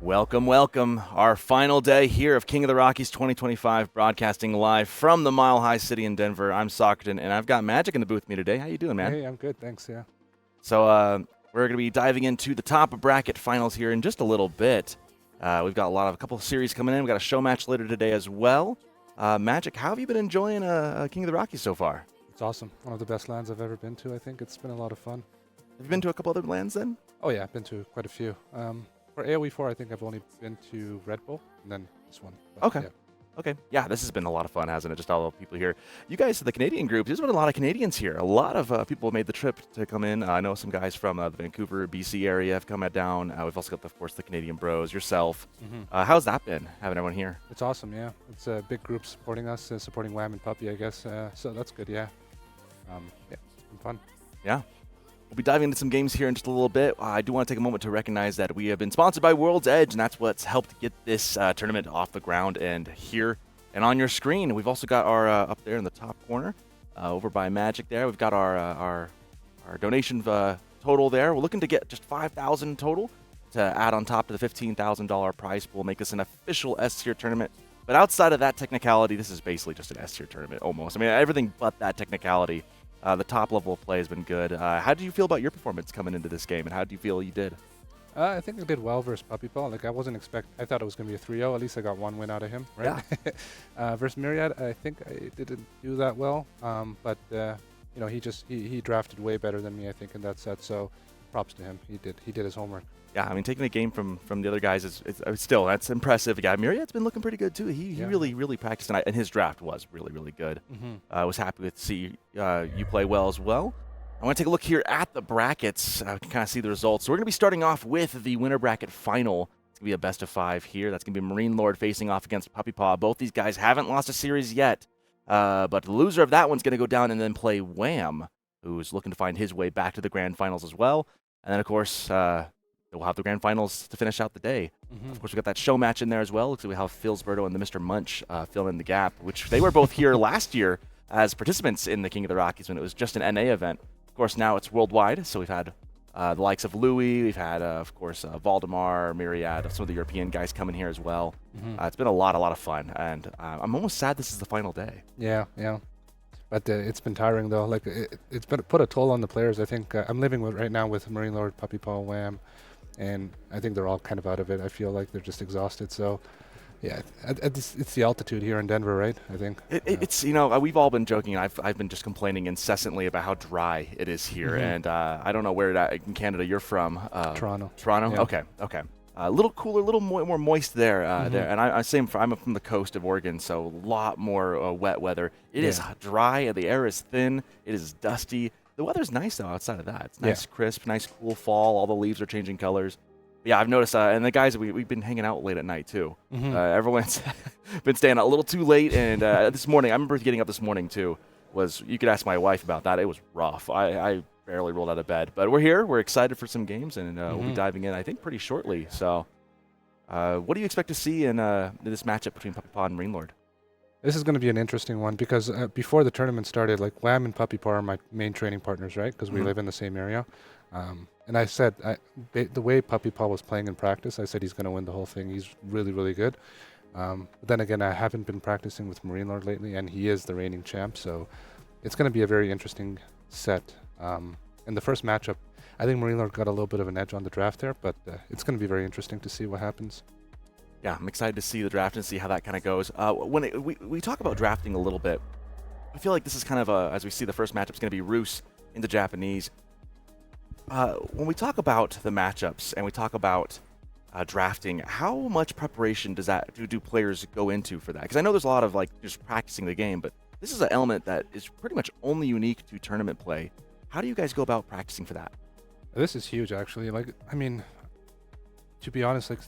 Welcome, welcome. Our final day here of King of the Rockies 2025, broadcasting live from the Mile High City in Denver. I'm Socraton, and I've got Magic in the booth with me today. How you doing, man? Hey, I'm good, thanks, yeah. So we're going to be diving into the top bracket finals here in just a little bit. We've got a couple of series coming in. We've got a show match later today as well. Magic, how have you been enjoying King of the Rockies so far? It's awesome. One of the best lands I've ever been to, I think. It's been a lot of fun. Have you been to a couple other lands then? Oh yeah, I've been to quite a few. For AoE4, I think I've only been to Red Bull, and then this one. But, Okay. Yeah. Okay. Yeah, this has been a lot of fun, hasn't it? Just all the people here. You guys, the Canadian group, there's been a lot of Canadians here. A lot of people have made the trip to come in. I know some guys from the Vancouver, BC area have come down. We've also got, of course, the Canadian Bros, yourself. How's that been, having everyone here? It's awesome, yeah. It's a big group supporting us, supporting Wham and Puppy, I guess. So that's good, yeah. Yeah, it's been fun. Yeah. We'll be diving into some games here in just a little bit. I do want to take a moment to recognize that we have been sponsored by World's Edge, and that's what's helped get this tournament off the ground and here and on your screen. We've also got our, up there in the top corner, over by Magic there, we've got our donation total there. We're looking to get just $5,000 total to add on top to the $15,000 prize pool, make this an official S-tier tournament. But outside of that technicality, this is basically just an S-tier tournament, almost. I mean, everything but that technicality. The top level of play has been good. How do you feel about your performance coming into this game, and how do you feel you did? I think I did well versus PuppyPaw. Like, I thought it was going to be a 3-0. At least I got one win out of him, right? Yeah. Versus Myriad, I think I didn't do that well. But you know, he drafted way better than me, I think, in that set. So props to him. He did his homework. Yeah, I mean, taking a game from the other guys is still, that's impressive. Yeah, Myriad's been looking pretty good too. He really practiced, and his draft was really good. I was happy to see you play well as well. I want to take a look here at the brackets. I can kind of see the results. So we're going to be starting off with the winner bracket final. It's going to be a best of 5 here. That's going to be MarineLorD facing off against PuppyPaw. Both these guys haven't lost a series yet, but the loser of that one's going to go down and then play Wham, who's looking to find his way back to the grand finals as well. And then, of course, we'll have the grand finals to finish out the day. Of course, we got that show match in there as well. Looks like we have Philsberto and the Mr. Munch fill in the gap, which they were both here last year as participants in the King of the Rockies when it was just an NA event. Of course, now it's worldwide, so we've had the likes of Louis, we've had, of course, Valdemar, Myriad, some of the European guys coming here as well. It's been a lot of fun, and I'm almost sad this is the final day. Yeah. But it's been tiring, though. Like, it's been put a toll on the players. I think I'm living right now with MarineLorD, PuppyPaw, Wham, and I think they're all kind of out of it. I feel like they're just exhausted. So, yeah, it's the altitude here in Denver, right? I think. It's, you know, we've all been joking. I've been just complaining incessantly about how dry it is here. And I don't know where in Canada you're from. Toronto. Toronto? Yeah. Okay. A little cooler, a little more moist there. And I'm from the coast of Oregon, so a lot more wet weather. It is dry, and the air is thin. It is dusty. The weather's nice, though, outside of that. It's nice, crisp, nice, cool fall. All the leaves are changing colors. But yeah, I've noticed, and the guys, we've been hanging out late at night, too. Everyone's been staying out a little too late, and this morning, I remember getting up this morning, too. You could ask my wife about that. It was rough. I barely rolled out of bed. But we're here. We're excited for some games, and we'll be diving in, I think, pretty shortly. So what do you expect to see in this matchup between PuppyPaw and MarineLorD? This is going to be an interesting one because before the tournament started, like, Wham and PuppyPaw are my main training partners, right? Because we live in the same area. And I said, the way PuppyPaw was playing in practice, I said he's going to win the whole thing. He's really good. But then again, I haven't been practicing with MarineLorD lately, and he is the reigning champ. So it's going to be a very interesting set. In the first matchup, I think MarineLorD got a little bit of an edge on the draft there, but it's going to be very interesting to see what happens. Yeah, I'm excited to see the draft and see how that kind of goes. When we talk about drafting a little bit, I feel like this is kind of as we see the first matchup is going to be Roos into Japanese. When we talk about the matchups and we talk about drafting, how much preparation do players go into for that? Because I know there's a lot of like just practicing the game, but this is an element that is pretty much only unique to tournament play. How do you guys go about practicing for that? This is huge, actually. Like, I mean, to be honest, like,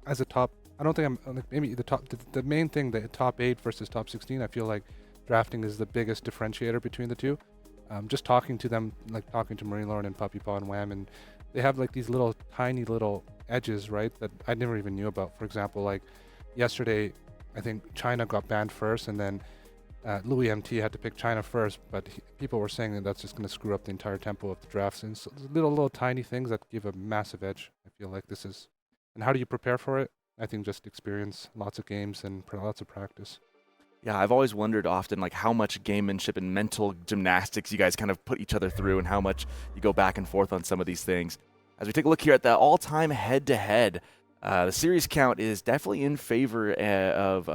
as a top, I don't think I'm like maybe the main thing, the top 8 versus top 16. I feel like drafting is the biggest differentiator between the two. Just talking to them, like talking to MarineLorD and PuppyPaw and Wham, and they have like these tiny little edges, right, that I never even knew about. For example, like yesterday, I think China got banned first, and then Louis MT had to pick China first, but people were saying that that's just going to screw up the entire tempo of the drafts. And so little tiny things that give a massive edge. I feel like this is And how do you prepare for it? I think just experience, lots of games, and lots of practice. Yeah, I've always wondered often like how much gamemanship and mental gymnastics you guys kind of put each other through and how much you go back and forth on some of these things. As we take a look here at the all-time head-to-head, the series count is definitely in favor of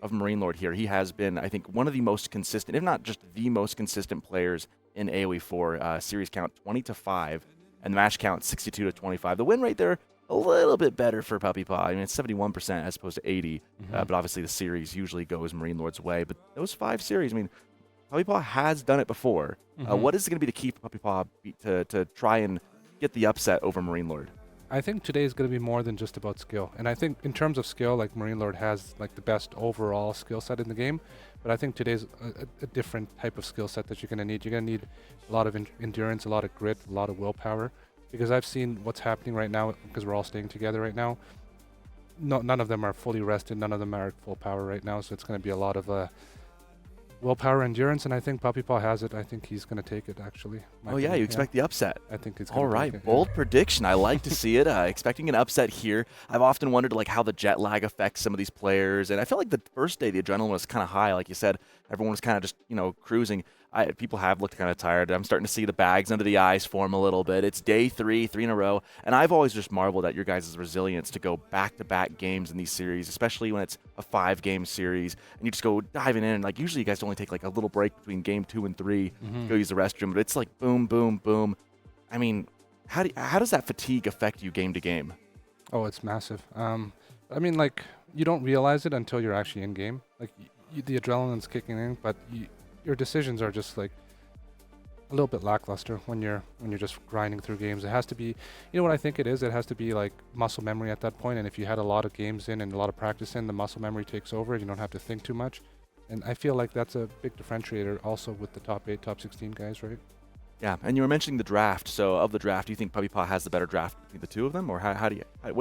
MarineLorD here. He has been, I think, one of the most consistent, if not just the most consistent players in AoE 4. Series count 20-5, and the match count 62-25. The win rate there, a little bit better for PuppyPaw. I mean, it's 71% as opposed to 80, but obviously the series usually goes MarineLorD's way. But those 5 series, I mean, PuppyPaw has done it before. What is going to be the key for PuppyPaw to try and get the upset over MarineLorD? I think today is going to be more than just about skill. And I think in terms of skill, like MarineLorD has like the best overall skill set in the game. But I think today's a different type of skill set that you're going to need. You're going to need a lot of endurance, a lot of grit, a lot of willpower. Because I've seen what's happening right now, because we're all staying together right now. None of them are fully rested. None of them are at full power right now. So it's going to be a lot of willpower, endurance, and I think PuppyPaw has it. I think he's going to take it, actually. Oh, yeah, you expect the upset. I think it's going all to right, take it, bold prediction. I like to see it. Expecting an upset here. I've often wondered like how the jet lag affects some of these players, and I felt like the first day the adrenaline was kind of high. Like you said, everyone was kind of just cruising. People have looked kind of tired. I'm starting to see the bags under the eyes form a little bit. It's day 3 in a row, and I've always just marveled at your guys' resilience to go back-to-back games in these series, especially when it's a 5-game series, and you just go diving in. Like usually you guys only take like a little break between game 2 and 3, go use the restroom, but it's like boom, boom, boom. I mean, how does that fatigue affect you game to game? Oh, it's massive. I mean, like you don't realize it until you're actually in game. Like the adrenaline's kicking in, but your decisions are just like a little bit lackluster when you're just grinding through games. It has to be, you know what I think it is? It has to be like muscle memory at that point. And if you had a lot of games in and a lot of practice in, the muscle memory takes over. You don't have to think too much. And I feel like that's a big differentiator also with the top 8, top 16 guys, right? Yeah, and you were mentioning the draft. So of the draft, do you think PuppyPaw has the better draft between the two of them, or who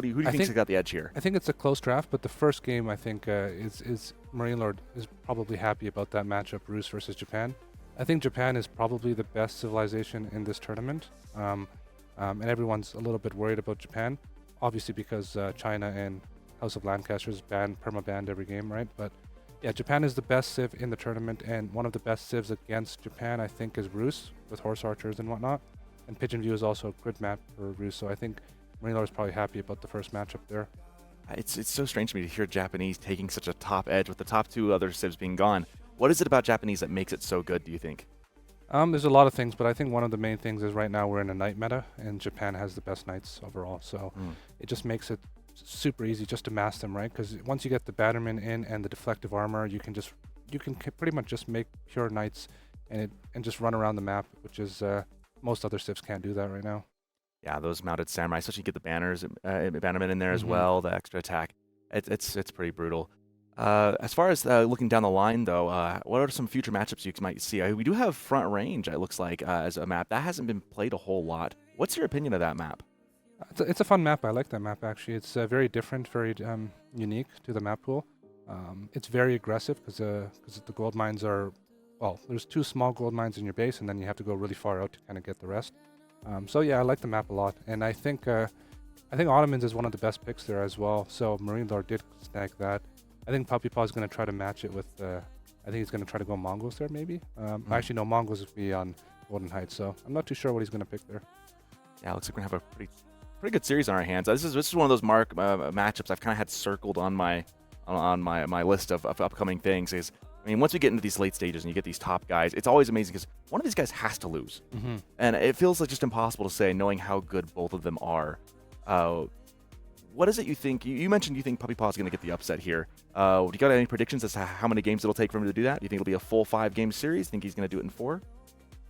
do you think's got the edge here? I think it's a close draft, but the first game I think is MarineLorD is probably happy about that matchup, Rus versus Japan. I think Japan is probably the best civilization in this tournament, and everyone's a little bit worried about Japan, obviously because China and House of Lancasters perma-banned every game, right? But yeah, Japan is the best civ in the tournament, and one of the best civs against Japan, I think, is Rus with horse archers and whatnot. And Pigeon View is also a grid map for Rus, so I think MarineLorD is probably happy about the first matchup there. It's so strange to me to hear Japanese taking such a top edge with the top 2 other civs being gone. What is it about Japanese that makes it so good, do you think? There's a lot of things, but I think one of the main things is right now we're in a knight meta, and Japan has the best knights overall, so it just makes it super easy just to mass them, right? Because once you get the Batterman in and the deflective armor, you can pretty much just make pure knights and just run around the map, which is most other civs can't do that right now. Yeah, those mounted samurai, especially you get the bannermen in there as well, the extra attack. It's pretty brutal. As far as looking down the line, though, what are some future matchups you might see? We do have Front Range, it looks like, as a map. That hasn't been played a whole lot. What's your opinion of that map? It's a fun map. I like that map, actually. It's very different, very unique to the map pool. It's very aggressive because the gold mines are, well, there's 2 small gold mines in your base, and then you have to go really far out to kind of get the rest. So yeah, I like the map a lot, and I think Ottomans is one of the best picks there as well. So MarineLorD did snag that. I think PuppyPaw is going to try to match it with. I think he's going to try to go Mongols there, maybe. Actually, no, Mongols would be on Golden Heights, so I'm not too sure what he's going to pick there. Yeah, looks like we're gonna have a pretty good series on our hands. This is one of those matchups I've kind of had circled on my list of upcoming things. Is I mean, once we get into these late stages and you get these top guys, it's always amazing because one of these guys has to lose, and it feels like just impossible to say, knowing how good both of them are. What is it you think? You mentioned you think PuppyPaw is going to get the upset here. Do you got any predictions as to how many games it'll take for him to do that? Do you think it'll be a full 5-game series? Think he's going to do it in 4?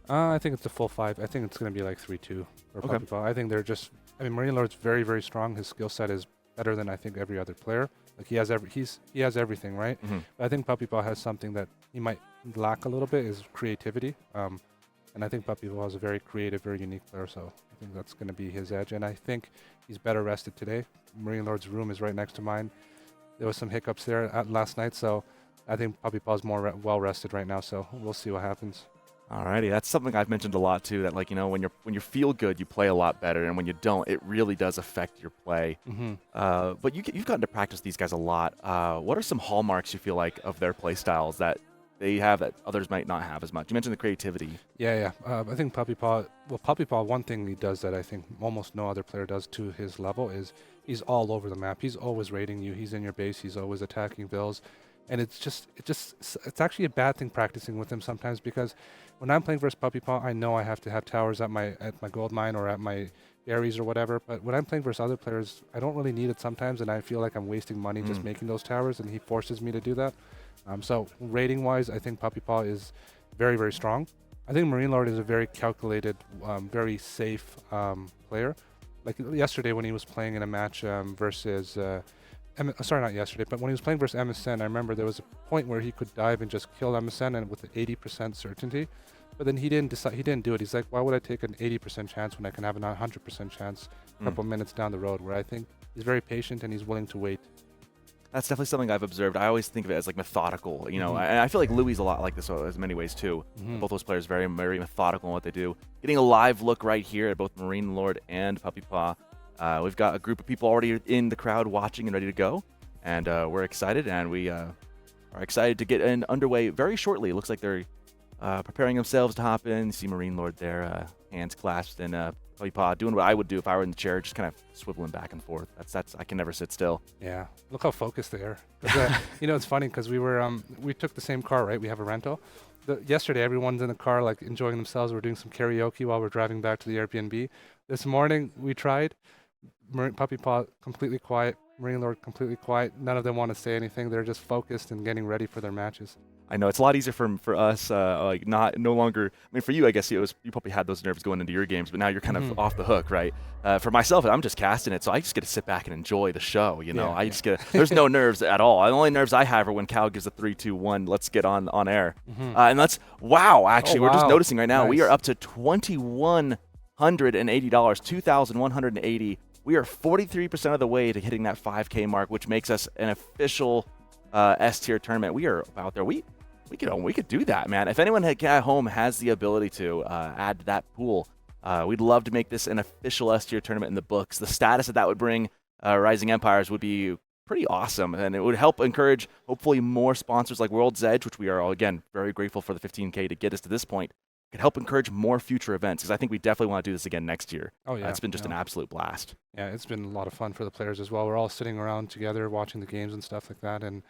I think it's a full 5. I think it's going to be like 3-2 for PuppyPaw. I think they're just. I mean, MarineLorD's very, very strong. His skill set is better than I think every other player. Like he has everything, right? But I think PuppyPaw has something that he might lack a little bit, is creativity. And I think PuppyPaw is a very creative, very unique player. So I think that's going to be his edge. And I think he's better rested today. MarineLorD's room is right next to mine. There was some hiccups there last night, so I think PuppyPaw is more well rested right now. So we'll see what happens. Alrighty, that's something I've mentioned a lot too. That like when you feel good, you play a lot better, and when you don't, it really does affect your play. But you've gotten to practice these guys a lot. What are some hallmarks you feel like of their play styles that they have that others might not have as much? You mentioned the creativity. Yeah. I think PuppyPaw, one thing he does that I think almost no other player does to his level is he's all over the map. He's always raiding you. He's in your base. He's always attacking vills. And it's actually a bad thing practicing with him sometimes, because when I'm playing versus PuppyPaw, I know I have to have towers at my gold mine or at my berries or whatever. But when I'm playing versus other players, I don't really need it sometimes, and I feel like I'm wasting money just making those towers, and he forces me to do that. So rating-wise, I think PuppyPaw is very, very strong. I think MarineLorD is a very calculated, very safe player. Like yesterday when he was playing in a match versus... sorry, not yesterday, but when he was playing versus MSN, I remember there was a point where he could dive and just kill MSN and with an 80% certainty. But then he didn't do it. He's like, why would I take an 80% chance when I can have a 100% chance a couple minutes down the road? Where I think he's very patient and he's willing to wait. That's definitely something I've observed. I always think of it as like methodical, and I feel like Louis a lot like this in many ways too. Both those players very, very methodical in what they do. Getting a live look right here at both MarineLorD and PuppyPaw. We've got a group of people already in the crowd watching and ready to go, and we're excited, and we are excited to get underway very shortly. It looks like they're preparing themselves to hop in. You see MarineLorD there, hands clasped, and PuppyPaw doing what I would do if I were in the chair, just kind of swiveling back and forth. That's I can never sit still. Yeah, look how focused they are. It's funny because we took the same car, right? We have a rental. Yesterday, everyone's in the car, like enjoying themselves. We're doing some karaoke while we're driving back to the Airbnb. This morning, we tried. PuppyPaw completely quiet, MarineLorD completely quiet. None of them want to say anything. They're just focused and getting ready for their matches. I know it's a lot easier for us, no longer. I mean, for you, I guess you probably had those nerves going into your games, but now you're kind of off the hook, right? For myself, I'm just casting it, so I just get to sit back and enjoy the show. Just get. There's no nerves at all. The only nerves I have are when Cal gives a 3, 2, 1. Let's get on air, and that's wow. Actually, we're just noticing right now we are up to $2,180, $2,180. We are 43% of the way to hitting that 5K mark, which makes us an official S tier tournament. We are out there. We could do that, man. If anyone at home has the ability to add to that pool, we'd love to make this an official S tier tournament in the books. The status that would bring Rising Empires would be pretty awesome, and it would help encourage hopefully more sponsors like World's Edge, which we are all again very grateful for the 15K to get us to this point. Could help encourage more future events, because I think we definitely want to do this again next year. Oh yeah, it's been just an absolute blast. Yeah, it's been a lot of fun for the players as well. We're all sitting around together watching the games and stuff like that, and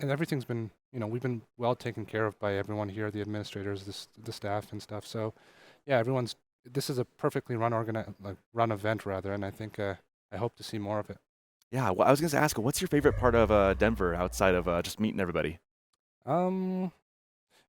everything's been we've been well taken care of by everyone here, the administrators, the staff and stuff. So yeah, this is a perfectly run event rather, and I think I hope to see more of it. Yeah, well, I was going to ask, what's your favorite part of Denver outside of just meeting everybody?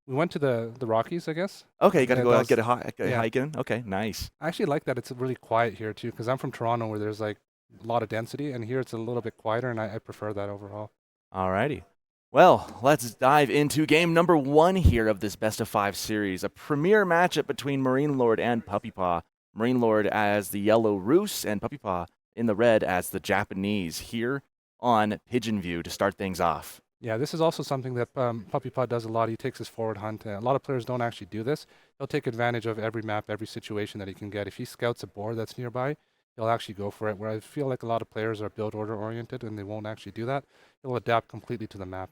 We went to the Rockies, I guess. Okay, you got to go out, get a hike in. Okay, nice. I actually like that it's really quiet here too, because I'm from Toronto where there's like a lot of density, and here it's a little bit quieter, and I prefer that overall. Alrighty. Well, let's dive into game number 1 here of this best of 5 series. A premier matchup between MarineLorD and PuppyPaw. MarineLorD as the yellow Roos and PuppyPaw in the red as the Japanese here on Pigeon View to start things off. Yeah, this is also something that PuppyPaw does a lot. He takes his forward hunt. A lot of players don't actually do this. He'll take advantage of every map, every situation that he can get. If he scouts a board that's nearby, he'll actually go for it, where I feel like a lot of players are build order oriented and they won't actually do that. He'll adapt completely to the map.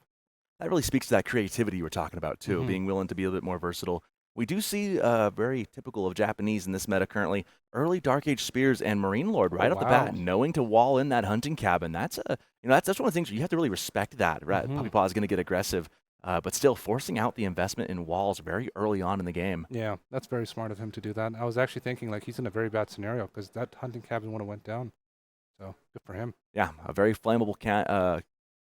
That really speaks to that creativity you were talking about too, being willing to be a bit more versatile. We do see very typical of Japanese in this meta currently, early Dark Age Spears and MarineLorD right off the bat, knowing to wall in that hunting cabin. That's that's one of the things you have to really respect that. Right? PuppyPaw is going to get aggressive, but still forcing out the investment in walls very early on in the game. Yeah, that's very smart of him to do that. I was actually thinking like he's in a very bad scenario because that hunting cabin would have went down. So good for him. Yeah, a very flammable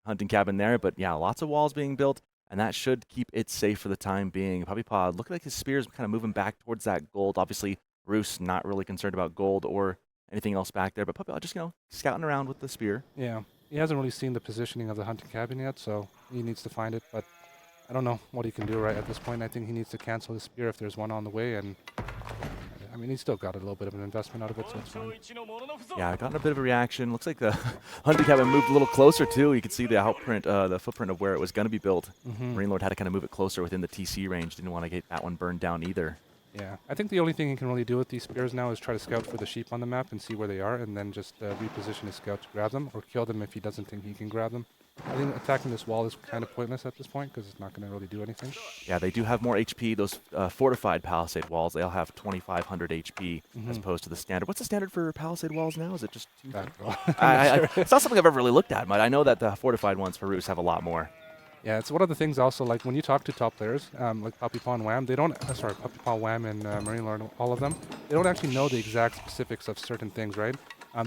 hunting cabin there, but yeah, lots of walls being built. And that should keep it safe for the time being. PuppyPaw looking like his spears kind of moving back towards that gold. Obviously, Roos not really concerned about gold or anything else back there, but PuppyPaw just scouting around with the spear. Yeah, he hasn't really seen the positioning of the hunting cabin yet, so he needs to find it. But I don't know what he can do right at this point. I think he needs to cancel his spear if there's one on the way. And I mean, he's still got a little bit of an investment out of it, so it's fine. Yeah, I got a bit of a reaction. Looks like the hunting cabin moved a little closer too. You could see the the footprint of where it was going to be built. MarineLorD had to kind of move it closer within the TC range. Didn't want to get that one burned down either. Yeah, I think the only thing he can really do with these spears now is try to scout for the sheep on the map and see where they are, and then just reposition his scout to grab them, or kill them if he doesn't think he can grab them. I think attacking this wall is kind of pointless at this point because it's not going to really do anything. Yeah, they do have more HP. Those fortified palisade walls, they'll have 2,500 HP as opposed to the standard. What's the standard for palisade walls now? Is it just 2,000? It's not something I've ever really looked at, but I know that the fortified ones for Roos have a lot more. Yeah, it's one of the things also, like when you talk to top players, like 1puppypaw and Wham, they don't, 1puppypaw, Wham, and MarineLorD, all of them, they don't actually know the exact specifics of certain things, right?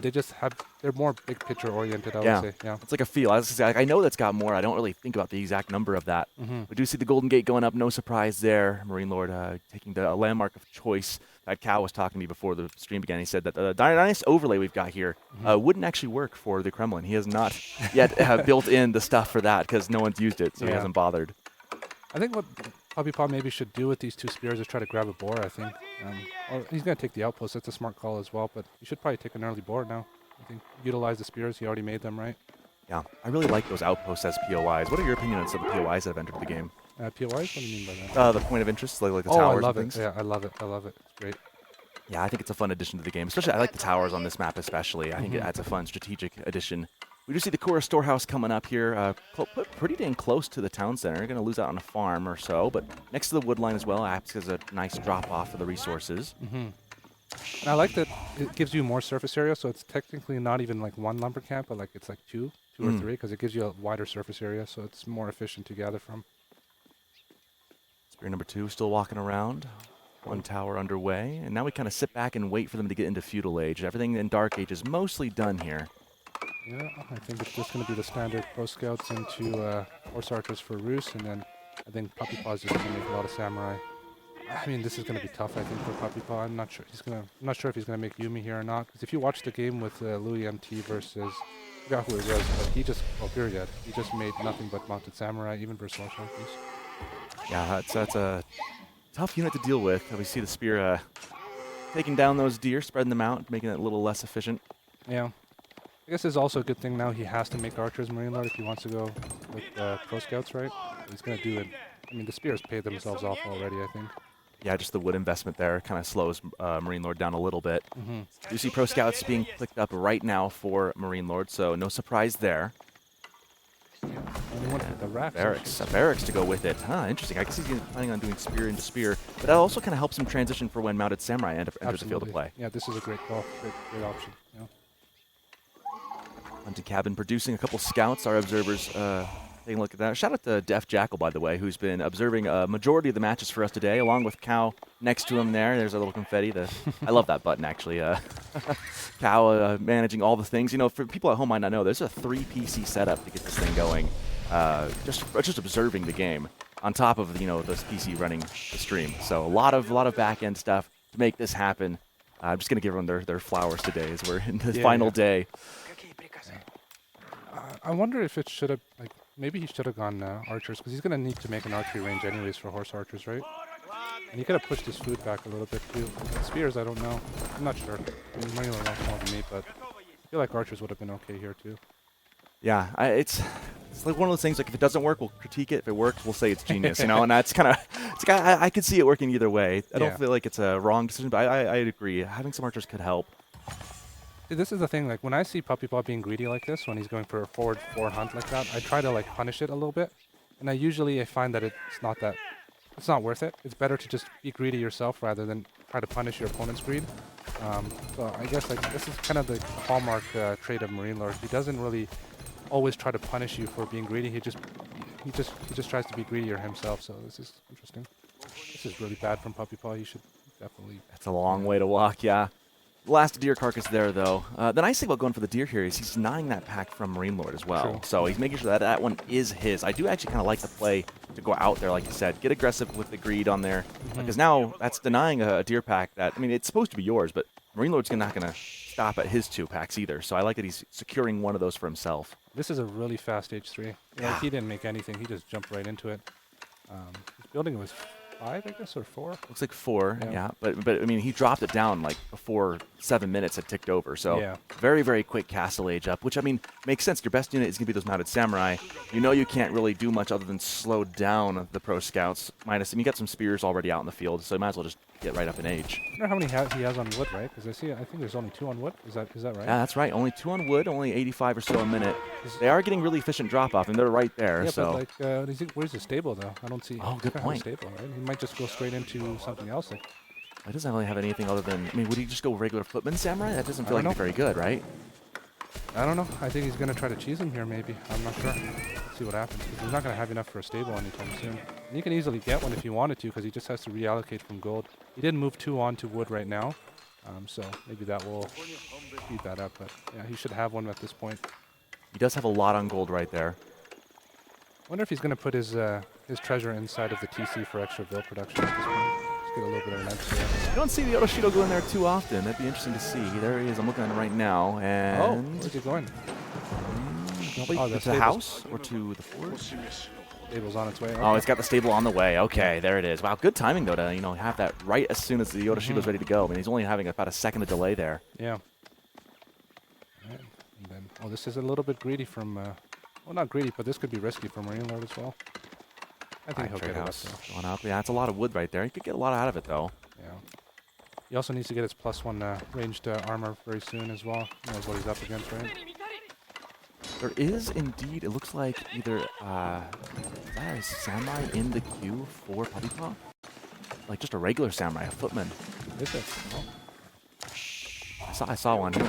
They just have, they're more big picture oriented, I would say. Yeah, it's like a feel. I know that's got more. I don't really think about the exact number of that. We do see the Golden Gate going up. No surprise there. MarineLorD taking the landmark of choice. That Cal was talking to me before the stream began. He said that the nice overlay we've got here wouldn't actually work for the Kremlin. He has not yet built in the stuff for that because no one's used it, so he hasn't bothered. I think what 1puppypaw maybe should do with these two spears is try to grab a boar, I think. Or he's going to take the outpost. That's a smart call as well, but he should probably take an early boar now. I think utilize the spears. He already made them, right? Yeah, I really like those outposts as POIs. What are your opinions of the POIs that have entered the game? POIs? What do you mean by that? The point of interest, like the towers I love and things. it. Yeah, I love it. I love it. It's great. Yeah, I think it's a fun addition to the game. Especially, I like the towers on this map especially. I think it adds a fun strategic addition. We do see the Cora storehouse coming up here, put pretty dang close to the town center. Going to lose out on a farm or so, but next to the wood line as well, acts as a nice drop-off for the resources. And I like that it gives you more surface area, so it's technically not even like one lumber camp, but like it's like two or three, because it gives you a wider surface area, so it's more efficient to gather from. Spear number 2 still walking around. One tower underway, and now we kind of sit back and wait for them to get into Feudal Age. Everything in Dark Age is mostly done here. Yeah, I think it's just going to be the standard pro scouts into horse archers for Roos, and then I think 1puppypaw is just going to make a lot of samurai. I mean, this is going to be tough, I think, for 1puppypaw. I'm not sure if he's going to make Yumi here or not. Because if you watch the game with Louis MT versus, I forgot who it was, but he just made nothing but mounted samurai, even versus horse archers. Yeah, that's a tough unit to deal with. We see the spear taking down those deer, spreading them out, making it a little less efficient. Yeah. I guess it's also a good thing now he has to make archers MarineLorD if he wants to go with pro scouts, right? He's going to do it. I mean, the spears paid themselves off already, I think. Yeah, just the wood investment there kind of slows MarineLorD down a little bit. You see pro scouts being clicked up right now for MarineLorD, so no surprise there. The barracks to go with it. Huh, interesting. I guess he's planning on doing spear into spear, but that also kind of helps him transition for when mounted samurai enters the field of play. Yeah, this is a great call, great option. Yeah. Hunting cabin producing a couple scouts. Our observers taking a look at that. Shout out to Def Jackal, by the way, who's been observing a majority of the matches for us today, along with Cow next to him there. There's a little confetti. I love that button, actually. Cow managing all the things. You know, for people at home might not know, there's a 3 PC setup to get this thing going. Just observing the game on top of, this PC running the stream. So a lot of back-end stuff to make this happen. I'm just going to give everyone their flowers today as we're in the final day. I wonder if it should have, maybe he should have gone archers, because he's going to need to make an archery range anyways for horse archers, right? And he could have pushed his food back a little bit too. Spears, I don't know. I'm not sure. I mean, MarineLorD knows more than me, but I feel like archers would have been okay here too. Yeah, it's like one of those things, like if it doesn't work, we'll critique it. If it works, we'll say it's genius, and that's kind of, I could see it working either way. I don't feel like it's a wrong decision, but I agree. Having some archers could help. This is the thing, like when I see 1puppypaw being greedy like this, when he's going for a forward hunt like that, I try to punish it a little bit, and I find that it's not worth it. It's better to just be greedy yourself rather than try to punish your opponent's greed. So I guess this is kind of the hallmark trait of MarineLorD. He doesn't really always try to punish you for being greedy. He just tries to be greedier himself. So this is interesting. This is really bad from 1puppypaw. You should definitely. That's a long way to walk. Yeah. Last deer carcass there, though. The nice thing about going for the deer here is he's denying that pack from MarineLorD as well. True. So he's making sure that one is his. I do actually kind of like the play to go out there, like you said. Get aggressive with the greed on there. Because now that's denying a deer pack that, I mean, it's supposed to be yours, but MarineLorD's not going to stop at his 2 packs either. So I like that he's securing one of those for himself. This is a really fast H3. He didn't make anything. He just jumped right into it. He's building with 5, I guess, or 4. Looks like 4, Yeah. yeah. But I mean, he dropped it down like before 7 minutes had ticked over. So Yeah. very, very quick castle age up, which, I mean, makes sense. Your best unit is going to be those mounted samurai. You know you can't really do much other than slow down the pro scouts. Minus, I mean, you got some spears already out in the field, so you might as well just get right up in age. I wonder how many he has on wood, right? Because I think there's only 2 on wood. Is that right? Yeah, that's right. Only 2 on wood, only 85 or so a minute. They are getting really efficient drop-off, and they're right there. Yeah, so. but like, where's the stable, though? I don't see. Oh, good point. Stable, right? He might just go straight into something else. Like, He doesn't really have anything other than, I mean, would he just go regular footman samurai? That doesn't feel like it'd be very good, right? I don't know. I think he's going to try to cheese him here, maybe. I'm not sure. Let's see what happens. 'Cause he's not going to have enough for a stable anytime soon. And you can easily get one if you wanted to, because he just has to reallocate from gold. He did move 2 onto wood right now, so maybe that will speed that up. But yeah, he should have one at this point. He does have a lot on gold right there. Wonder if he's going to put his treasure inside of the TC for extra bill production at this point. Just get a little bit of an edge there. You don't see the Oroshido go in there too often. That'd be interesting to see. There he is. I'm looking at him right now. And Oh, where's he going? probably Oh, to the stable's- house or to the forge? Stable's on its way. Oh, it's got the stable on the way. Okay, there it is. Wow, good timing, though, to have that right as soon as the Oroshido's ready to go. I mean, he's only having about a second of delay there. Yeah. Right. And then, oh, this is a little bit greedy from, well, not greedy, but this could be risky for MarineLorD as well. I think he'll get it up house though. going up. Yeah, that's a lot of wood right there. He could get a lot out of it, though. Yeah. He also needs to get his +1 ranged armor very soon as well. He knows what he's up against, right? There is indeed, it looks like either, is that a samurai in the queue for MarineLorD? Like just a regular samurai, a footman. Is it? Oh. I saw one. He's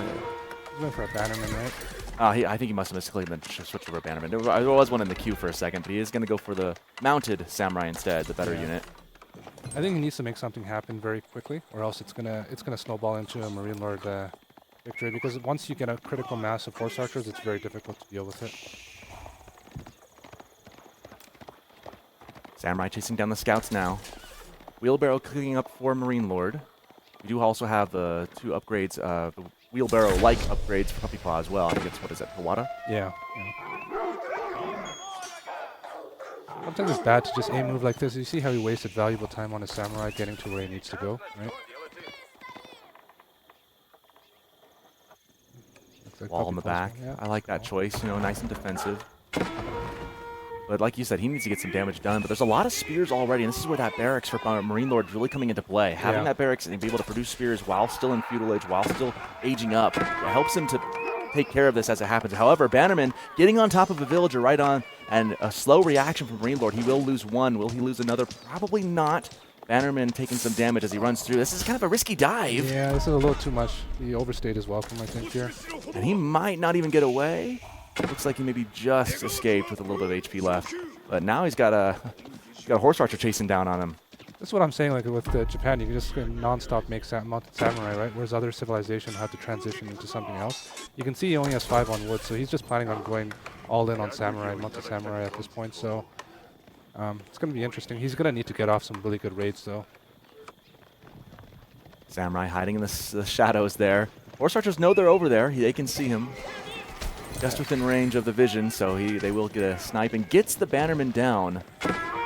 going for a bannerman, right? I think he must have misclicked and then switched over Bannerman. There was one in the queue for a second, but he is going to go for the mounted samurai instead, the better unit. I think he needs to make something happen very quickly, or else it's gonna snowball into a MarineLorD victory. Because once you get a critical mass of horse archers, it's very difficult to deal with it. Samurai chasing down the scouts now. Wheelbarrow clicking up for MarineLorD. We do also have the 2 upgrades, the wheelbarrow-like upgrades for MpuppyPaw as well. I think it's, what is it, Hawata? Yeah. Sometimes it's bad to just aim move like this. You see how he wasted valuable time on his samurai getting to where he needs to go, right? Looks like Wall in the Puppy Paw's back. one, yeah. I like that choice, nice and defensive. But like you said, he needs to get some damage done. But there's a lot of spears already, and this is where that barracks for MarineLorD is really coming into play. Having that barracks and be able to produce spears while still in feudal age, while still aging up, it helps him to take care of this as it happens. However, Bannerman getting on top of a villager right on, and a slow reaction from MarineLorD. He will lose one. Will he lose another? Probably not. Bannerman taking some damage as he runs through. This is kind of a risky dive. Yeah, this is a little too much. He overstayed his welcome, I think, here. And he might not even get away. Looks like he maybe just escaped with a little bit of HP left. But now he's got a horse archer chasing down on him. That's what I'm saying, like with Japan, you can just non-stop make mounted samurai, right? Whereas other civilizations have to transition into something else. You can see he only has 5 on wood, so he's just planning on going all in on samurai, mounted samurai at this point. So it's going to be interesting. He's going to need to get off some really good raids, though. Samurai hiding in the shadows there. Horse archers know they're over there. They can see him just within range of the vision, so they will get a snipe and gets the Bannerman down.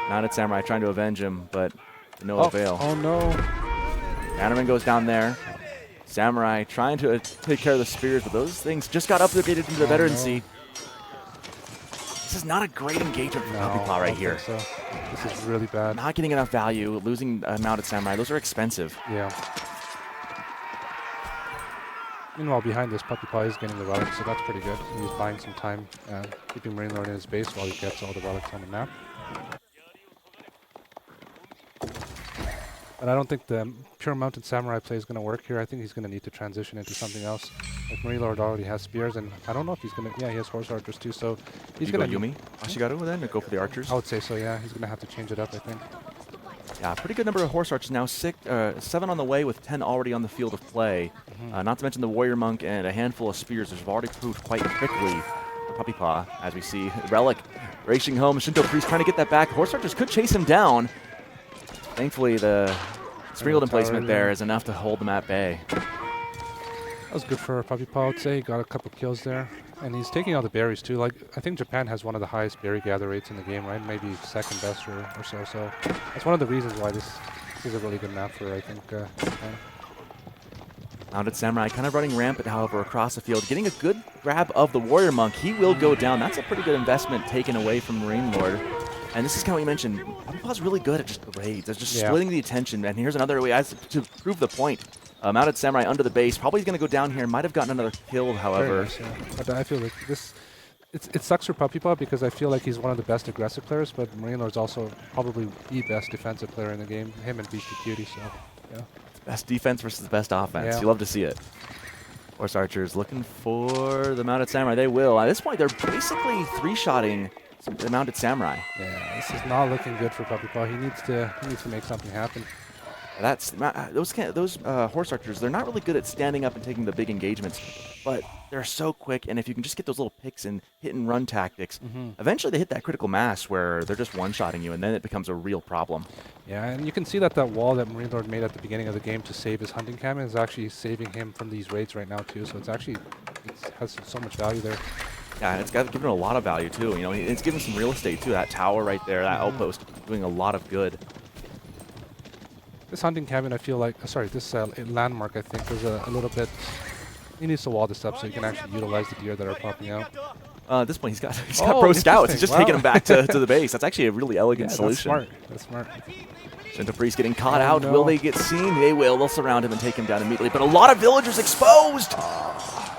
Mounted Samurai trying to avenge him, but to no avail. Oh no. Bannerman goes down there. Samurai trying to take care of the spears, but those things just got upgraded into the veteran seat. This is not a great engagement for MpuppyPaw right here. So. This is really bad. Not getting enough value, losing Mounted Samurai. Those are expensive. Yeah. Meanwhile, behind this, PuppyPaw is getting the relics, so that's pretty good. He's buying some time, keeping MarineLorD in his base while he gets all the relics on the map. But I don't think the pure mounted samurai play is going to work here. I think he's going to need to transition into something else. Like MarineLorD already has spears, and I don't know if he's going to... Yeah, he has horse archers too, so he's going to... Yumi Ashigaru then, and go for the archers? I would say so, yeah. He's going to have to change it up, I think. Yeah, pretty good number of horse archers now. 7 on the way with 10 already on the field of play. Not to mention the warrior monk and a handful of spears, which have already proved quite quickly for PuppyPaw, as we see Relic racing home. Shinto Priest trying to get that back. Horse archers could chase him down. Thankfully, the springald emplacement there is enough to hold them at bay. That was good for PuppyPaw, I would say. He got a couple kills there. And he's taking all the berries too. Like, I think Japan has one of the highest berry gather rates in the game, right? Maybe second best or so. So that's one of the reasons why this is a really good map for, I think, Japan. Mounted Samurai kind of running rampant, however, across the field. Getting a good grab of the Warrior Monk. He will go down. That's a pretty good investment taken away from MarineLorD. And this is kind of what you mentioned. PuppyPaw's really good at just the raids. They're just splitting the attention. And here's another way to prove the point. Mounted Samurai under the base. Probably going to go down here. Might have gotten another kill, however. Nice, yeah. But I feel like this... It sucks for PuppyPaw because I feel like he's one of the best aggressive players, but MarineLorD's also probably the best defensive player in the game. Him and Beastie Cutie, so yeah. Best defense versus the best offense. Yeah. You love to see it. Horse Archers looking for the Mounted Samurai. They will. At this point, they're basically three-shotting the Mounted Samurai. Yeah, this is not looking good for PuppyPaw. He needs to make something happen. That's those Horse Archers. They're not really good at standing up and taking the big engagements, but they're so quick. And if you can just get those little picks and hit and run tactics, eventually they hit that critical mass where they're just one-shotting you, and then it becomes a real problem. Yeah, and you can see that wall that MarineLorD made at the beginning of the game to save his hunting cabin is actually saving him from these raids right now too. So it has so much value there. Yeah, it's given him a lot of value too. You know, it's given some real estate too. That tower right there, that outpost, doing a lot of good. This hunting cabin, I feel like, this landmark, I think, is a little bit. He needs to wall this up so he can actually utilize the deer that are popping out. At this point, he's got pro scouts. He's just taking them back to the base. That's actually a really elegant solution. That's smart. Shinto Priest getting caught out. No. Will they get seen? They will. They'll surround him and take him down immediately. But a lot of villagers exposed!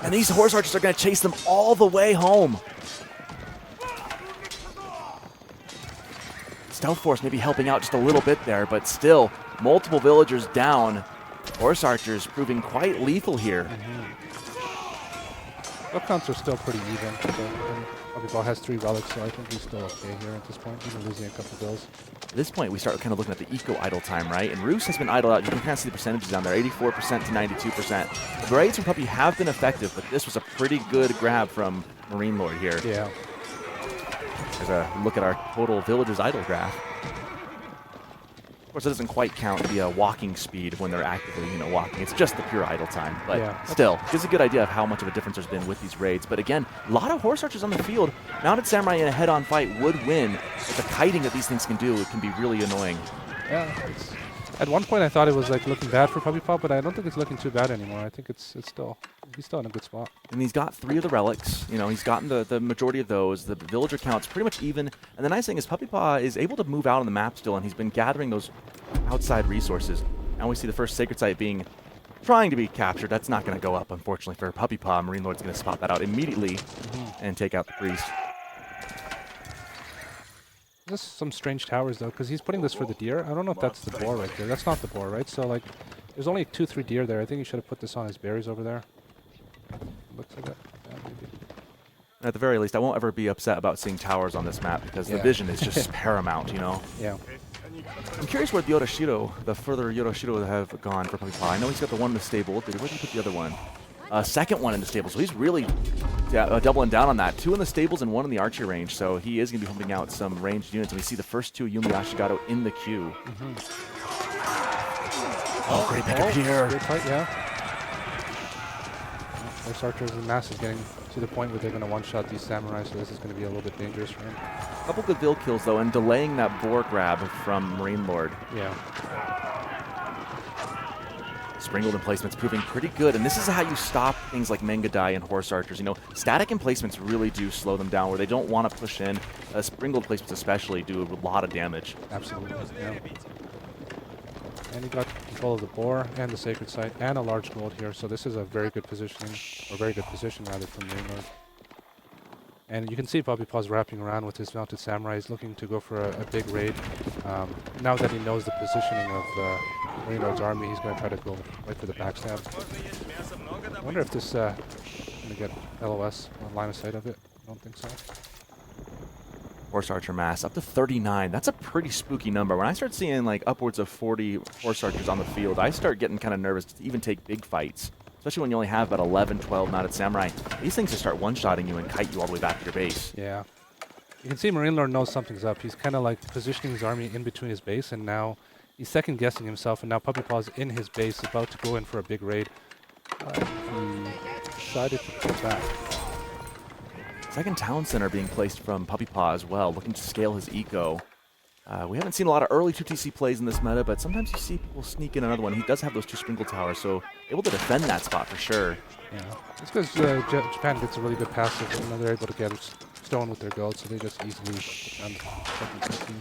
And these Horse Archers are going to chase them all the way home. Stealth Force maybe helping out just a little bit there, but still, multiple villagers down. Horse Archers proving quite lethal here. Kill counts are still pretty even. PuppyPaw has 3 relics, so I think he's still okay here at this point, even losing a couple bills. At this point, we start kind of looking at the eco-idle time, right? And Roos has been idled out. You can kind of see the percentages down there, 84% to 92%. The raids from Puppy have been effective, but this was a pretty good grab from MarineLorD here. Yeah. There's a look at our total villagers idle graph. Of course, it doesn't quite count the walking speed when they're actively, walking. It's just the pure idle time. But still, gives a good idea of how much of a difference there's been with these raids. But again, a lot of Horse Archers on the field. Mounted Samurai in a head-on fight would win. But the kiting that these things can do, it can be really annoying. Yeah. At one point, I thought it was looking bad for PuppyPaw, but I don't think it's looking too bad anymore. I think he's still in a good spot. And he's got 3 of the relics. He's gotten the majority of those. The villager count's pretty much even. And the nice thing is PuppyPaw is able to move out on the map still, and he's been gathering those outside resources. Now we see the first sacred site trying to be captured. That's not going to go up, unfortunately, for PuppyPaw. MarineLorD's going to spot that out immediately and take out the priest. There's some strange towers, though, because he's putting this for the deer. I don't know if that's the boar right there. That's not the boar, right? So, there's only 2-3 deer there. I think he should have put this on his berries over there. Looks like that. Yeah, maybe. At the very least, I won't ever be upset about seeing towers on this map because the vision is just paramount, Yeah. I'm curious where the further Yoroshido have gone for PuppyPaw. I know he's got the one in the stable. Where did he put the other one? Second one in the stable, so he's really doubling down on that. 2 in the stables and 1 in the archery range, so he is going to be pumping out some ranged units. And we see the first 2 Yumi Ashigato in the queue. Oh, great pickup here. Good fight, yeah. Horse Archers and Mass is getting to the point where they're going to one-shot these samurai, so this is going to be a little bit dangerous for him. A couple good Vil kills, though, and delaying that boar grab from MarineLorD. Yeah. Springled emplacements proving pretty good, and this is how you stop things like Mengadai and Horse Archers. Static emplacements really do slow them down where they don't want to push in. Springled placements especially do a lot of damage. Absolutely, yeah. And he got control of the boar and the sacred site and a large gold here, so this is a very good positioning, or very good position rather, from MarineLorD. And you can see PuppyPaw's wrapping around with his mounted samurai. He's looking to go for a big raid. Now that he knows the positioning of MarineLorD's army, he's going to try to go right for the backstab. I wonder if this is going to get LOS on line of sight of it. I don't think so. Horse Archer mass up to 39. That's a pretty spooky number. When I start seeing upwards of 40 Horse Archers on the field, I start getting kind of nervous to even take big fights. Especially when you only have about 11, 12 mounted samurai. These things just start one-shotting you and kite you all the way back to your base. Yeah. You can see MarineLorD knows something's up. He's kind of positioning his army in between his base, and now he's second-guessing himself, and now PuppyPaw's in his base, about to go in for a big raid. He decided to pull back. Second town center being placed from puppypaw as well, looking to scale his eco. We haven't seen a lot of early 2TC plays in this meta, but sometimes you see people sneak in another one. He does have those 2 sprinkle towers, so able to defend that spot for sure. Yeah, it's because Japan gets a really good passive, and they're able to get stone with their gold, so they just easily second TC.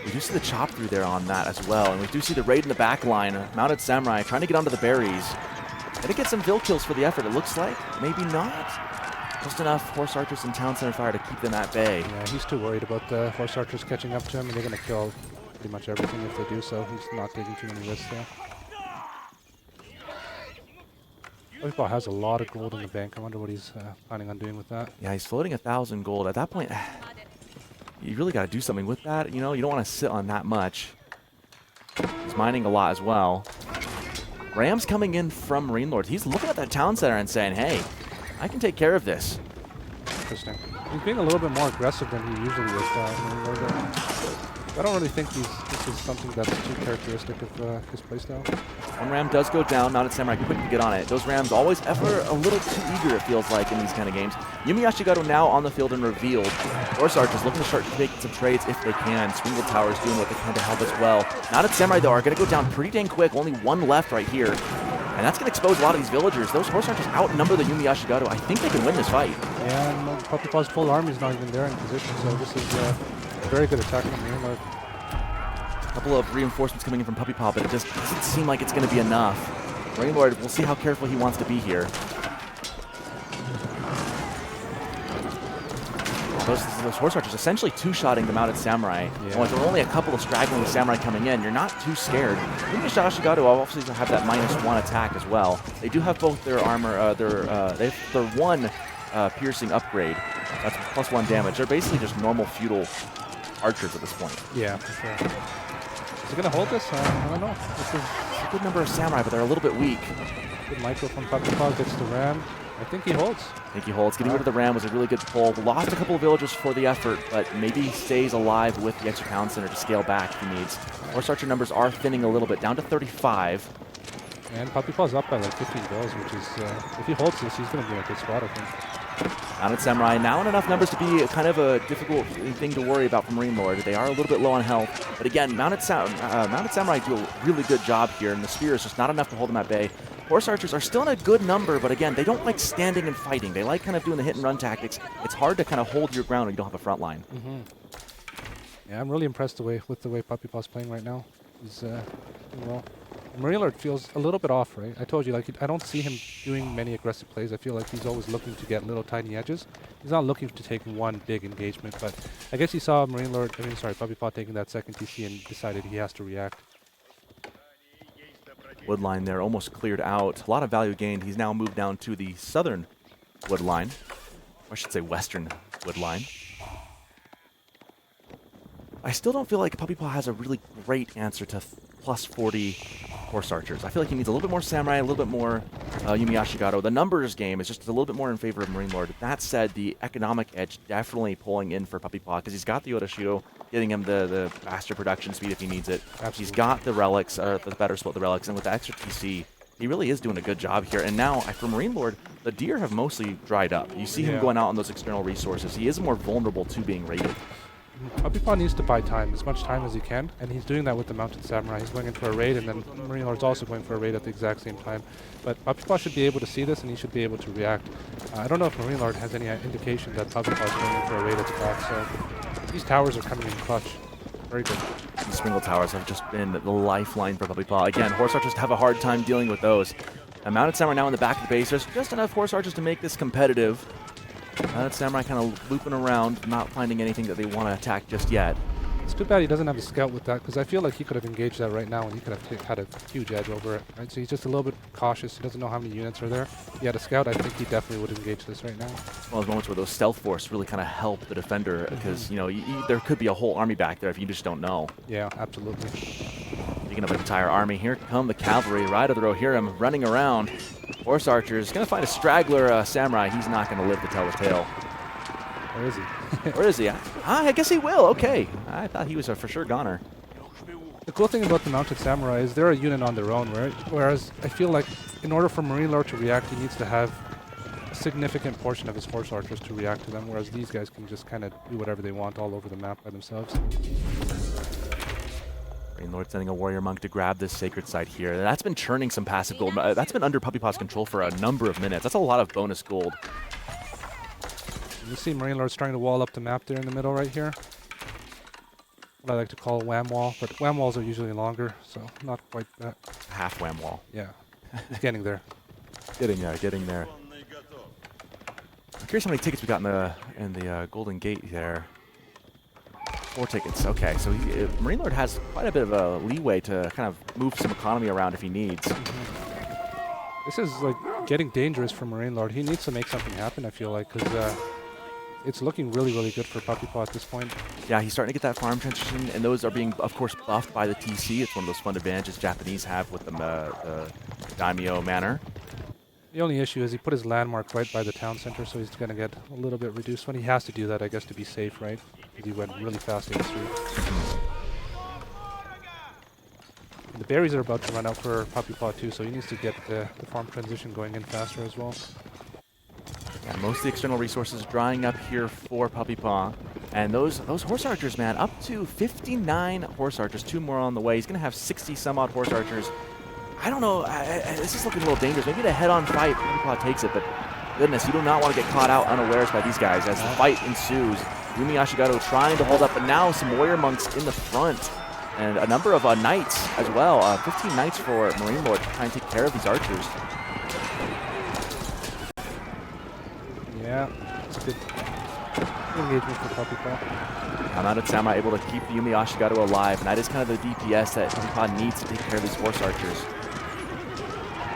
We do see the chop through there on that as well, and we do see the raid in the back line. Mounted Samurai trying to get onto the berries. Gonna get some Vil kills for the effort, it looks like. Maybe not. Just enough horse archers and town center fire to keep them at bay. Yeah, he's too worried about the horse archers catching up to him, and they're going to kill pretty much everything if they do so. He's not taking too many risks there. puppypaw has a lot of gold in the bank. I wonder what he's planning on doing with that. Yeah, he's floating 1,000 gold. At that point, you really got to do something with that. You know, you don't want to sit on that much. He's mining a lot as well. Ram's coming in from MarineLorD. He's looking at that town center and saying, hey, I can take care of this. Interesting. He's being a little bit more aggressive than he usually is. I don't really think this is something that's too characteristic of his playstyle. One ram does go down. Mounted Samurai quick to get on it. Those rams always ever a little too eager, it feels like, in these kind of games. Yumi Yashigato now on the field and revealed. Horse Archers looking to start making some trades if they can. Swingle Towers doing what they can to help as well. Mounted Samurai, though, are going to go down pretty dang quick. Only one left right here. And that's going to expose a lot of these villagers. Those Horse Archers outnumber the Yumi Yashigato. I think they can win this fight. Yeah, and puppypaw's full army is not even there in position, so this is a very good attack from MarineLorD. A couple of reinforcements coming in from puppypaw, but it just doesn't seem like it's going to be enough. MarineLorD, we'll see how careful he wants to be here. Those Horse Archers essentially two-shotting the Mounted Samurai. Yeah. Once there are only a couple of straggling Samurai coming in, you're not too scared. Yumi Yashigato obviously have that -1 attack as well. They do have both their armor, their one piercing upgrade. That's +1 damage. They're basically just normal feudal archers at this point. Yeah, for sure. Is he going to hold this? I don't know. This is a good number of Samurai, but they're a little bit weak. Good micro from puppypaw, gets the ram. I think he holds. I think he holds. Getting rid of the ram was a really good pull. Lost a couple of villagers for the effort, but maybe he stays alive with the extra town center to scale back if he needs. Horse Archer numbers are thinning a little bit, down to 35. And puppypaw's up by like 15 bills, which is, if he holds this, he's going to be in a good spot, I think. Mounted Samurai now in enough numbers to be kind of a difficult thing to worry about from MarineLorD. They are a little bit low on health, but again, Mounted Samurai do a really good job here, and the spear is just not enough to hold them at bay. Horse Archers are still in a good number, but again, they don't like standing and fighting. They like kind of doing the hit-and-run tactics. It's hard to kind of hold your ground when you don't have a front line. Mm-hmm. Yeah, I'm really impressed with the way puppypaw's playing right now. He's doing well. MarineLorD feels a little bit off, right? I told you, like, I don't see him doing many aggressive plays. I feel like he's always looking to get little tiny edges. He's not looking to take one big engagement, but I guess he saw puppypaw taking that second TC and decided he has to react. Wood line there almost cleared out. A lot of value gained. He's now moved down to the southern wood line. Or I should say western wood line. I still don't feel like puppypaw has a really great answer to +40 Horse Archers. I feel like he needs a little bit more Samurai, a little bit more Yumi Yashigato. The numbers game is just a little bit more in favor of MarineLorD. That said, the economic edge definitely pulling in for puppypaw because he's got the Odashiro, getting him the faster production speed if he needs it. Absolutely. He's got the relics, the better split the relics, and with the extra TC, he really is doing a good job here. And now, for MarineLorD, the deer have mostly dried up. You see him going out on those external resources. He is more vulnerable to being raided. puppypaw needs to buy time, as much time as he can, and he's doing that with the Mounted Samurai. He's going in for a raid, and then MarineLorD's also going for a raid at the exact same time. But puppypaw should be able to see this, and he should be able to react. I don't know if MarineLorD has any indication that puppypaw's going in for a raid at the back, so these towers are coming in clutch. Very good. The Springle Towers have just been the lifeline for puppypaw. Again, Horse Archers have a hard time dealing with those. Mounted Samurai now in the back of the base. There's just enough Horse Archers to make this competitive. Mounted Samurai kind of looping around, not finding anything that they want to attack just yet. It's too bad he doesn't have a scout with that, because I feel like he could have engaged that right now and he could have had a huge edge over it. Right? So he's just a little bit cautious. He doesn't know how many units are there. If he had a scout, I think he definitely would engage this right now. Well, those moments where those stealth force really kind of help the defender, because you know there could be a whole army back there if you just don't know. Yeah, absolutely. Speaking of an entire army, here come the cavalry. Right of the Rohirrim running around. Horse Archers going to find a straggler Samurai. He's not going to live to tell the tale. Where is he? Where is he? I guess he will. Okay. I thought he was a for sure goner. The cool thing about the Mounted Samurai is they're a unit on their own, right? Whereas I feel like in order for MarineLorD to react, he needs to have significant portion of his horse archers to react to them, whereas these guys can just kind of do whatever they want all over the map by themselves. MarineLorD sending a warrior monk to grab this sacred site here. That's been churning some passive gold. That's been under PuppyPaw's control for a number of minutes. That's a lot of bonus gold. You see MarineLorD starting to wall up the map there in the middle right here. What I like to call a wham wall, but wham walls are usually longer, so not quite that. Half wham wall. Yeah, it's getting there. Getting there, getting there. I'm curious how many tickets we got in the Golden Gate there. 4 tickets. Okay, so MarineLorD has quite a bit of a leeway to kind of move some economy around if he needs. This is like getting dangerous for MarineLorD. He needs to make something happen, I feel like, because it's looking really, really good for PuppyPaw at this point. Yeah, he's starting to get that farm transition, and those are being, of course, buffed by the TC. It's one of those fun advantages Japanese have with the Daimyo Manor. The only issue is he put his landmark right by the town center, so he's going to get a little bit reduced when he has to do that, I guess, to be safe, right? Because he went really fast in the street. The berries are about to run out for PuppyPaw too, so he needs to get the farm transition going in faster as well. Yeah, most of the external resources drying up here for PuppyPaw. And those horse archers, man, up to 59 horse archers, 2 more on the way. He's going to have 60 some odd horse archers. I don't know, this is looking a little dangerous. Maybe the head-on fight, PuppyPaw takes it, but goodness, you do not want to get caught out unawares by these guys as the fight ensues. Yumi Ashigato trying to hold up, but now some warrior monks in the front. And a number of knights as well. 15 knights for MarineLorD to try and take care of these archers. Yeah, it's a good engagement for PuppyPaw. Mounted Samurai able to keep Yumi Ashigato alive, and that is kind of the DPS that PuppyPaw needs to take care of these horse archers.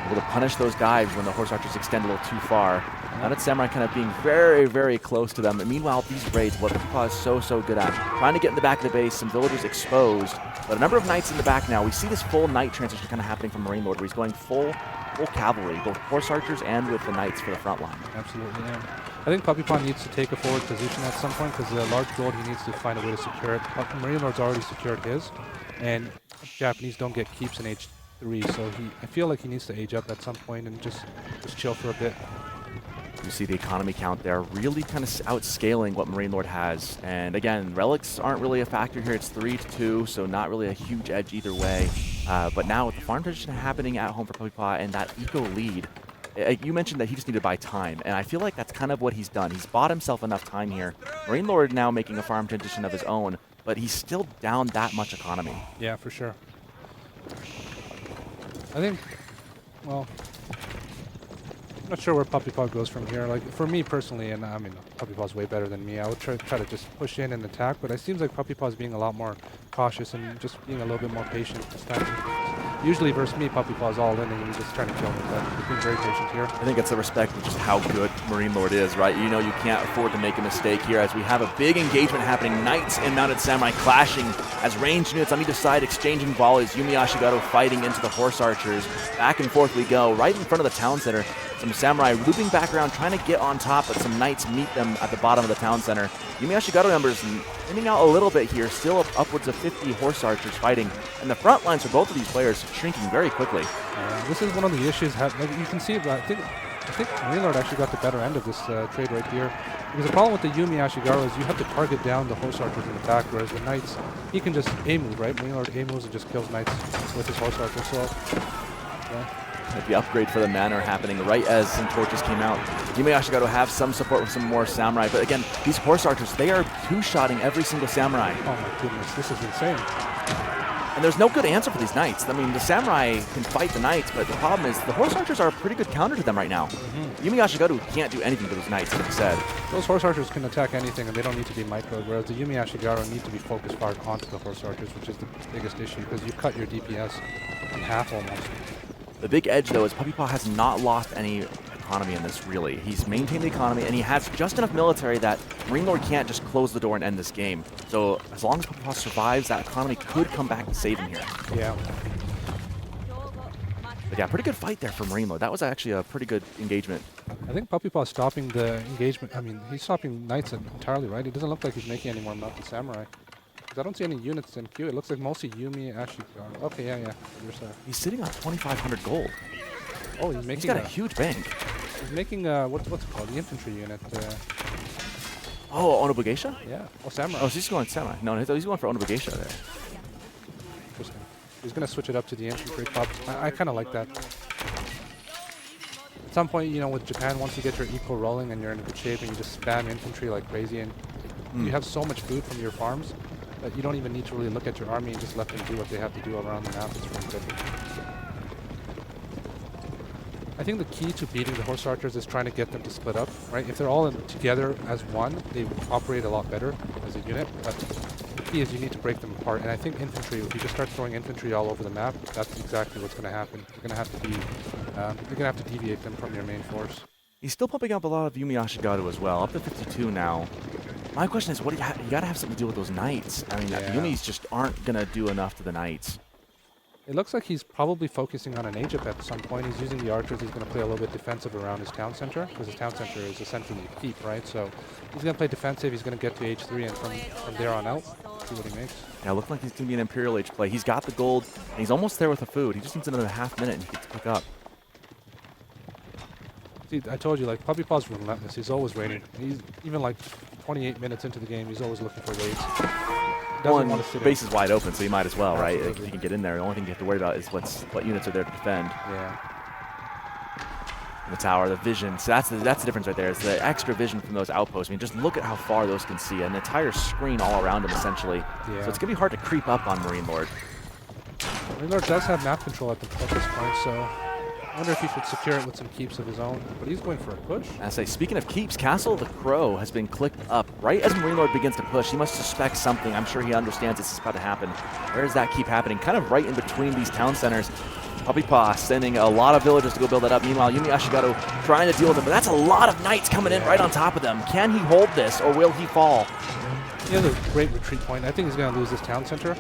Able to punish those guys when the horse archers extend a little too far. Mounted Samurai kind of being very, very close to them. And meanwhile, these raids, what PuppyPaw is so good at, trying to get in the back of the base, some villagers exposed, but a number of knights in the back now. We see this full knight transition kind of happening from MarineLorD, where he's going full cavalry, both horse archers and with the knights for the front line. Absolutely, yeah. I think PuppyPaw needs to take a forward position at some point because the large gold, he needs to find a way to secure it. MarineLorD's already secured his, and Japanese don't get keeps in age 3, so I feel like he needs to age up at some point and just chill for a bit. You see the economy count there really kind of outscaling what MarineLorD has. And again, relics aren't really a factor here. It's 3-2, so not really a huge edge either way. But now with the farm transition happening at home for PuppyPaw and that eco lead, you mentioned that he just needed to buy time, and I feel like that's kind of what he's done. He's bought himself enough time here. MarineLorD now making a farm transition of his own, but he's still down that much economy. Yeah, for sure. I think, well, I'm not sure where PuppyPaw goes from here. Like, for me personally, and I mean, PuppyPaw's way better than me, I would try to just push in and attack, but it seems like PuppyPaw's being a lot more cautious and just being a little bit more patient this time. Usually versus me, PuppyPaw's all in and he's just trying to kill me, but he's being very patient here. I think it's a respect of just how good MarineLorD is, right? You know you can't afford to make a mistake here as we have a big engagement happening. Knights and Mounted Samurai clashing as ranged units on either side exchanging volleys. Yumi Ashigato fighting into the horse archers. Back and forth we go, right in front of the town center. Some samurai looping back around, trying to get on top, but some knights meet them at the bottom of the town center. Yumi Ashigato numbers thinning out a little bit here, still upwards of 50 horse archers fighting. And the front lines for both of these players shrinking very quickly. This is one of the issues. Like you can see, I think MarineLorD actually got the better end of this trade right here. Because the problem with the Yumi Ashigato is you have to target down the horse archers in the back, whereas the knights, he can just A-move, right? MarineLorD A-moves and just kills knights with his horse archers. So, yeah. The upgrade for the manor happening right as some torches came out. Yumi Ashigato have some support with some more samurai, but again, these horse archers, they are two-shotting every single samurai. Oh my goodness, this is insane. And there's no good answer for these knights. I mean, the samurai can fight the knights, but the problem is the horse archers are a pretty good counter to them right now. Yumi Ashigato can't do anything to those knights, like you said. Those horse archers can attack anything, and they don't need to be microed, whereas the Yumi Ashigato need to be focused hard onto the horse archers, which is the biggest issue, because you cut your DPS in half almost. The big edge, though, is PuppyPaw has not lost any economy in this, really. He's maintained the economy, and he has just enough military that MarineLorD can't just close the door and end this game. So as long as PuppyPaw survives, that economy could come back and save him here. Yeah. But yeah, pretty good fight there for MarineLorD. That was actually a pretty good engagement. I think PuppyPaw stopping the engagement. I mean, he's stopping knights entirely, right? It doesn't look like he's making any more Mounted Samurai. I don't see any units in queue. It looks like mostly Yumi, Ashigato. Okay, yeah. He's sitting on 2,500 gold. Oh, he's got a huge bank. He's making what's it called? The infantry unit. Oh, Onobugeisha? Yeah. Oh, samurai. Oh, so he's going samurai. No, he's going for Onobugeisha there. Interesting. He's gonna switch it up to the infantry club. I kind of like that. At some point, you know, with Japan, once you get your eco rolling and you're in good shape and you just spam infantry like crazy, and you have so much food from your farms that you don't even need to really look at your army and just let them do what they have to do around the map. It's really good. I think the key to beating the horse archers is trying to get them to split up, right? If they're all together as one, they operate a lot better as a unit. But the key is you need to break them apart. And I think infantry, if you just start throwing infantry all over the map, that's exactly what's going to happen. You're going to have to be, you're going to have to deviate them from your main force. He's still pumping up a lot of Yumi Ashigaru as well, up to 52 now. My question is, what do you got to have something to do with those knights. I mean, Yumis just aren't going to do enough to the knights. It looks like he's probably focusing on an Egypt at some point. He's using the archers. He's going to play a little bit defensive around his town center, because his town center is essentially a keep, right? So he's going to play defensive. He's going to get to H3, and from there on out, see what he makes. Yeah, it looks like he's going to be an Imperial Age play. He's got the gold, and he's almost there with the food. He just needs another half minute, and he gets to pick up. See, I told you, like, puppypaw's relentless. He's always raiding. He's even like 28 minutes into the game, he's always looking for raids. One, base is wide open, so you might as well, Absolutely. right? Like, you can get in there. The only thing you have to worry about is what units are there to defend. Yeah. The tower, the vision. So that's the difference right there. It's the extra vision from those outposts. I mean, just look at how far those can see. An entire screen all around them, essentially. Yeah. So it's going to be hard to creep up on MarineLorD. MarineLorD does have map control at this point, so I wonder if he should secure it with some keeps of his own. But he's going for a push. I say, speaking of keeps, Castle of the Crow has been clicked up. Right as MarineLorD begins to push, he must suspect something. I'm sure he understands this is about to happen. Where is that keep happening? Kind of right in between these town centers. puppypaw sending a lot of villagers to go build that up. Meanwhile, Yumi Ashigaru trying to deal with them. But that's a lot of knights coming in right on top of them. Can he hold this, or will he fall? He has a great retreat point. I think he's going to lose this town center,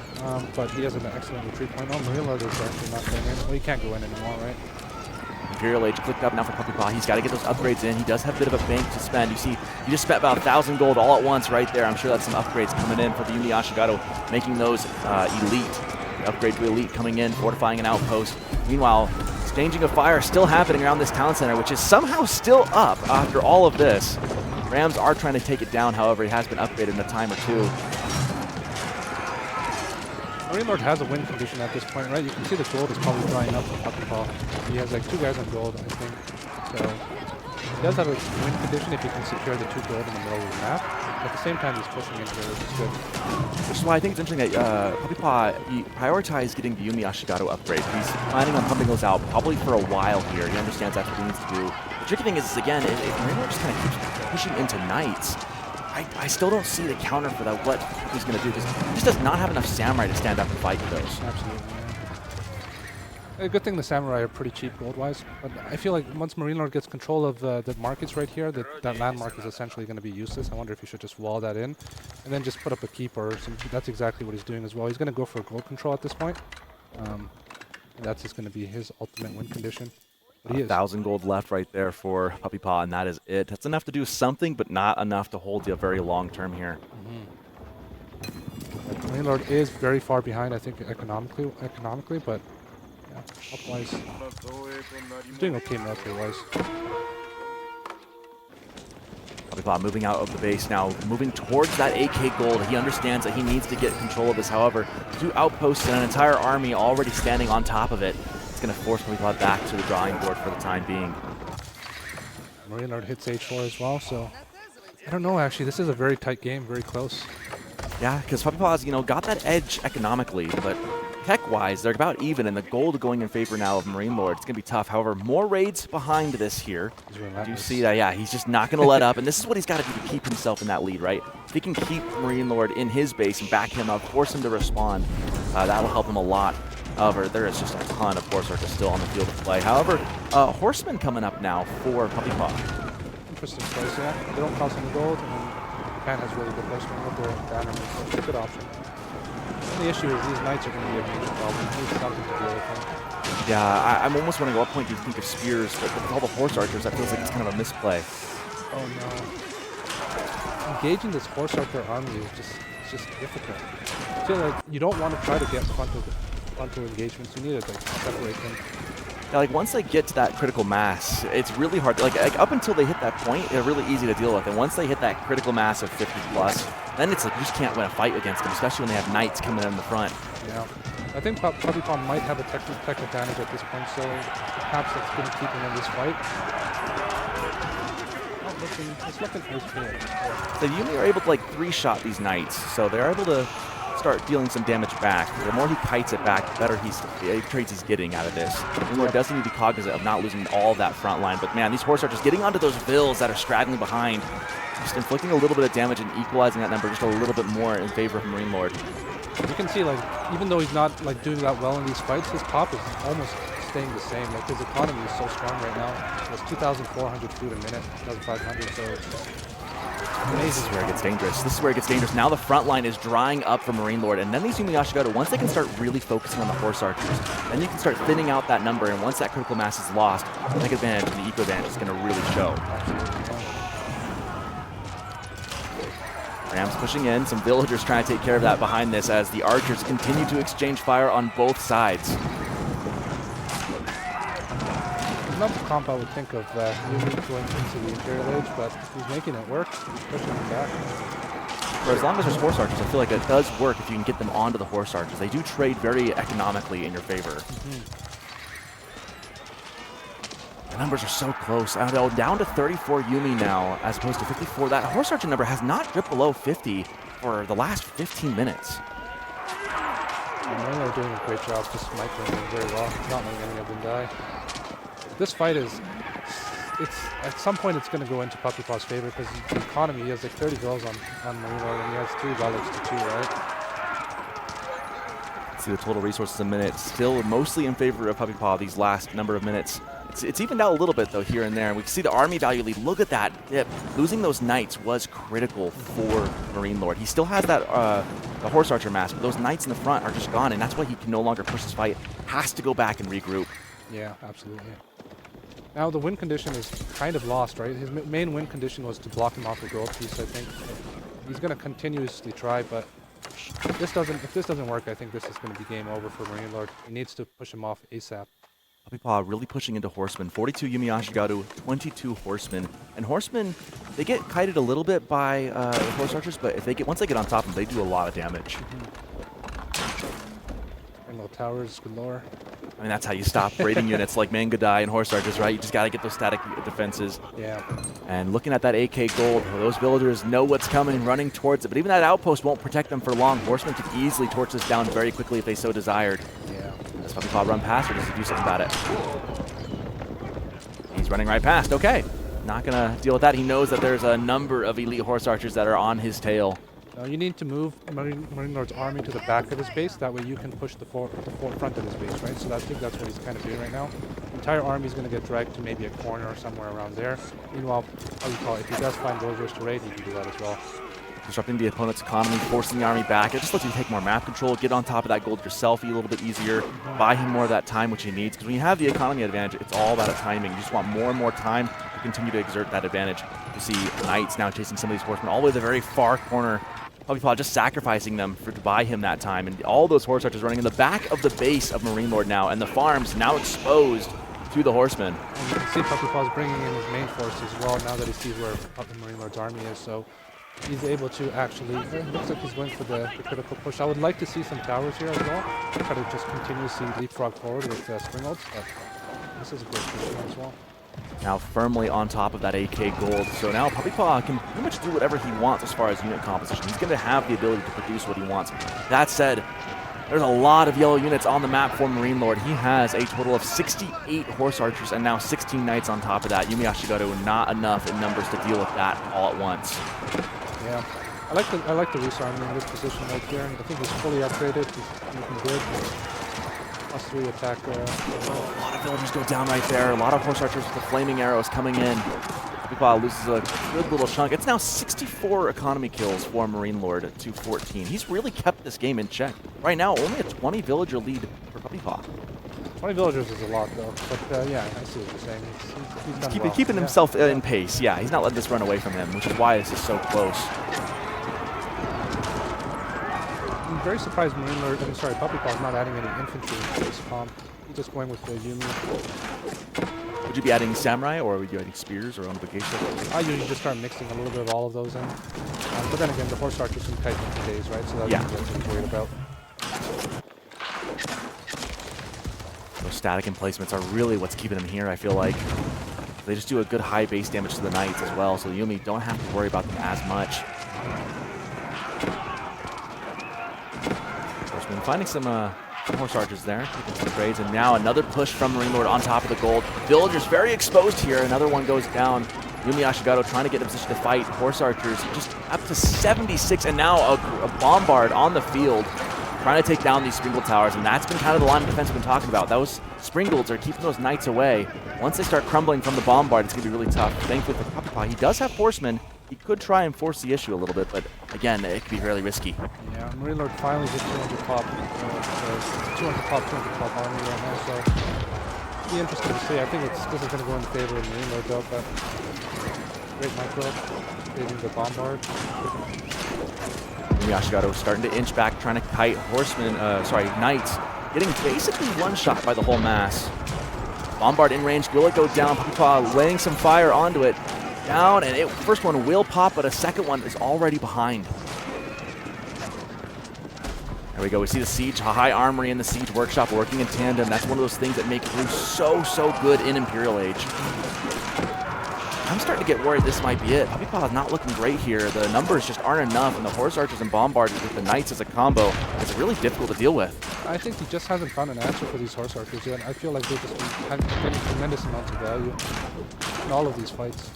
but he has an excellent retreat point. Oh, MarineLorD is actually not going in. Well, he can't go in anymore, right? Imperial Age clicked up now for puppypaw. He's got to get those upgrades in. He does have a bit of a bank to spend. You see, he just spent about 1,000 gold all at once right there. I'm sure that's some upgrades coming in for the Yumi Ashigaru, making those elite. The upgrade to elite coming in, fortifying an outpost. Meanwhile, exchanging of fire still happening around this town center, which is somehow still up after all of this. Rams are trying to take it down, however, it has been upgraded in a time or two. MarineLorD has a win condition at this point, right? You can see the gold is probably drying up for puppypaw. He has like 2 guys on gold, I think. So he does have a win condition if he can secure the 2 gold in the middle of the map. At the same time, he's pushing into it, which is good. Which is why I think it's interesting that puppypaw, he prioritized getting the Yumi Ashigaru upgrade. He's planning on pumping those out probably for a while here. He understands that's what he needs to do. The tricky thing is again, if MarineLorD just kind of keeps pushing into knights, I still don't see the counter for that, what he's going to do, because he just does not have enough samurai to stand up and fight with those. Absolutely, yeah. A good thing the samurai are pretty cheap gold-wise, but I feel like once MarineLorD gets control of the markets right here, that landmark is essentially going to be useless. I wonder if he should just wall that in, and then just put up a keep or something. That's exactly what he's doing as well. He's going to go for gold control at this point. And that's just going to be his ultimate win condition. 1,000 gold left right there for puppypaw, and that is it. That's enough to do something, but not enough to hold you very long term here. MarineLorD is very far behind, I think, economically, but yeah, health-wise, he's doing okay military-wise. puppypaw moving out of the base now, moving towards that 8k gold. He understands that he needs to get control of this. However, 2 outposts and an entire army already standing on top of it. It's going to force puppypaw back to the drawing board for the time being. MarineLorD hits H4 as well, so I don't know, actually. This is a very tight game, very close. Yeah, because puppypaw's, got that edge economically, but tech-wise, they're about even, and the gold going in favor now of MarineLorD. It's going to be tough. However, more raids behind this here. Do you see that? Yeah, he's just not going to let up, and this is what he's got to do to keep himself in that lead, right? If he can keep MarineLorD in his base and back him up, force him to respond, that'll help him a lot. However, there is just a ton of horse archers still on the field of play. However, horsemen coming up now for puppypaw. Interesting choice, yeah. They don't cost any gold, and then Japan has really good horsemen with their banner, so it's a good option. And the issue is these knights are going to be a major problem. He needs something to deal with them. Yeah, I'm almost wondering at what point do you think of spears, but with all the horse archers, that feels like it's kind of a misplay. Oh no. Engaging this horse archer army is just difficult. I feel like you don't want to try to get frontal engagements. You need to like separate them. Yeah, like once they get to that critical mass, it's really hard. Like up until they hit that point, they're really easy to deal with. And once they hit that critical mass of 50 plus, then it's like you just can't win a fight against them, especially when they have knights coming in the front. Yeah. I think 1puppypaw might have a tech advantage at this point, so perhaps that's going to keep him in this fight. It's looking okay. So Yumi are able to like 3-shot these knights, so they're able to start dealing some damage back. The more he kites it back, the better trades he's getting out of this. MarineLorD does need to be cognizant of not losing all of that front line, but man, these horse archers getting onto those vills that are straggling behind, just inflicting a little bit of damage and equalizing that number just a little bit more in favor of MarineLorD. You can see, like, even though he's not like doing that well in these fights, his pop is almost staying the same. Like, his economy is so strong right now. It's 2,400 food a minute, 2,500, so it's amazing. This is where it gets dangerous. This is where it gets dangerous. Now the front line is drying up for MarineLorD, and then these Yumi Ashigaru, once they can start really focusing on the horse archers, then you can start thinning out that number, and once that critical mass is lost, the tech advantage and the eco advantage is going to really show. Rams pushing in, some villagers trying to take care of that behind this as the archers continue to exchange fire on both sides. Another comp I would think of Yumi going into the Imperial Age, but he's making it work. He's pushing him back. For as long as there's horse archers, I feel like it does work if you can get them onto the horse archers. They do trade very economically in your favor. The numbers are so close. Down to 34 Yumi now, as opposed to 54. That horse archer number has not dipped below 50 for the last 15 minutes. MarineLorD doing a great job, just microing them very well, not letting any of them die. This fight is, at some point it's going to go into 1puppypaw's favor because the economy, he has like 30 girls on MarineLorD and he has 3 relics to 2, right? See the total resources a minute, still mostly in favor of 1puppypaw these last number of minutes. It's evened out a little bit though here and there. We can see the army value lead. Look at that dip. Losing those knights was critical for MarineLorD. He still has that the horse archer mask, but those knights in the front are just gone, and that's why he can no longer push this fight. Has to go back and regroup. Yeah, absolutely. Now the win condition is kind of lost, right? His main win condition was to block him off the gold piece, I think. He's going to continuously try, but if this doesn't work, I think this is going to be game over for MarineLorD. He needs to push him off ASAP. 1puppypaw really pushing into horsemen. 42 Yumi Ashigaru, 22 horsemen. And horsemen, they get kited a little bit by horse archers, but if once they get on top of them, they do a lot of damage. Little towers galore. I mean, that's how you stop raiding units like Mangadai and horse archers, right? You just got to get those static defenses. Yeah. And looking at that AK gold, those villagers know what's coming, running towards it. But even that outpost won't protect them for long. Horsemen could easily torch this down very quickly if they so desired. Yeah. Does 1puppypaw run past, or does he do something about it? He's running right past. Okay. Not going to deal with that. He knows that there's a number of elite horse archers that are on his tail. You need to move MarineLorD's army to the back of his base. That way you can push the front of his base, right? So I think that's what he's kind of doing right now. The entire army is going to get dragged to maybe a corner or somewhere around there. Meanwhile, if he does find villagers to raid, he can do that as well. Disrupting the opponent's economy, forcing the army back. It just lets you take more map control, get on top of that gold yourself a little bit easier, buy him more of that time which he needs. Because when you have the economy advantage, it's all about timing. You just want more and more time to continue to exert that advantage. You see knights now chasing some of these horsemen all the way to the very far corner. 1puppypaw just sacrificing them to buy him that time. And all those horse archers running in the back of the base of MarineLorD now, and the farms now exposed to the horsemen. And you can see 1puppypaw's bringing in his main force as well now that he sees where MarineLorD's army is. So he's able to actually, it looks like he's going for the critical push. I would like to see some towers here as well. Try to just continuously leapfrog forward with Springolds, but this is a great position as well. Now firmly on top of that AK gold. So now 1puppypaw can pretty much do whatever he wants as far as unit composition. He's going to have the ability to produce what he wants. That said, there's a lot of yellow units on the map for MarineLorD. He has a total of 68 horse archers and now 16 knights on top of that. Yumi Ashigaru not enough in numbers to deal with that all at once. Yeah, I like the Reese army in this position right there. I think he's fully upgraded. He's looking good. +3 attack. A lot of villagers go down right there. A lot of horse archers with the flaming arrows coming in. 1puppypaw loses a good little chunk. It's now 64 economy kills for MarineLorD to 14. He's really kept this game in check. Right now, only a 20 villager lead for 1puppypaw. 20 villagers is a lot, though. But yeah, I see what you're saying. He's done well. Keeping himself in pace. Yeah, he's not letting this run away from him, which is why this is so close. I'm very surprised MarineLorD, PuppyPaw is not adding any infantry to this comp. He's just going with the Yumi. Would you be adding Samurai, or would you adding Spears or Onabagation? I usually just start mixing a little bit of all of those in. But then again, the horse archers can kite in days, right? So that's what I'm worried about. Those static emplacements are really what's keeping them here, I feel like. They just do a good high base damage to the Knights as well, so the Yumi don't have to worry about them as much. Horseman finding some horse archers there, keeping some grades, and now another push from MarineLorD on top of the gold. Villagers very exposed here. Another one goes down. Yumi Ashigato trying to get in a position to fight. Horse archers just up to 76, and now a bombard on the field trying to take down these Springle towers, and that's been kind of the line of defense we've been talking about. Those Springles are keeping those Knights away. Once they start crumbling from the bombard, it's going to be really tough. Thankfully for PuppyPaw, he does have horsemen. He could try and force the issue a little bit, but again, it could be really risky. Yeah, MarineLorD finally hit 200 pop. 200 pop army right now, so it'll be interesting to see. I think this is going to go in favor of MarineLorD though, but great micro, creating the bombard. Ashigato starting to inch back, trying to kite horsemen, Knights, getting basically one shot by the whole mass. Bombard in range, will it go down? PuppyPaw laying some fire onto it. Down, and first one will pop, but a second one is already behind. There we go. We see the Siege High Armory and the Siege Workshop working in tandem. That's one of those things that make Brew so good in Imperial Age. I'm starting to get worried this might be it. PuppyPaw is not looking great here. The numbers just aren't enough, and the Horse Archers and Bombarders with the Knights as a combo is really difficult to deal with. I think he just hasn't found an answer for these Horse Archers yet. I feel like they've just been getting tremendous amounts of value in all of these fights.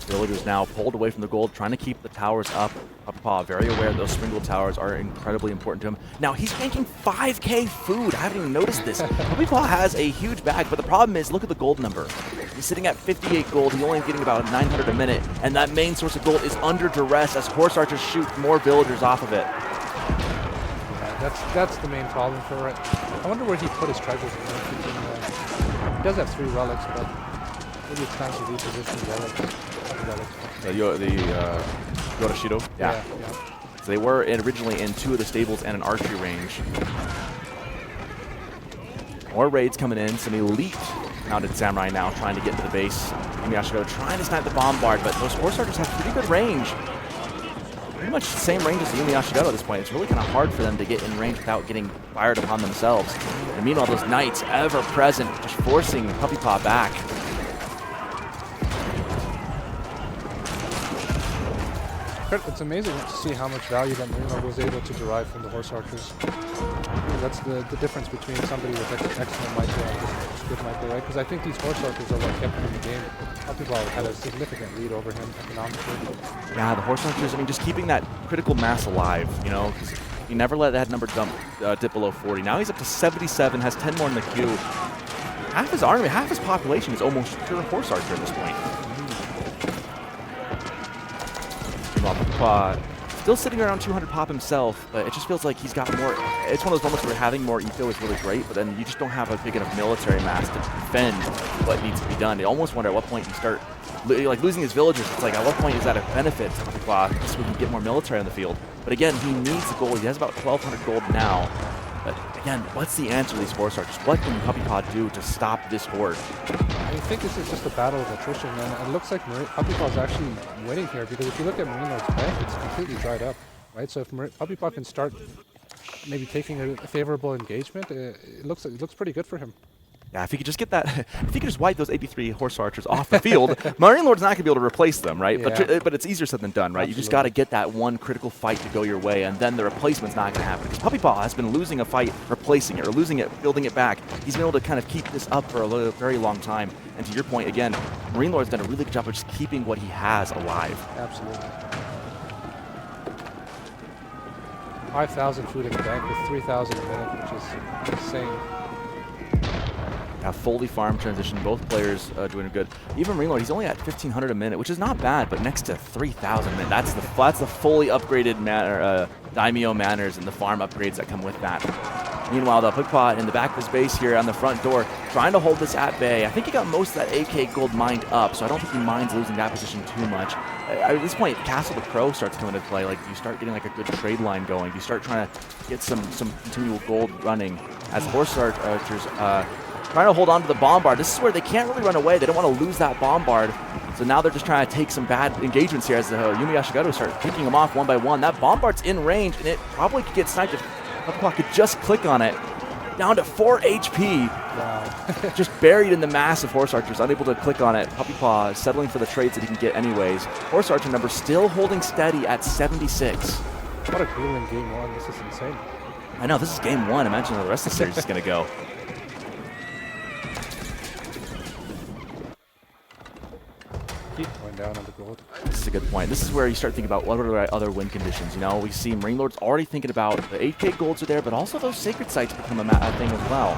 Villagers now pulled away from the gold, trying to keep the towers up. PuppyPaw very aware that those Springle towers are incredibly important to him. Now he's making 5k food. I haven't even noticed this. PuppyPaw has a huge bag, but the problem is, look at the gold number. He's sitting at 58 gold. He's only getting about 900 a minute, and that main source of gold is under duress as Horse Archers shoot more villagers off of it. Yeah, that's the main problem for it. I wonder where he put his treasures. He does have 3 relics, but maybe it's time to reposition relics. The Yoroshido? Yeah. So they were originally in 2 of the stables and an archery range. More raids coming in. Some elite mounted samurai now trying to get into the base. Yumi Ashigato trying to snipe the bombard, but those Horse Archers have pretty good range. Pretty much the same range as the Yumi Ashigato at this point. It's really kind of hard for them to get in range without getting fired upon themselves. And meanwhile, those Knights ever present, just forcing PuppyPaw back. It's amazing to see how much value that MarineLorD was able to derive from the Horse Archers. That's the difference between somebody with excellent micro and just good micro, right? Because I think these Horse Archers are what kept him in the game. PuppyPaw had a significant lead over him economically. Yeah, the Horse Archers, I mean, just keeping that critical mass alive, you know, because he never let that number dip below 40. Now he's up to 77, has 10 more in the queue. Half his army, half his population is almost pure Horse Archer at this point. Still sitting around 200 pop himself, but it just feels like he's got more. It's one of those moments where having more eco is really great, but then you just don't have a big enough military mass to defend what needs to be done. I almost wonder at what point you start losing his villagers. It's like, at what point is that a benefit to PuppyPaw just so we can get more military on the field? But again, he needs the gold. He has about 1,200 gold now. But again, what's the answer to these Horse Archers? What can PuppyPaw do to stop this horde? I think this is just a battle of attrition, and it looks like PuppyPaw is actually winning here, because if you look at MarineLorD's bank, it's completely dried up, right? So if PuppyPaw can start maybe taking a favorable engagement, it looks pretty good for him. Yeah, if he could just get that, if he could just wipe those 83 Horse Archers off the field, MarineLorD's not going to be able to replace them, right? Yeah. But it's easier said than done, right? Absolutely. You just got to get that one critical fight to go your way, and then the replacement's not going to happen. Because PuppyPaw has been losing a fight, replacing it, or losing it, building it back. He's been able to kind of keep this up for a very long time. And to your point, again, MarineLorD's done a really good job of just keeping what he has alive. Absolutely. 5,000 food in the bank with 3,000 a minute, which is insane. Fully farm transition, both players doing good. Even MarineLorD, he's only at 1,500 a minute, which is not bad, but next to 3,000 a minute, that's the fully upgraded daimyo manners and the farm upgrades that come with that. Meanwhile, the PuppyPaw in the back of his base here on the front door, trying to hold this at bay. I think he got most of that AK gold mined up, so I don't think he minds losing that position too much. At this point, Castle to Crow starts coming into play. Like, you start getting like a good trade line going. You start trying to get some continual gold running as Horse Archers trying to hold on to the bombard. This is where they can't really run away. They don't want to lose that bombard. So now they're just trying to take some bad engagements here as the Yumi Ashigaru start picking them off one by one. That bombard's in range, and it probably could get sniped if PuppyPaw could just click on it. Down to 4 HP. Wow. Just buried in the mass of Horse Archers, unable to click on it. PuppyPaw settling for the trades that he can get anyways. Horse Archer number still holding steady at 76. What a grueling game one. This is insane. I know, this is game one. Imagine how the rest of the series is going to go. Keep going down on the gold. This is a good point. This is where you start thinking about what are the other win conditions. You know, we see MarineLorD's already thinking about the 8K golds are there, but also those sacred sites become a thing as well.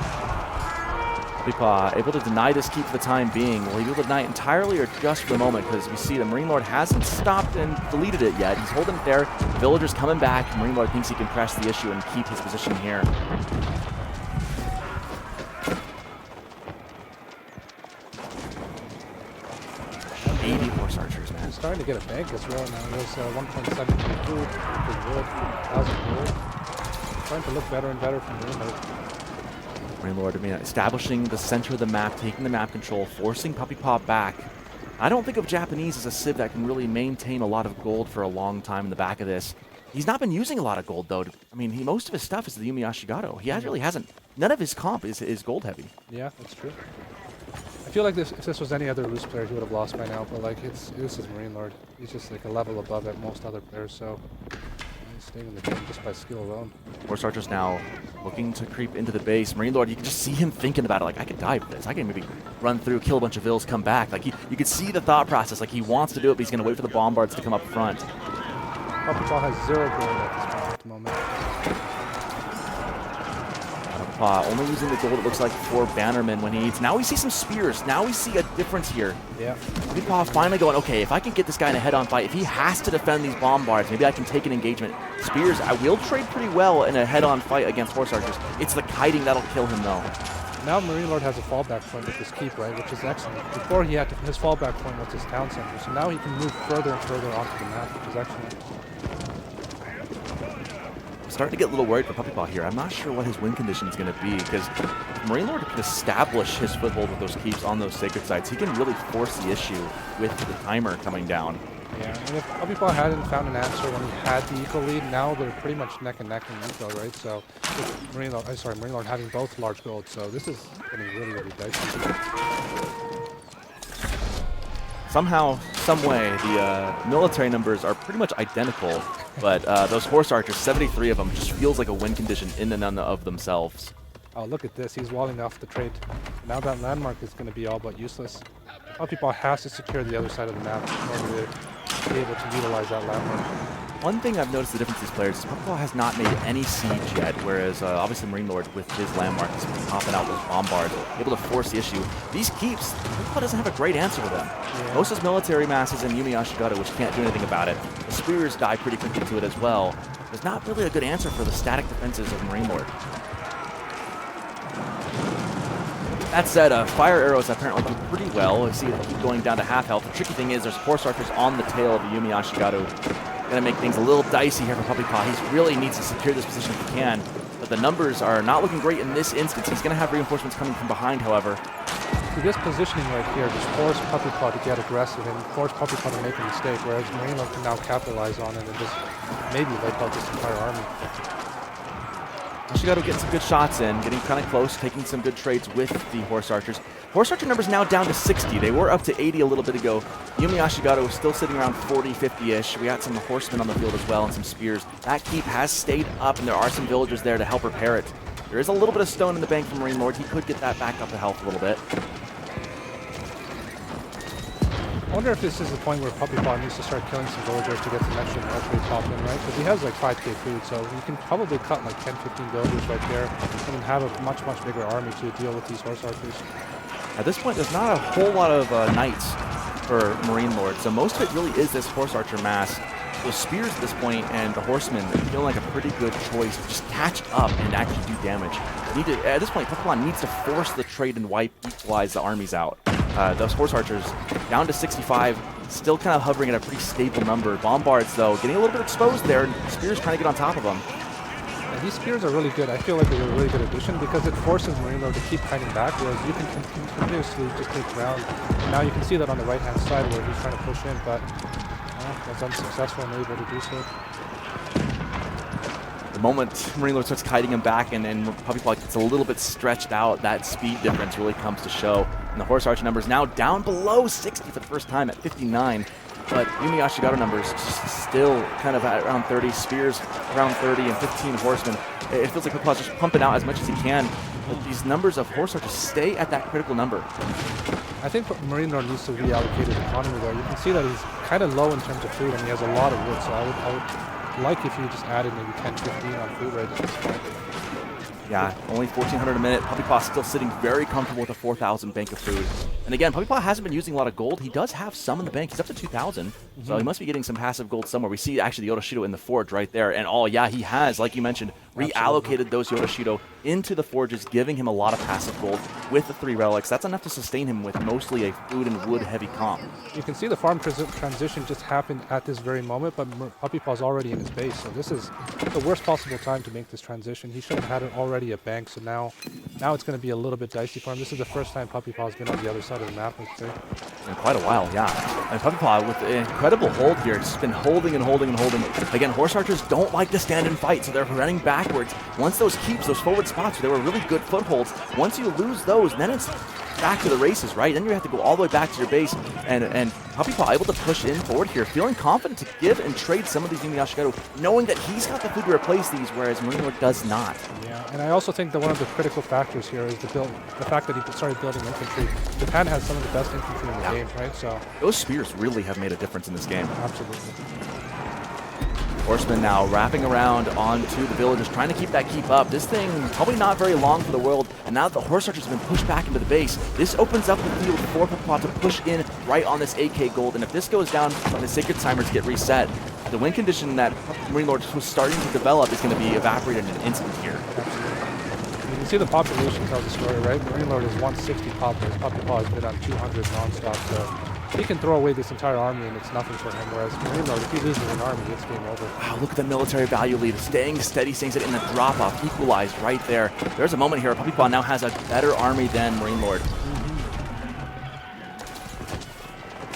PuppyPaw able to deny this keep for the time being. Will he be able to deny it entirely or just for the moment? Because we see the MarineLorD hasn't stopped and deleted it yet. He's holding it there. Villagers coming back. MarineLorD thinks he can press the issue and keep his position here. Horse Archers, man. He's starting to get a bank as well now. There's 1.7 food, wood, 1,000 gold. Trying to look better and better from MarineLorD, I mean, establishing the center of the map, taking the map control, forcing PuppyPaw back. I don't think of Japanese as a civ that can really maintain a lot of gold for a long time in the back of this. He's not been using a lot of gold, though. I mean, most of his stuff is the Yumi Ashigaru. He really hasn't. None of his comp is gold heavy. Yeah, that's true. I feel like if this was any other Roost player, he would have lost by now. But like, this is MarineLorD. He's just like a level above at most other players. So he's staying in the game just by skill alone. Horse Archers now looking to creep into the base. MarineLorD, you can just see him thinking about it. Like, I could die for this. I can maybe run through, kill a bunch of vills, come back. Like, you could see the thought process. Like, he wants to do it, but he's going to wait for the bombards to come up front. PuppyPaw has 0 gold at the moment. Only using the gold, it looks like, for Bannerman when he needs. Now we see some spears. Now we see a difference here. Yeah. PuppyPaw finally going, okay, if I can get this guy in a head-on fight, if he has to defend these bombards, maybe I can take an engagement. Spears, I will trade pretty well in a head-on fight against Horse Archers. It's the kiting that'll kill him, though. Now MarineLorD has a fallback point with this keep, right, which is excellent. Before he had his fallback point was his town center, so now he can move further and further onto the map, which is excellent. Starting to get a little worried for PuppyPaw here. I'm not sure what his win condition is going to be, because if MarineLorD can establish his foothold with those keeps on those sacred sites, he can really force the issue with the timer coming down. Yeah, and if PuppyPaw hadn't found an answer when he had the eco lead, now they're pretty much neck and neck in eco, right? So MarineLorD having both large gold, so this is getting really, really dicey. Somehow, some way, the military numbers are pretty much identical, but those Horse Archers, 73 of them, just feels like a win condition in and of themselves. Oh, look at this. He's walling off the trade. Now that landmark is going to be all but useless. PuppyPaw has to secure the other side of the map in order to be able to utilize that landmark. One thing I've noticed the difference with these players is PuppyPaw has not made any siege yet, whereas obviously MarineLorD with his landmark is popping out those bombards, able to force the issue. These keeps, PuppyPaw doesn't have a great answer for them. Yeah. Most of his military masses in Yumi Ashigaru, which can't do anything about it. The spears die pretty quickly to it as well. There's not really a good answer for the static defenses of MarineLorD. That said, fire arrows apparently do pretty well. You see it keep going down to half health. The tricky thing is there's Horse Archers on the tail of the Yumi Ashigaru. Going to make things a little dicey here for PuppyPaw. He really needs to secure this position if he can. But the numbers are not looking great in this instance. He's going to have reinforcements coming from behind, however. See, this positioning right here just forced PuppyPaw to get aggressive and force PuppyPaw to make a mistake, whereas MarineLorD can now capitalize on it and just maybe wipe out this entire army. Ashigaru getting some good shots in, getting kind of close, taking some good trades with the Horse Archers. Horse Archer numbers now down to 60. They were up to 80 a little bit ago. Yumi Ashigaru is still sitting around 40, 50-ish. We got some horsemen on the field as well and some spears. That keep has stayed up, and there are some villagers there to help repair it. There is a little bit of stone in the bank from MarineLorD. He could get that back up to health a little bit. I wonder if this is the point where PuppyPaw needs to start killing some villagers to get some extra military pop in, right? Because he has like 5k food, so you can probably cut like 10, 15 villagers right there and have a much, much bigger army to deal with these Horse Archers. At this point, there's not a whole lot of knights for MarineLorD, so most of it really is this Horse Archer mass. those spears at this point and the horsemen feel like a pretty good choice to just catch up and actually do damage. At this point, puppypaw needs to force the trade and wipe, equalize the armies out. Those horse archers down to 65, still kind of hovering at a pretty stable number. Bombards, though, getting a little bit exposed there, and spears trying to get on top of them. Yeah, these spears are really good. I feel like they're a really good addition because it forces MarineLorD to keep fighting back, whereas you can continuously just take ground. And now you can see that on the right-hand side where he's trying to push in, but was unsuccessful and able to do so. The moment MarineLorD starts kiting him back and then puppypaw gets a little bit stretched out, that speed difference really comes to show. And the horse archer numbers now down below 60 for the first time at 59. But Yumi Ashigaru numbers still kind of at around 30, spears around 30, and 15 horsemen. It feels like puppypaw's just pumping out as much as he can. But these numbers of horse archers stay at that critical number. I think MarineLorD needs to reallocate his economy there. You can see that he's kind of low in terms of food, and he has a lot of wood, so I would like if you just added maybe 10, 15 on food right at this point. Yeah, only 1,400 a minute. puppypaw still sitting very comfortable with a 4,000 bank of food. And again, puppypaw hasn't been using a lot of gold. He does have some in the bank. He's up to 2,000, so he must be getting some passive gold somewhere. We see actually the Yodoshido in the forge right there. And yeah, he has, like you mentioned, reallocated those Yodoshido into the forges, giving him a lot of passive gold with the 3 relics. That's enough to sustain him with mostly a food and wood heavy comp. You can see the farm transition just happened at this very moment, but puppypaw's already in his base, so this is the worst possible time to make this transition. He should have had it already at bank, so now it's going to be a little bit dicey for him. This is the first time puppypaw's been on the other side of the map, let's say. In quite a while, yeah. And puppypaw with an incredible hold here. It's just been holding and holding and holding. Again, horse archers don't like to stand and fight, so they're running backwards. Once those keeps, those forward spots, they were really good footholds. Once you lose those, then it's back to the races, right? Then you have to go all the way back to your base. And puppypaw able to push in forward here, feeling confident to give and trade some of these Yumi Ashigaru, knowing that he's got the food to replace these, whereas MarineLorD does not. Yeah, and I also think that one of the critical factors here is the fact that he started building infantry. Japan has some of the best infantry in the game, right? So those spears really have made a difference in this game. Absolutely. Horsemen now wrapping around onto the villagers, trying to keep that keep up. This thing probably not very long for the world, and now that the horse archers have been pushed back into the base, this opens up the field for puppypaw to push in right on this AK gold, and if this goes down, the sacred timers get reset. The win condition that MarineLorD was starting to develop is going to be evaporated in an instant here. Absolutely. You can see the population tells the story, right? MarineLorD is 160 poppers. puppypaw has been on 200 non-stop, so he can throw away this entire army and it's nothing for him, whereas MarineLorD, if he loses an army, it's game over. Wow, look at the military value lead. Staying steady, staying steady, and the drop-off equalized right there. There's a moment here. puppypaw now has a better army than MarineLorD.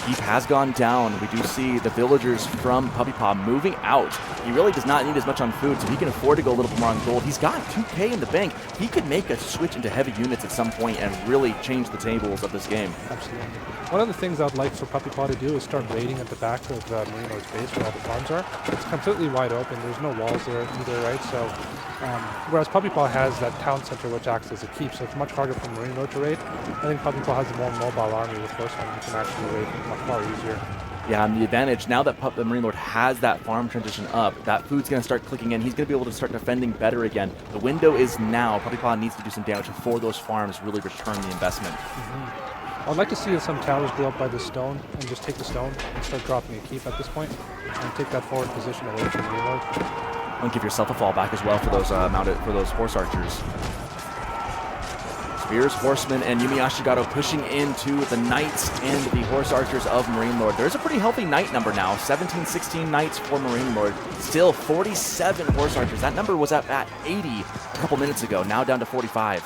Keep has gone down. We do see the villagers from puppypaw moving out. He really does not need as much on food, so he can afford to go a little bit more on gold. He's got 2K in the bank. He could make a switch into heavy units at some point and really change the tables of this game. Absolutely. One of the things I'd like for puppypaw to do is start raiding at the back of MarineLorD's base where all the farms are. It's completely wide open. There's no walls there either, right? So, whereas puppypaw has that town center which acts as a keep, so it's much harder for MarineLorD to raid. I think puppypaw has a more mobile army with horsemen who can actually raid much far easier. Yeah, and the advantage, now that the MarineLorD has that farm transition up, that food's going to start clicking in. He's going to be able to start defending better again. The window is now. puppypaw needs to do some damage before those farms really return the investment. I'd like to see some towers go up by the stone and just take the stone and start dropping a keep at this point and take that forward position away from MarineLorD. And give yourself a fallback as well for those horse archers. Spears, horsemen, and Yumi Ashigaru pushing into the knights and the horse archers of MarineLorD. There's a pretty healthy knight number now. 17, 16 knights for MarineLorD. Still 47 horse archers. That number was up at 80 a couple minutes ago. Now down to 45.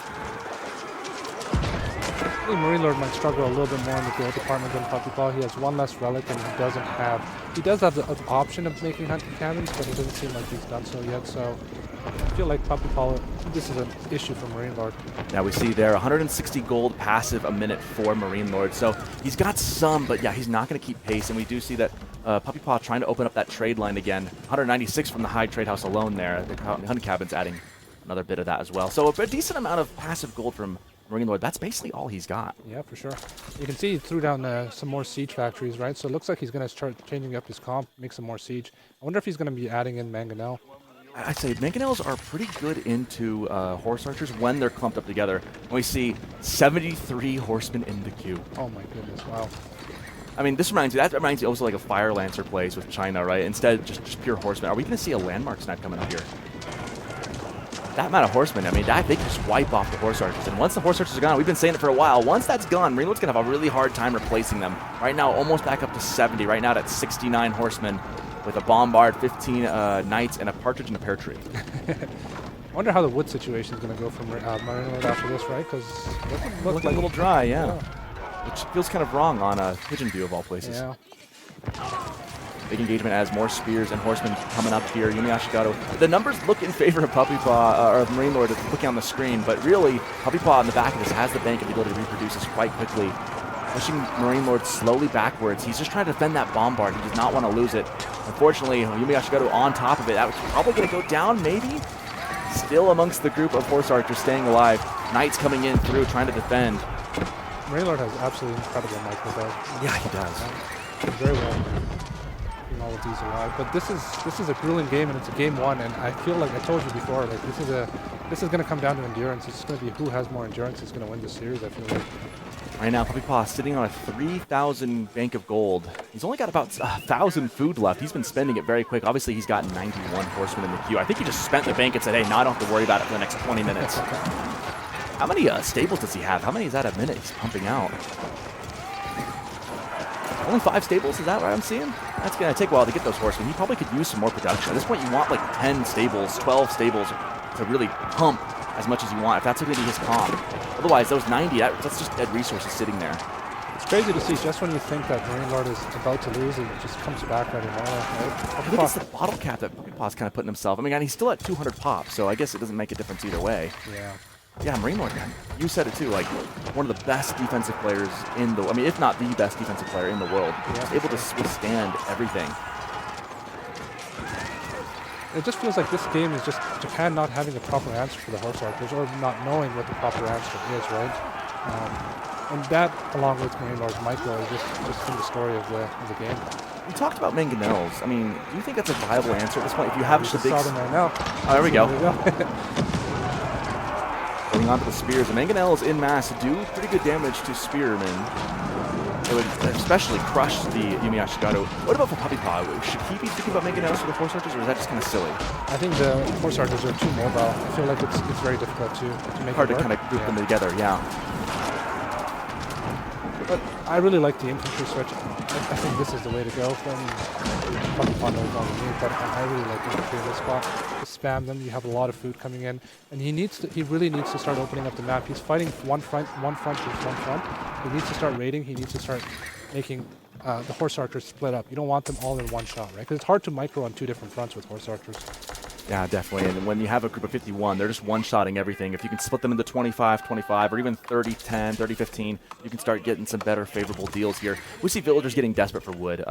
I think MarineLorD might struggle a little bit more in the gold department than puppypaw. He has one less relic and he does have the option of making hunting cabins, but it doesn't seem like he's done so yet. So I feel like puppypaw, this is an issue for MarineLorD. Now we see there 160 gold passive a minute for MarineLorD. So he's got some, but yeah, he's not going to keep pace. And we do see that puppypaw trying to open up that trade line again. 196 from the high trade house alone there. The hunting cabin's adding another bit of that as well. So a decent amount of passive gold from MarineLorD. That's basically all he's got. Yeah, for sure. You can see he threw down some more siege factories, right? So it looks like he's going to start changing up his comp, make some more siege. I wonder if he's going to be adding in mangonel. I'd say mangonels are pretty good into horse archers when they're clumped up together. And we see 73 horsemen in the queue. Oh my goodness, wow. I mean, that reminds me also like a Fire Lancer plays with China, right? Instead, just pure horsemen. Are we going to see a landmark snipe coming up here? That amount of horsemen, I mean, they can just wipe off the horse archers. And once the horse archers are gone, we've been saying it for a while, once that's gone, MarineLorD's going to have a really hard time replacing them. Right now, almost back up to 70. Right now, that's 69 horsemen with a bombard, 15 knights, and a partridge and a pear tree. I wonder how the wood situation is going to go for MarineLorD after this, right? Because it Look like a little dry, yeah. Which feels kind of wrong on a pigeon view of all places. Yeah. Big engagement as more spears and horsemen coming up here. Yumi Ashigato. The numbers look in favor of PuppyPaw, or MarineLorD, looking on the screen, but really, PuppyPaw on the back of this has the bank and the ability to reproduce this quite quickly. Pushing MarineLorD slowly backwards. He's just trying to defend that bombard. He does not want to lose it. Unfortunately, Yumi Ashigato on top of it. That was probably going to go down, maybe? Still amongst the group of horse archers staying alive. Knights coming in through, trying to defend. MarineLorD has absolutely incredible micro though. Yeah, he does. Very well. All of these alive, but this is a grueling game, and it's a game one, and I feel like I told you before, like this is going to come down to endurance. It's going to be who has more endurance is going to win this series. I feel like. Right now, PuppyPaw sitting on a 3,000 bank of gold. He's only got about 1,000 food left. He's been spending it very quick. Obviously, he's got 91 horsemen in the queue. I think he just spent the bank and said, "Hey, now I don't have to worry about it for the next 20 minutes." How many stables does he have? How many is that a minute he's pumping out? Only 5 stables, is that what I'm seeing? That's going to take a while to get those horsemen. He probably could use some more production. At this point, you want like 10 stables, 12 stables to really pump as much as you want, if that's going to be his comp. Otherwise, those 90, that's just dead resources sitting there. It's crazy to see, just when you think that MarineLorD is about to lose, it just comes back right away. I think it's the bottle cap that PuppyPaw's kind of putting himself. I mean, he's still at 200 pops, so I guess it doesn't make a difference either way. Yeah. Yeah, MarineLorD, man. You said it too, like one of the best defensive players in the, I mean, if not the best defensive player in the world. Yeah. Able to withstand everything. It just feels like this game is just Japan not having a proper answer for the horse archers, or not knowing what the proper answer is, right? And that, along with MarineLorD's micro, is just in the story of the game. We talked about mangonels. I mean, do you think that's a viable answer at this point? If you have just a big... saw them right now. Oh, there we go. Going on to the spears. The mangonels in mass do pretty good damage to spearmen. It would especially crush the Yumi Ashigato. What about for PuppyPaw? Should he be thinking about mangonels for the horse archers, or is that just kind of silly? I think the horse archers are too mobile. I feel like it's very difficult to make hard it work. To kind of group them together, yeah. But I really like the infantry switch. I think this is the way to go from PuppyPaw knows all the but I really like infantry in this spot. Just spam them, you have a lot of food coming in, and he really needs to start opening up the map. He's fighting one front with one front. He needs to start raiding, he needs to start making the horse archers split up. You don't want them all in one shot, right? Because it's hard to micro on 2 different fronts with horse archers. Yeah, definitely. And when you have a group of 51, they're just one-shotting everything. If you can split them into 25-25 or even 30-10, 30-15, you can start getting some better favorable deals here. We see villagers getting desperate for wood.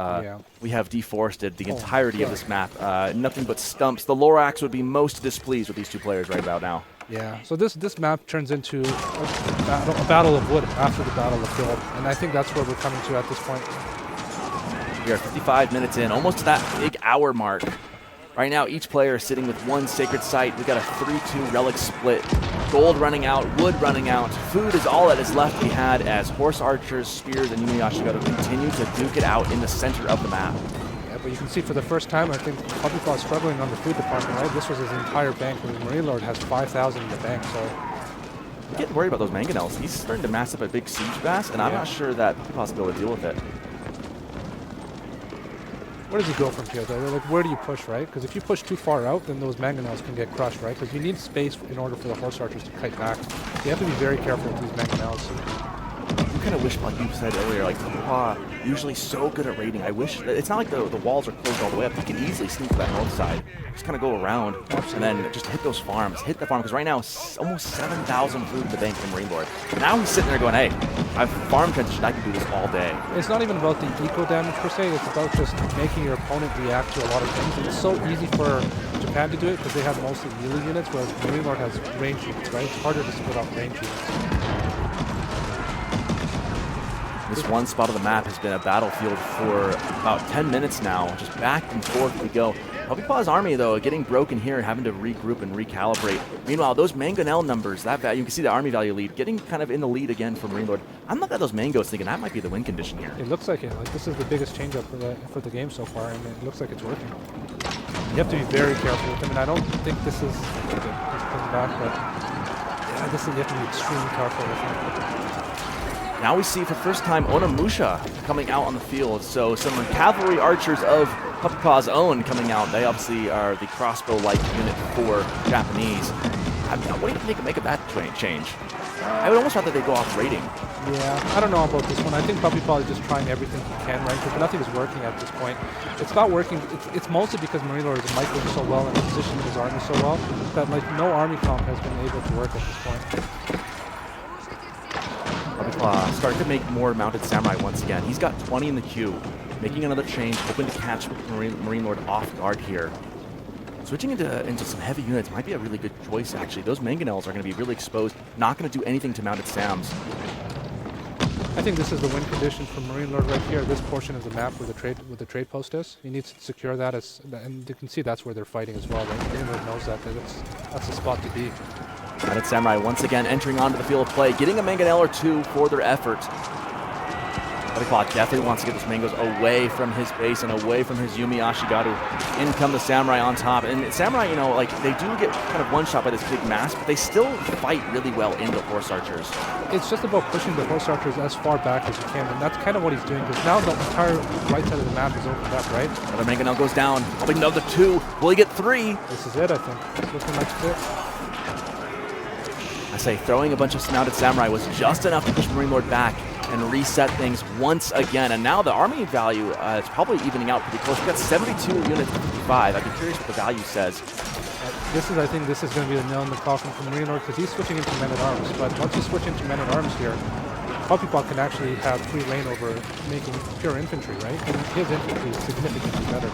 We have deforested the entirety of this map. Nothing but stumps. The Lorax would be most displeased with these 2 players right about now. Yeah, so this map turns into a battle of wood after the battle of field, and I think that's where we're coming to at this point. We are 55 minutes in, almost to that big hour mark. Right now, each player is sitting with 1 sacred site. We've got a 3-2 relic split. Gold running out, wood running out. Food is all that is left to be had as horse archers, spears, and Yumi Ashigato continue to duke it out in the center of the map. Yeah, but you can see for the first time, I think PuppyPaw is struggling on the food department, right? This was his entire bank, where MarineLorD has 5,000 in the bank, so... I'm getting worried about those mangonels. He's starting to mass up a big siege bass, and I'm not sure that PuppyPaw's able to deal with it. Where does he go from here, though? Like, where do you push, right? Because if you push too far out, then those mangonels can get crushed, right? Because you need space in order for the horse archers to kite back. So you have to be very careful with these mangonels. You kind of wish, like you said earlier, like PuppyPaw usually so good at raiding. I wish it's not like the walls are closed all the way up. You can easily sneak to that north side, just kind of go around, and then just hit those farms, hit the farm. Because right now, almost 7,000 food in the bank from MarineLorD. Now he's sitting there going, "Hey, I've farm transition. I can do this all day." It's not even about the eco damage per se. It's about just making your opponent react to a lot of things. And it's so easy for Japan to do it because they have mostly melee units, whereas MarineLorD has range units, right? It's harder to split out range units. This one spot of the map has been a battlefield for about 10 minutes now. Just back and forth we go. MarineLorD's army, though, getting broken here, having to regroup and recalibrate. Meanwhile, those Mangonel numbers, that value, you can see the army value lead, getting kind of in the lead again for MarineLorD. I'm looking at those mangoes thinking that might be the win condition here. It looks like it. Like, this is the biggest change-up for the game so far, and it looks like it's working. You have to be very careful with them, and I don't think this is... He's coming back, but... Yeah, you have to be extremely careful with him. Now we see for the first time Onimusha coming out on the field. So some cavalry archers of 1puppypaw's own coming out. They obviously are the crossbow-like unit for Japanese. What do you think make of that change? I would almost rather they go off raiding. Yeah, I don't know about this one. I think 1puppypaw is just trying everything he can, right? Because nothing is working at this point. It's not working. It's mostly because MarineLorD is microing so well and positioning his army so well that like no army comp has been able to work at this point. Starting to make more mounted samurai once again. He's got 20 in the queue, making another change, hoping to catch MarineLorD off guard here. Switching into some heavy units might be a really good choice, actually. Those Mangonels are going to be really exposed, not going to do anything to mounted Sams. I think this is the win condition for MarineLorD right here. This portion of the map where the trade post is. He needs to secure that, and you can see that's where they're fighting as well. Right? MarineLorD knows that's the spot to be. Mounted Samurai once again entering onto the field of play, getting a Mangonel or two for their effort. 1puppypaw definitely wants to get those mangoes away from his base and away from his Yumi Ashigaru. In come the Samurai on top. And Samurai, you know, like they do get kind of one-shot by this big mass, but they still fight really well into horse archers. It's just about pushing the horse archers as far back as you can, and that's kind of what he's doing, because now the entire right side of the map is opened up, right? Another Mangonel goes down. Probably another two. Will he get three? This is it, I think. It's looking like it. I say throwing a bunch of mounted samurai was just enough to push MarineLorD back and reset things once again. And now the army value is probably evening out pretty close. We've got 72 units to 55. I'd be curious what the value says. I think this is going to be the nail in the coffin for MarineLorD, because he's switching into men-at-arms. But once you switch into men-at-arms here, 1puppypaw can actually have free reign over making pure infantry, right? And his infantry is significantly better.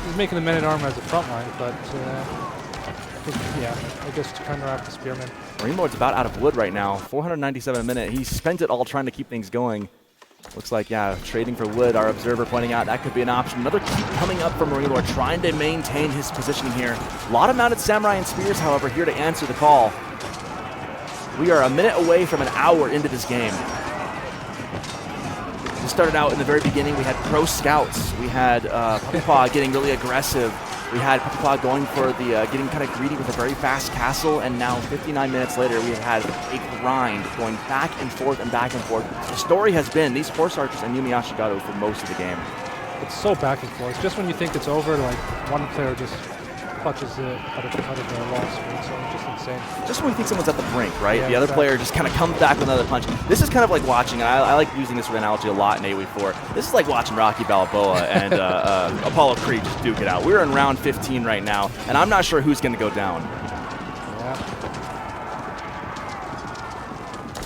He's making the men-at-arms as a front line, but I guess to counteract the spearmen. MarineLorD's about out of wood right now. 497 a minute. He spent it all trying to keep things going. Looks like, yeah, trading for wood. Our observer pointing out that could be an option. Another keep coming up for MarineLorD, trying to maintain his positioning here. A lot of mounted samurai and spears, however, here to answer the call. We are a minute away from an hour into this game. We started out in the very beginning. We had pro scouts. We had 1puppypaw getting really aggressive. We had 1puppypaw going for the getting kind of greedy with a very fast castle, and now 59 minutes later we have had a grind going back and forth and back and forth. The story has been these horse archers and Yumi Ashigaru for most of the game. It's so back and forth. Just when you think it's over, like one player just clutches it out of the wall screen, so it's just insane. Just when you think someone's at the brink, right? Yeah, the other exactly. player just kind of comes back with another punch. This is kind of like watching, and I like using this analogy a lot in AoE4. This is like watching Rocky Balboa and Apollo Creed just duke it out. We're in round 15 right now, and I'm not sure who's going to go down. Yeah.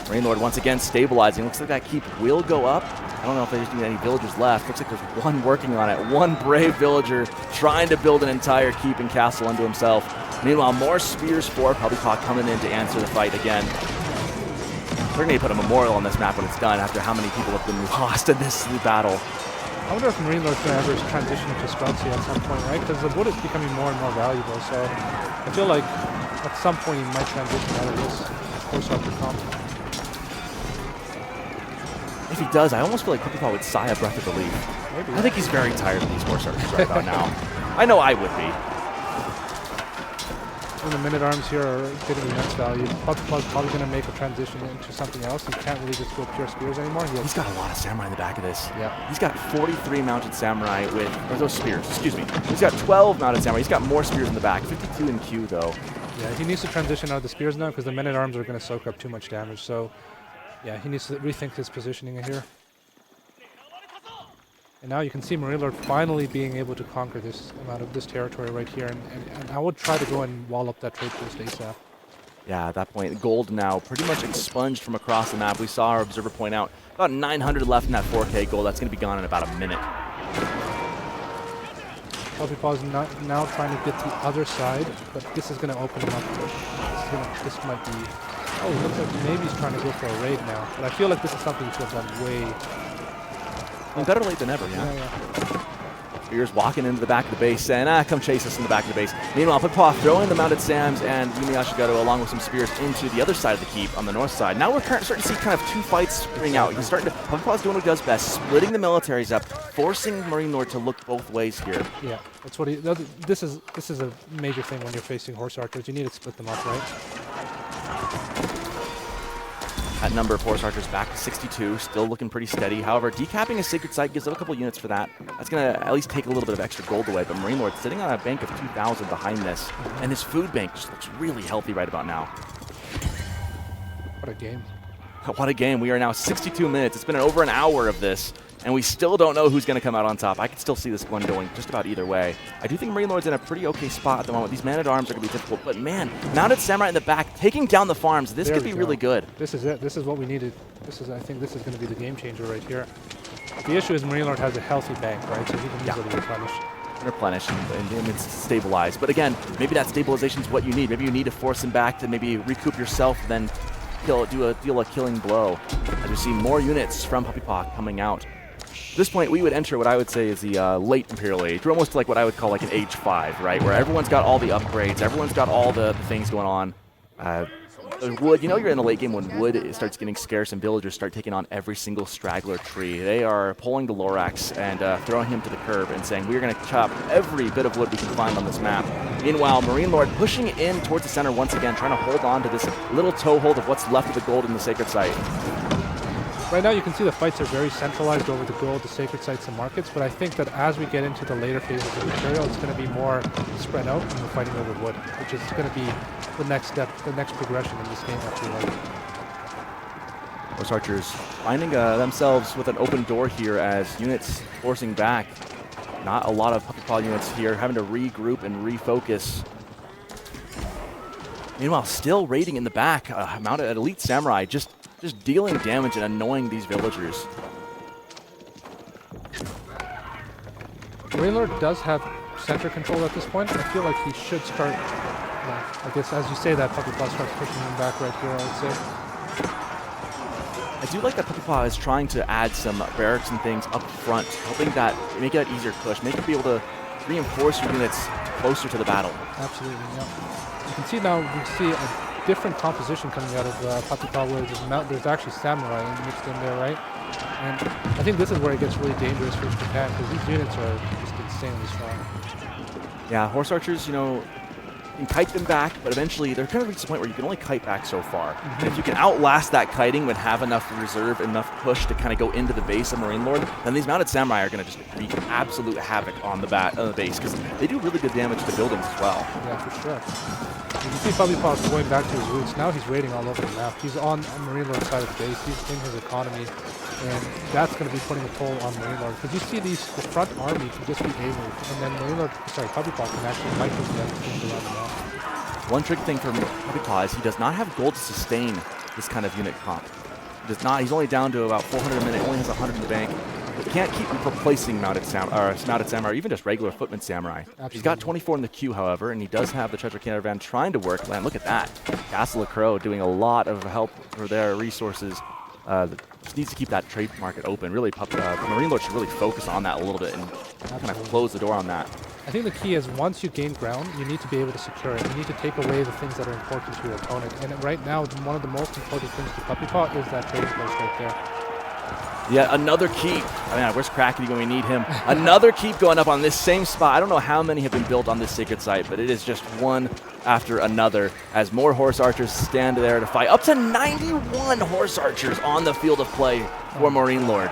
MarineLorD once again stabilizing. Looks like that keep will go up. I don't know if there's any villagers left. Looks like there's one working on it. One brave villager trying to build an entire keep and castle unto himself. Meanwhile, more spears for 1puppypaw coming in to answer the fight again. We're going to put a memorial on this map when it's done after how many people have been lost in this battle. I wonder if MarineLorD's going to ever transition into Streltsy at some point, right? Because the wood is becoming more and more valuable, so I feel like at some point he might transition out of this horse archer comp. If he does, I almost feel like 1puppypaw would sigh a breath of relief. Maybe. I think he's very tired of these horse archers right about now. I know I would be. When the men-at-arms here are getting immense value, 1puppypaw's probably going to make a transition into something else. He can't really just go pure spears anymore. He's got a lot of samurai in the back of this. Yeah. He's got 43 mounted samurai with, or those spears, excuse me. He's got 12 mounted samurai. He's got more spears in the back. 52 in queue, though. Yeah, he needs to transition out of the spears now because the men-at-arms are going to soak up too much damage. So, yeah, he needs to rethink his positioning here. And now you can see MarineLorD finally being able to conquer this amount of this territory right here. And I would try to go and wall up that trade post ASAP. Yeah, at that point, gold now pretty much expunged from across the map. We saw our observer point out about 900 left in that 4K gold. That's going to be gone in about a minute. Puppy is now trying to get the other side, but this is going to open him up. This might be... Oh, it looks like maybe he's trying to go for a raid now. But I feel like this is something he should have done way... Better late than never, yeah. Spears walking into the back of the base, saying, come chase us in the back of the base. Meanwhile, Paw throwing the mounted Sams and Yumiyashigato along with some spears into the other side of the keep on the north side. Now we're starting to see kind of two fights ring out. He's starting to, Paw's doing what he does best, splitting the militaries up, forcing MarineLorD to look both ways here. Yeah, that's what he. This is a major thing when you're facing horse archers. You need to split them up, right? That number of horse archers back to 62, still looking pretty steady. However, decapping a sacred site gives up a couple units for that. That's going to at least take a little bit of extra gold away, but MarineLorD sitting on a bank of 2,000 behind this, and his food bank just looks really healthy right about now. What a game. What a game. We are now 62 minutes. It's been over an hour of this, and we still don't know who's going to come out on top. I can still see this one going just about either way. I do think MarineLorD's in a pretty okay spot at the moment. These man-at-arms are going to be difficult, but man, mounted samurai in the back, taking down the farms. This could be really good. This is it. This is what we needed. I think this is going to be the game changer right here. The issue is MarineLorD has a healthy bank, right? So he can easily replenish and it's stabilized. But again, maybe that stabilization is what you need. Maybe you need to force him back to maybe recoup yourself, then deal a killing blow. As we see more units from Paw coming out. At this point, we would enter what I would say is the late Imperial Age. We're almost like what I would call like an Age 5, right? Where everyone's got all the upgrades, everyone's got all the things going on. Wood, you're in the late game when wood starts getting scarce and villagers start taking on every single straggler tree. They are pulling the Lorax and throwing him to the curb and saying, we're going to chop every bit of wood we can find on this map. Meanwhile, MarineLorD pushing in towards the center once again, trying to hold on to this little toehold of what's left of the gold in the sacred site. Right now you can see the fights are very centralized over the gold, the sacred sites, and markets, but I think that as we get into the later phases of Imperial, it's going to be more spread out and we're fighting over wood, which is going to be the next step, the next progression in this game, I feel like. Horse archers finding themselves with an open door here as units forcing back. Not a lot of Paw units here, having to regroup and refocus. Meanwhile, still raiding in the back, mounted elite samurai, just dealing damage and annoying these villagers. MarineLorD does have center control at this point. I feel like he should start, I guess as you say that, Paw starts pushing him back right here, I would say. I do like that Paw is trying to add some barracks and things up front, helping that make that easier push, make you be able to reinforce your units closer to the battle. Absolutely, yeah. You can see now, we see a different composition coming out of Paw, where there's actually samurai mixed in there, right? And I think this is where it gets really dangerous for Japan, because these units are just insanely strong. Yeah, horse archers, you can kite them back, but eventually they're kind of reached the point where you can only kite back so far. Mm-hmm. And if you can outlast that kiting but have enough reserve, enough push to kind of go into the base of MarineLorD, then these mounted samurai are going to just wreak absolute havoc on the base, because they do really good damage to buildings as well. Yeah, for sure. You can see Paw going back to his roots. Now he's raiding all over the map. He's on MarineLorD's side of the base. He's in his economy. And that's going to be putting a toll on MarineLorD. Because you see the front army can just be able, and then Paw can actually micro the other things around the map. One trick thing for Paw is he does not have gold to sustain this kind of unit comp. He does not. He's only down to about 400 a minute. Only has 100 in the bank. He can't keep replacing mounted samurai, or even just regular footman samurai. Absolutely. He's got 24 in the queue, however, and he does have the treasure caravan trying to work. Man, look at that. Castle of Crow doing a lot of help for their resources. Just needs to keep that trade market open. Really, MarineLorD should really focus on that a little bit and kind of close the door on that. I think the key is once you gain ground, you need to be able to secure it. You need to take away the things that are important to your opponent. And right now, one of the most important things to Paw is that trading post right there. Yeah, another keep. I mean, where's Crackety when we need him? Another keep going up on this same spot. I don't know how many have been built on this sacred site, but it is just one after another as more horse archers stand there to fight. Up to 91 horse archers on the field of play for MarineLorD.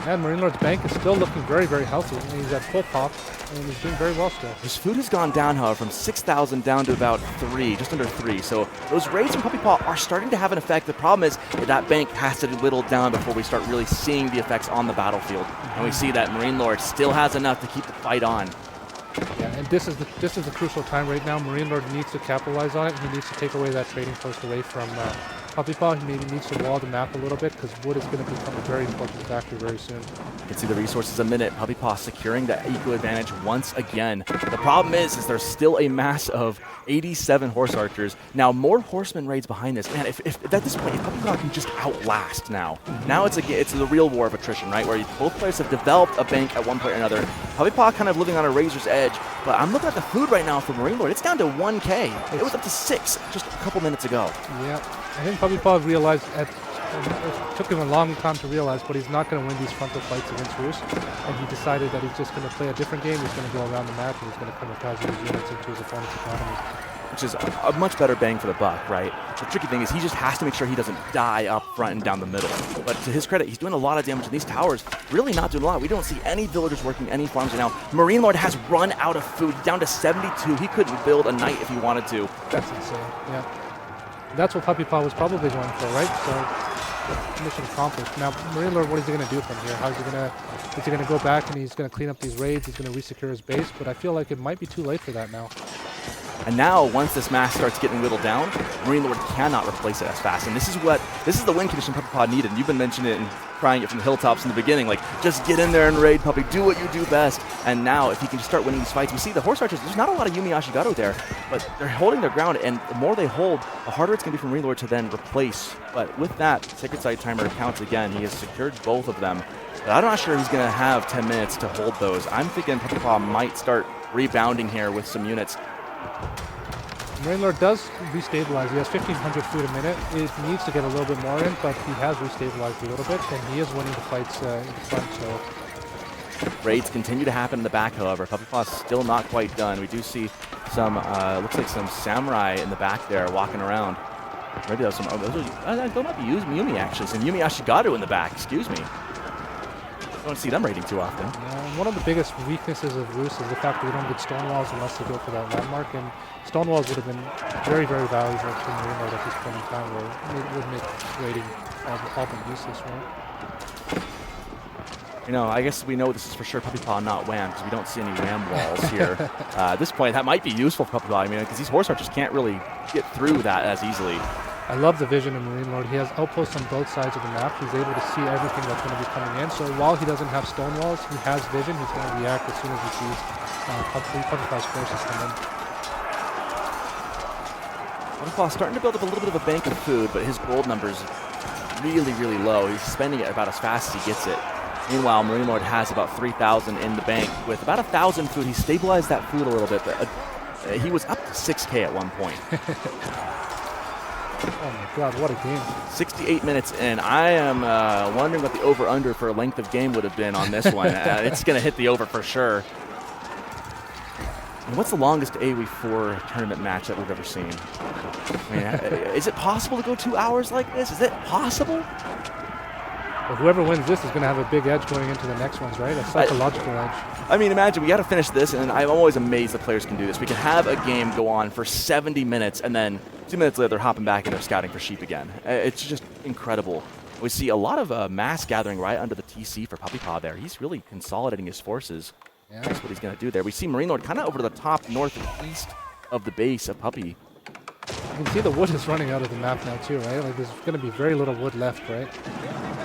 And MarineLorD's bank is still looking very, very healthy. And he's at full pop, and he's doing very well still. His food has gone down, however, from 6,000 down to about 3, just under 3. So those raids from Paw are starting to have an effect. The problem is that bank has to whittle down before we start really seeing the effects on the battlefield. And we see that MarineLorD still has enough to keep the fight on. Yeah, and this is the crucial time right now. MarineLorD needs to capitalize on it. He needs to take away that trading post away from Puppy Paw, he maybe needs to wall the map a little bit because wood is going to become a very important factor very soon. You can see the resources a minute. Puppy Paw securing that eco advantage once again. The problem is there's still a mass of 87 horse archers. Now more horseman raids behind this. Man, if at this point, if Puppy Paw can just outlast now. Now it's the real war of attrition, right? Where both players have developed a bank at one point or another. Puppy Paw kind of living on a razor's edge. But I'm looking at the food right now for MarineLorD. It's down to 1K. It was up to 6 just a couple minutes ago. Yeah, I think Puppy Paw realized it took him a long time to realize, but he's not going to win these frontal fights against Roos. And he decided that he's just going to play a different game. He's going to go around the map and he's going to kamikaze his units into his opponent's economy. Which is a much better bang for the buck, right? The tricky thing is he just has to make sure he doesn't die up front and down the middle. But to his credit, he's doing a lot of damage, and these towers really not doing a lot. We don't see any villagers working any farms right now. MarineLorD has run out of food, down to 72. He couldn't build a knight if he wanted to. That's insane, yeah. That's what Puppy Paw was probably going for, right? So, mission accomplished. Now, MarineLorD, what is he going to do from here? How's he going to... Is he going to go back and he's going to clean up these raids? He's going to resecure his base? But I feel like it might be too late for that now. And now, once this mass starts getting whittled down, MarineLorD cannot replace it as fast. And this is the win condition Puppy Paw needed. And you've been mentioning it and crying it from the hilltops in the beginning, like, just get in there and raid, Puppy, do what you do best. And now, if he can just start winning these fights, we see the horse archers, there's not a lot of Yumi Ashigaru there, but they're holding their ground, and the more they hold, the harder it's going to be for MarineLorD to then replace. But with that, Sacred Site Timer counts again. He has secured both of them. But I'm not sure he's going to have 10 minutes to hold those. I'm thinking Puppy Paw might start rebounding here with some units. MarineLorD does restabilize. He has 1,500 food a minute. It needs to get a little bit more in, but he has restabilized a little bit, and he is winning the fights in front. So raids continue to happen in the back, however. Puppy Paw's still not quite done. We do see some, looks like some samurai in the back there walking around. Maybe that was some, those might be Yumi actually. Some Yumi Ashigaru in the back, excuse me. Don't see them raiding too often. One of the biggest weaknesses of Roos is the fact that they don't get stonewalls unless they go for that landmark, and stonewalls would have been very, very valuable to MarineLorD at this point in time, where it would make raiding all but useless, right? You know, I guess we know this is for sure Puppy Paw, not Wham, because we don't see any Wham walls here. At this point, that might be useful for Puppy Paw, I mean, because these horse archers can't really get through that as easily. I love the vision of MarineLorD. He has outposts on both sides of the map. He's able to see everything that's going to be coming in. So while he doesn't have stone walls, he has vision. He's going to react as soon as he sees Puppy Paw's forces come in. Puppy Paw starting to build up a little bit of a bank of food, but his gold number's really, really low. He's spending it about as fast as he gets it. Meanwhile, MarineLorD has about 3,000 in the bank. With about 1,000 food, he stabilized that food a little bit, but he was up to 6K at one point. Oh my god, what a game. 68 minutes in. I am wondering what the over-under for length of game would have been on this one. It's going to hit the over for sure. And what's the longest AoE4 tournament match that we've ever seen? I mean, is it possible to go 2 hours like this? Is it possible? Well, whoever wins this is going to have a big edge going into the next ones, right? A psychological edge. I mean, imagine we got to finish this, and I'm always amazed that players can do this. We can have a game go on for 70 minutes, and then 2 minutes later, they're hopping back and they're scouting for sheep again. It's just incredible. We see a lot of mass gathering right under the TC for Puppy Paw there. He's really consolidating his forces. Yeah. That's what he's going to do there. We see MarineLorD kind of over to the top northeast of the base of Puppy. You can see the wood is running out of the map now too, right? Like there's going to be very little wood left, right?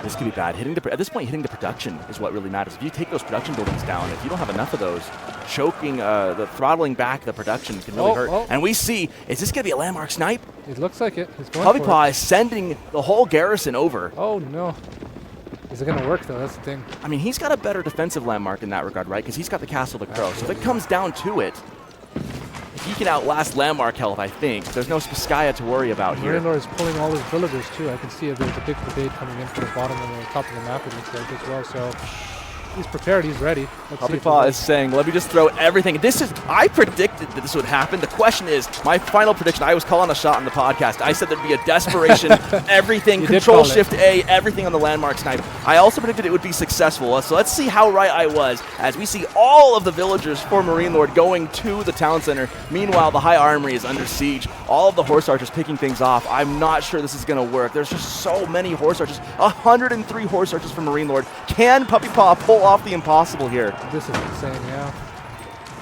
This could be bad. At this point, hitting the production is what really matters. If you take those production buildings down, if you don't have enough of those, choking, the throttling back the production can really hurt. Oh. And we see, is this going to be a landmark snipe? It looks like it. He's going Puppy Paw is sending the whole garrison over. Oh no. Is it going to work though? That's the thing. I mean, he's got a better defensive landmark in that regard, right? Because he's got the Castle of the Crow. So if it comes down to it, he can outlast landmark health, I think. There's no Spiskaya to worry about here. MarineLorD is pulling all his villagers too. I can see there's a big brigade coming in from the bottom and the top of the map, it looks like as well. So he's prepared, he's ready. Puppy Paw is saying, let me just throw everything. I predicted that this would happen. The question is, my final prediction, I was calling a shot on the podcast. I said there'd be a desperation, everything, Control Shift A, everything on the landmark snipe. I also predicted it would be successful. So let's see how right I was as we see all of the villagers for MarineLorD going to the town center. Meanwhile, the High Armory is under siege. All of the horse archers picking things off. I'm not sure this is going to work. There's just so many horse archers. 103 horse archers for MarineLorD. Can Puppy Paw pull off the impossible here? This is insane, yeah.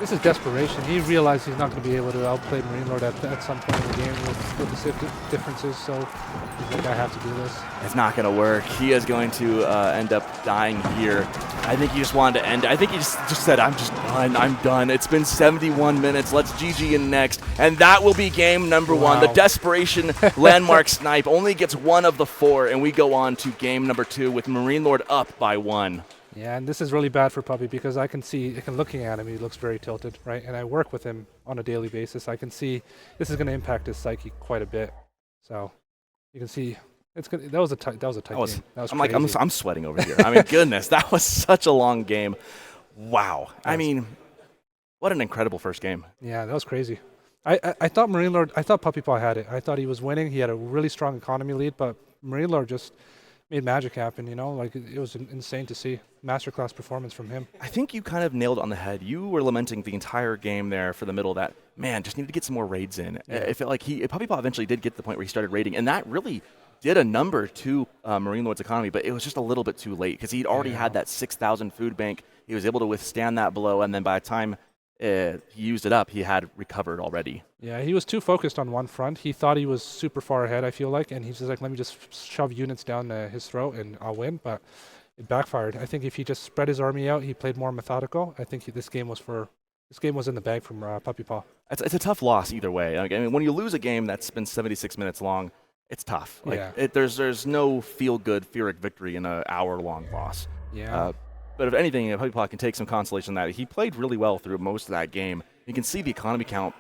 This is desperation. He realized he's not going to be able to outplay MarineLorD at some point in the game with the differences, so he's like, I have to do this. It's not going to work. He is going to end up dying here. I think he just wanted to end it. I think he just said, I'm just done. I'm done. It's been 71 minutes. Let's GG in next. And that will be game number one. The desperation landmark snipe only gets one of the 4, and we go on to game number 2 with MarineLorD up by 1. Yeah, and this is really bad for Puppy because I can see, looking at him, he looks very tilted, right? And I work with him on a daily basis. I can see this is going to impact his psyche quite a bit. So you can see it's gonna, that was a tight game. That was I'm sweating over here. I mean, goodness, that was such a long game. Wow. I mean, what an incredible first game. Yeah, that was crazy. I thought MarineLorD, I thought PuppyPaw had it. I thought he was winning. He had a really strong economy lead, but MarineLorD just made magic happen, you know? Like, it was insane to see. Masterclass performance from him. I think you kind of nailed it on the head. You were lamenting the entire game there for the middle that, man, just needed to get some more raids in. Yeah. It felt like PuppyPaw eventually did get to the point where he started raiding, and that really did a number to MarineLorD's economy, but it was just a little bit too late because he'd already had that 6,000 food bank. He was able to withstand that blow, and then by the time he used it up, he had recovered already. Yeah, he was too focused on one front. He thought he was super far ahead, I feel like, and he's just like, let me just shove units down his throat and I'll win, but it backfired. I think if he just spread his army out, he played more methodical. I think this game was in the bag from PuppyPaw. It's a tough loss either way. I mean, when you lose a game that's been 76 minutes long, it's tough. Like, there's no feel-good Pyrrhic victory in an hour-long loss. Yeah. But if anything, PuppyPaw can take some consolation in that. He played really well through most of that game. You can see the economy count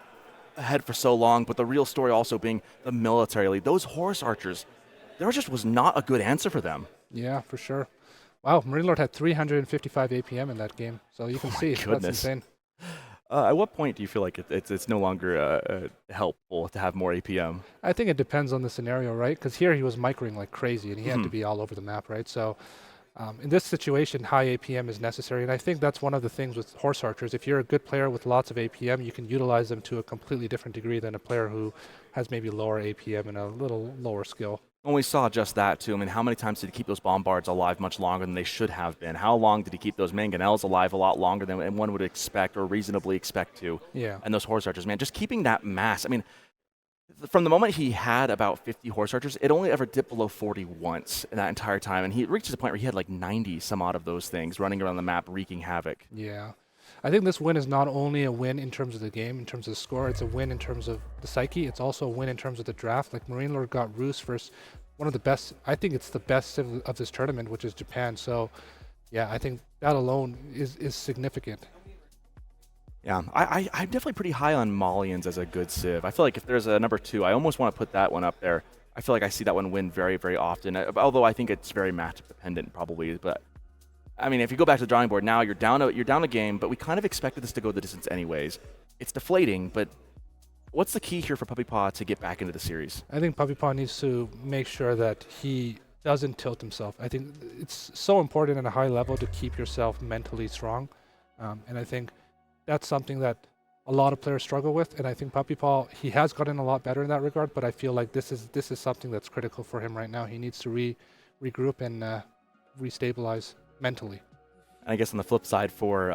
ahead for so long, but the real story also being the military lead. Those horse archers, there just was not a good answer for them. Yeah, for sure. Wow, MarineLorD had 355 APM in that game, so you can see that's insane. At what point do you feel like it's no longer helpful to have more APM? I think it depends on the scenario, right? Because here he was microing like crazy, and he had to be all over the map, right? So in this situation, high APM is necessary, and I think that's one of the things with horse archers. If you're a good player with lots of APM, you can utilize them to a completely different degree than a player who has maybe lower APM and a little lower skill. When we saw just that, too, I mean, how many times did he keep those bombards alive much longer than they should have been? How long did he keep those mangonels alive? A lot longer than one would expect or reasonably expect to. Yeah. And those horse archers, man, just keeping that mass. I mean, from the moment he had about 50 horse archers, it only ever dipped below 40 once in that entire time. And he reached a point where he had like 90 some odd of those things running around the map, wreaking havoc. Yeah. I think this win is not only a win in terms of the game, in terms of the score, it's a win in terms of the psyche. It's also a win in terms of the draft. Like, MarineLorD got Roos versus one of the best, I think it's the best of this tournament, which is Japan. So, yeah, I think that alone is significant. Yeah, I'm definitely pretty high on Malians as a good civ. I feel like if there's a number 2, I almost want to put that one up there. I feel like I see that one win very, very often, although I think it's very matchup dependent probably. But, I mean, if you go back to the drawing board now, you're down a game, but we kind of expected this to go the distance anyways. It's deflating, but what's the key here for PuppyPaw to get back into the series? I think PuppyPaw needs to make sure that he doesn't tilt himself. I think it's so important at a high level to keep yourself mentally strong. And I think that's something that a lot of players struggle with. And I think PuppyPaw, he has gotten a lot better in that regard, but I feel like this is something that's critical for him right now. He needs to regroup and restabilize mentally. I guess on the flip side for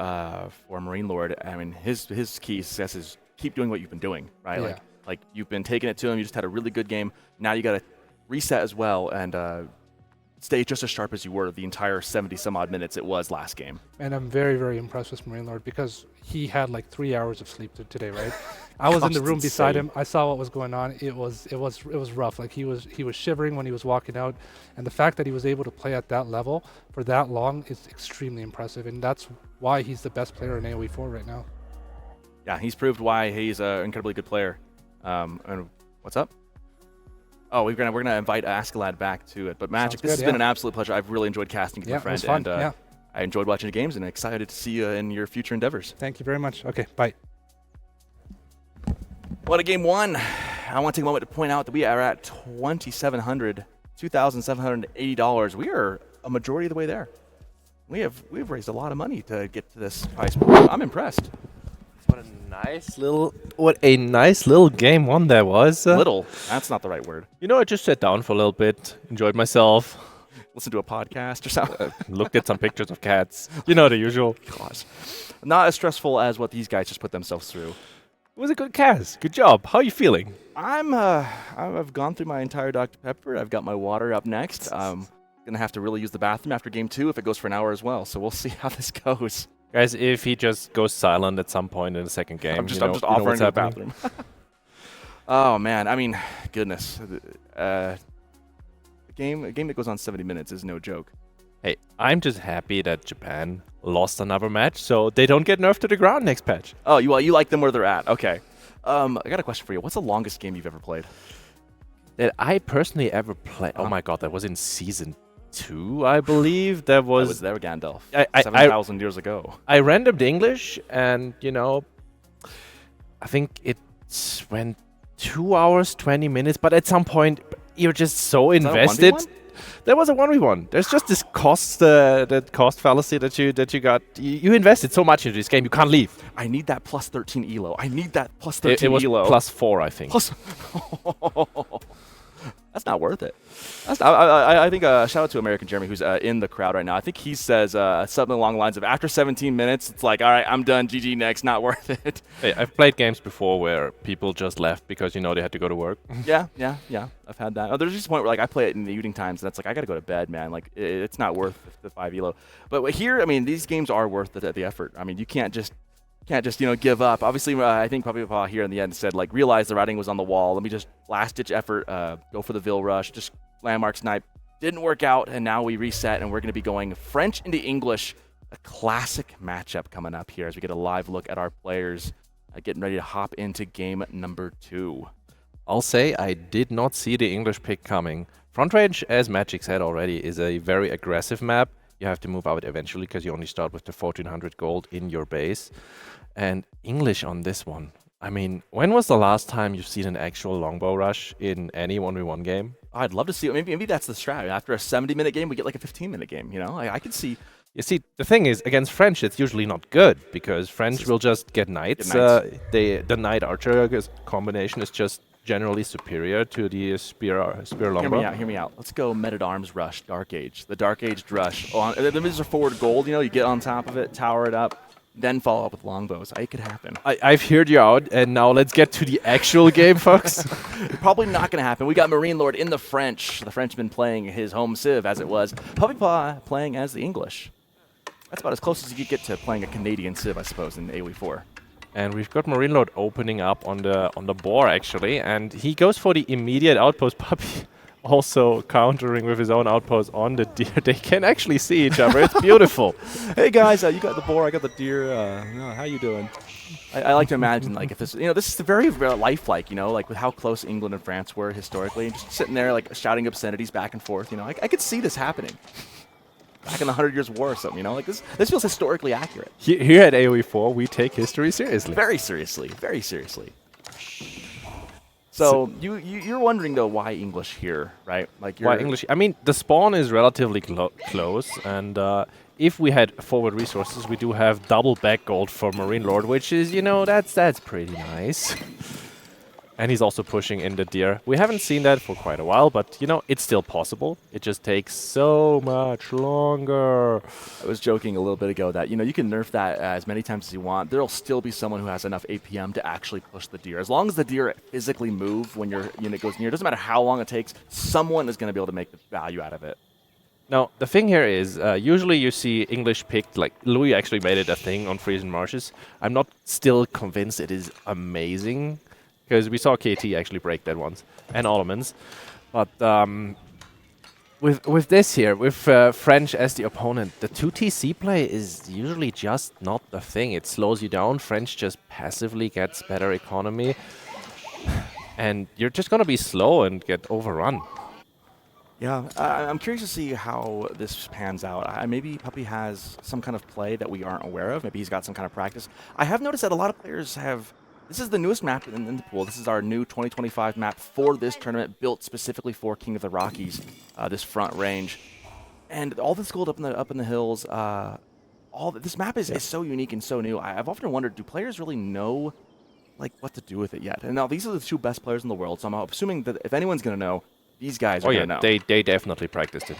MarineLorD, I mean, his key success is keep doing what you've been doing, right? Yeah. Like you've been taking it to him. You just had a really good game. Now you got to reset as well and stay just as sharp as you were the entire 70 some odd minutes it was last game. And I'm very, very impressed with MarineLorD because he had like 3 hours of sleep today, right? I was in the room beside him. I saw what was going on. It was rough. Like he was shivering when he was walking out, and the fact that he was able to play at that level for that long is extremely impressive, and that's why he's the best player in AoE4 right now. Yeah, he's proved why he's an incredibly good player. And what's up? Oh, we're gonna invite Askeladd back to it. But Magic, this has been an absolute pleasure. I've really enjoyed casting with my friend, it was fun. I enjoyed watching the games and excited to see you in your future endeavors. Thank you very much. Okay, bye. What a game one! I want to take a moment to point out that we are at $2,780. We are a majority of the way there. We've raised a lot of money to get to this price point. I'm impressed. What a nice little game one there was. Little. That's not the right word. You know, I just sat down for a little bit, enjoyed myself. listen to a podcast or something. Looked at some pictures of cats. You know, the usual. Gosh. Not as stressful as what these guys just put themselves through. It was a good cast. Good job. How are you feeling? I've gone through my entire Dr. Pepper. I've got my water up next. I'm gonna have to really use the bathroom after game 2 if it goes for an hour as well. So we'll see how this goes. Guys, if he just goes silent at some point in the second game, I'm just you know offering what's to the happening. bathroom. Oh man, I mean, goodness. A game that goes on 70 minutes is no joke. Hey, I'm just happy that Japan lost another match, so they don't get nerfed to the ground next patch. Oh, you like them where they're at? Okay. I got a question for you. What's the longest game you've ever played? That I personally ever played. Oh my god, that was in season 2, I believe. That I was was there, Gandalf. I 7,000 years ago. I randomed English, and you know, I think it went 2 hours 20 minutes. But at some point, you're just so invested. There was a 1v1. There's just this cost, that cost fallacy that you got. You invested so much into this game, you can't leave. I need that plus 13 elo. I need that plus 13 It was elo. plus 4, I think. Plus. That's not worth it. That's not, I think shout out to American Jeremy who's in the crowd right now. I think he says something along the lines of after 17 minutes, it's like, all right, I'm done. GG next. Not worth it. Hey, I've played games before where people just left because you know they had to go to work. Yeah. I've had that. Oh, there's just a point where like I play it in the evening times, and that's like I gotta go to bed, man. Like it's not worth the 5 elo. But here, I mean, these games are worth the effort. I mean, you can't just give up. Obviously, I think MarineLorD here in the end said like realize the writing was on the wall. Let me just last ditch effort, go for the Vil rush, just landmark snipe. Didn't work out, and now we reset, and we're going to be going French into English. A classic matchup coming up here as we get a live look at our players getting ready to hop into game number 2. I'll say I did not see the English pick coming. Front range, as Magic said already, is a very aggressive map. You have to move out eventually because you only start with the 1400 gold in your base. And English on this one. I mean, when was the last time you've seen an actual longbow rush in any 1v1 game? I'd love to see it. Maybe that's the strategy. After a 70-minute game, we get like a 15-minute game. You know, I could see. You see, the thing is, against French, it's usually not good because French will just get knights. The knight archer combination is just generally superior to the spear longbow. Hear me out. Let's go Men at Arms rush, Dark Age. The Dark Age rush. These are forward gold. You know, you get on top of it, tower it up. Then follow up with longbows. It could happen. I've heard you out, and now let's get to the actual game, folks. Probably not going to happen. We got MarineLorD in the French. The Frenchman playing his home civ, as it was. 1puppypaw playing as the English. That's about as close as you could get to playing a Canadian civ, I suppose, in AoE 4. And we've got MarineLorD opening up on the boar, actually, and he goes for the immediate outpost. Puppy also countering with his own outpost on the deer. They can actually see each other. It's beautiful. Hey guys, you got the boar, I got the deer. How you doing? I like to imagine like if this, this is very lifelike, like with how close England and France were historically, and just sitting there like shouting obscenities back and forth. I could see this happening back in the 100 Years' War or something. Like this feels historically accurate. Here at AoE 4, we take history seriously. Very seriously, very seriously. So you're wondering though why English here, right? Like why English? I mean, the spawn is relatively close, and if we had forward resources, we do have double back gold for MarineLorD, which is that's pretty nice. And he's also pushing in the deer. We haven't seen that for quite a while, but it's still possible. It just takes so much longer. I was joking a little bit ago that you can nerf that as many times as you want. There'll still be someone who has enough APM to actually push the deer. As long as the deer physically move when your unit goes near, it doesn't matter how long it takes. Someone is going to be able to make the value out of it. Now, the thing here is, usually you see English picked, like Louis actually made it a thing on Frozen Marshes. I'm not still convinced it is amazing. Because we saw KT actually break that once, and Ottomans. But with this here, with French as the opponent, the 2TC play is usually just not the thing. It slows you down. French just passively gets better economy. And you're just going to be slow and get overrun. Yeah, I'm curious to see how this pans out. Maybe Puppy has some kind of play that we aren't aware of. Maybe he's got some kind of practice. I have noticed that a lot of players have... This is the newest map in the pool. This is our new 2025 map for this tournament, built specifically for King of the Rockies, this front range. And all this gold up in the hills, this map is so unique and so new. I've often wondered, do players really know what to do with it yet? And now these are the two best players in the world, so I'm assuming that if anyone's going to know, these guys Oh are yeah, going to know. they definitely practiced it.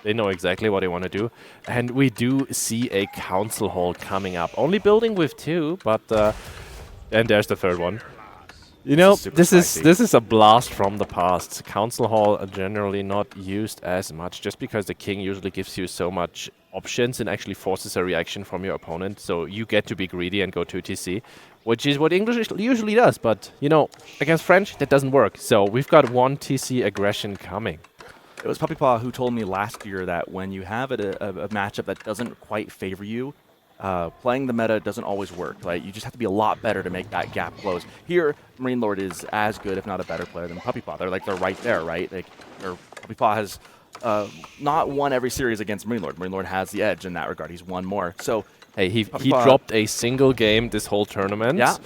They know exactly what they want to do. And we do see a council hall coming up. Only building with 2, but and there's the third one. You know, this is a blast from the past. Council hall are generally not used as much, just because the king usually gives you so much options and actually forces a reaction from your opponent. So you get to be greedy and go 2 TC, which is what English usually does. But you know, against French, that doesn't work. So we've got 1 TC aggression coming. It was PuppyPaw who told me last year that when you have a matchup that doesn't quite favor you, playing the meta doesn't always work. Right? You just have to be a lot better to make that gap close. Here, MarineLorD is as good, if not a better player than PuppyPaw. They're right there, right? PuppyPaw has not won every series against MarineLorD. MarineLorD has the edge in that regard. He's won more. So hey, he dropped a single game this whole tournament. Yeah.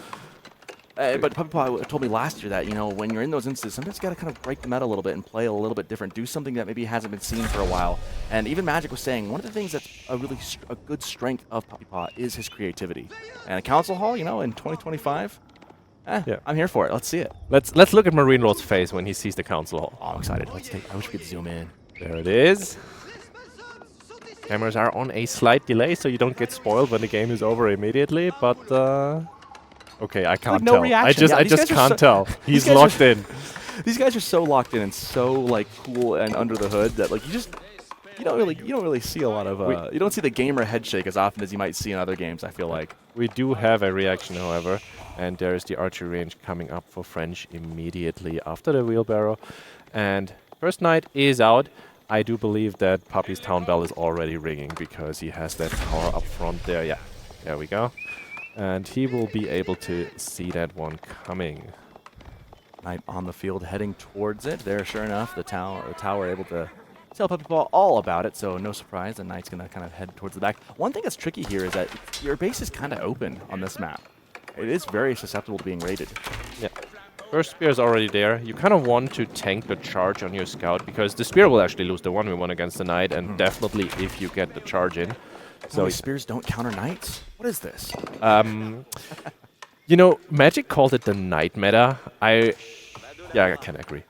But PuppyPaw told me last year that, you know, when you're in those instances, sometimes you got to kind of break the meta a little bit and play a little bit different. Do something that maybe hasn't been seen for a while. And even Magic was saying one of the things that's a good strength of PuppyPaw is his creativity. And a council hall, you know, in 2025, yeah. I'm here for it. Let's see it. Let's look at MarineLorD's face when he sees the council hall. Oh, I'm excited. I wish we could zoom in. There it is. Cameras are on a slight delay, so you don't get spoiled when the game is over immediately. But okay, I can't no tell. reaction. I just can't tell. He's locked in. These guys are so locked in and so like cool and under the hood that like you don't really see a lot of you don't see the gamer head shake as often as you might see in other games. I feel like we do have a reaction, however, and there is the archery range coming up for French immediately after the wheelbarrow, and first knight is out. I do believe that Puppy's town bell is already ringing because he has that tower up front there. Yeah, there we go. And he will be able to see that one coming. Knight on the field heading towards it. There, sure enough, the tower able to tell PuppyPaw all about it, so no surprise. The Knight's going to kind of head towards the back. One thing that's tricky here is that your base is kind of open on this map. It is very susceptible to being raided. Yeah. First spear is already there. You kind of want to tank the charge on your scout because the spear will actually lose the 1v1 against the Knight, and definitely if you get the charge in. So spears don't counter Knights? What is this? You know, Magic called it the Knight meta. I can agree.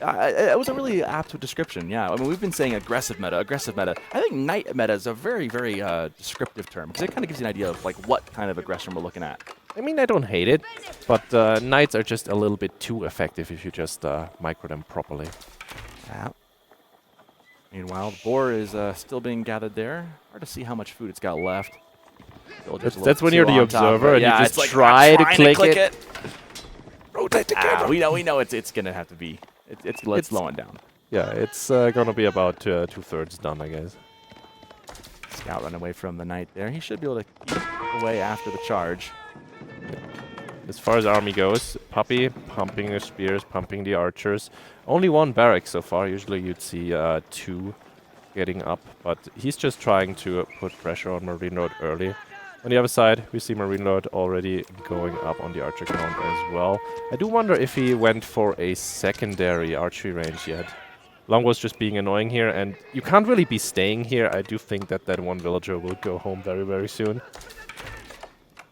It was a really apt description, yeah. I mean, we've been saying aggressive meta. I think Knight meta is a very, very descriptive term because it kind of gives you an idea of like what kind of aggression we're looking at. I mean, I don't hate it, but Knights are just a little bit too effective if you just micro them properly. Yeah. Meanwhile, the boar is still being gathered there. Hard to see how much food it's got left. That's when you're the observer and you just like try to click it. Rotate the camera. We know it's gonna have to be. It's slowing down. Yeah, it's gonna be about 2/3 done, I guess. Scout run away from the Knight there. He should be able to keep away after the charge. As far as army goes, Puppy pumping the spears, pumping the archers. Only 1 barrack so far. Usually you'd see 2 getting up, but he's just trying to put pressure on MarineLorD early. On the other side, we see MarineLorD already going up on the archer count as well. I do wonder if he went for a secondary archery range yet. Longbow's just being annoying here, and you can't really be staying here. I do think that 1 villager will go home very, very soon.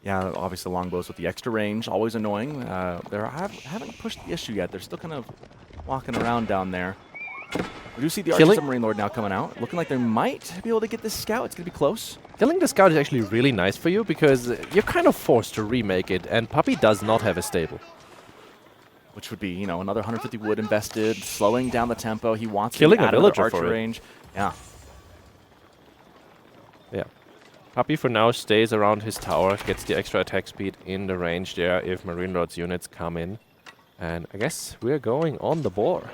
Yeah, obviously longbows with the extra range, always annoying. They haven't pushed the issue yet. They're still kind of walking around down there. We do see the archers of MarineLorD now coming out. Looking like they might be able to get this scout. It's going to be close. Killing the scout is actually really nice for you because you're kind of forced to remake it, and Puppy does not have a stable. Which would be, you know, another 150 wood invested, slowing down the tempo. He wants killing to a villager archer for range. Yeah. Yeah. Puppy for now stays around his tower, gets the extra attack speed in the range there if MarineLorD's units come in. And I guess we're going on the boar.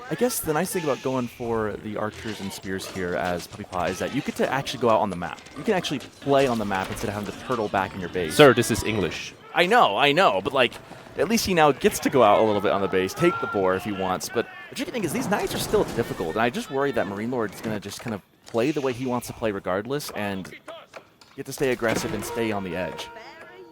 I guess the nice thing about going for the archers and spears here as PuppyPaw is that you get to actually go out on the map. You can actually play on the map instead of having to turtle back in your base. Sir, this is English. I know, but like, at least he now gets to go out a little bit on the base, take the boar if he wants. But the tricky thing is these Knights are still difficult, and I just worry that MarineLorD is going to just kind of play the way he wants to play regardless and get to stay aggressive and stay on the edge.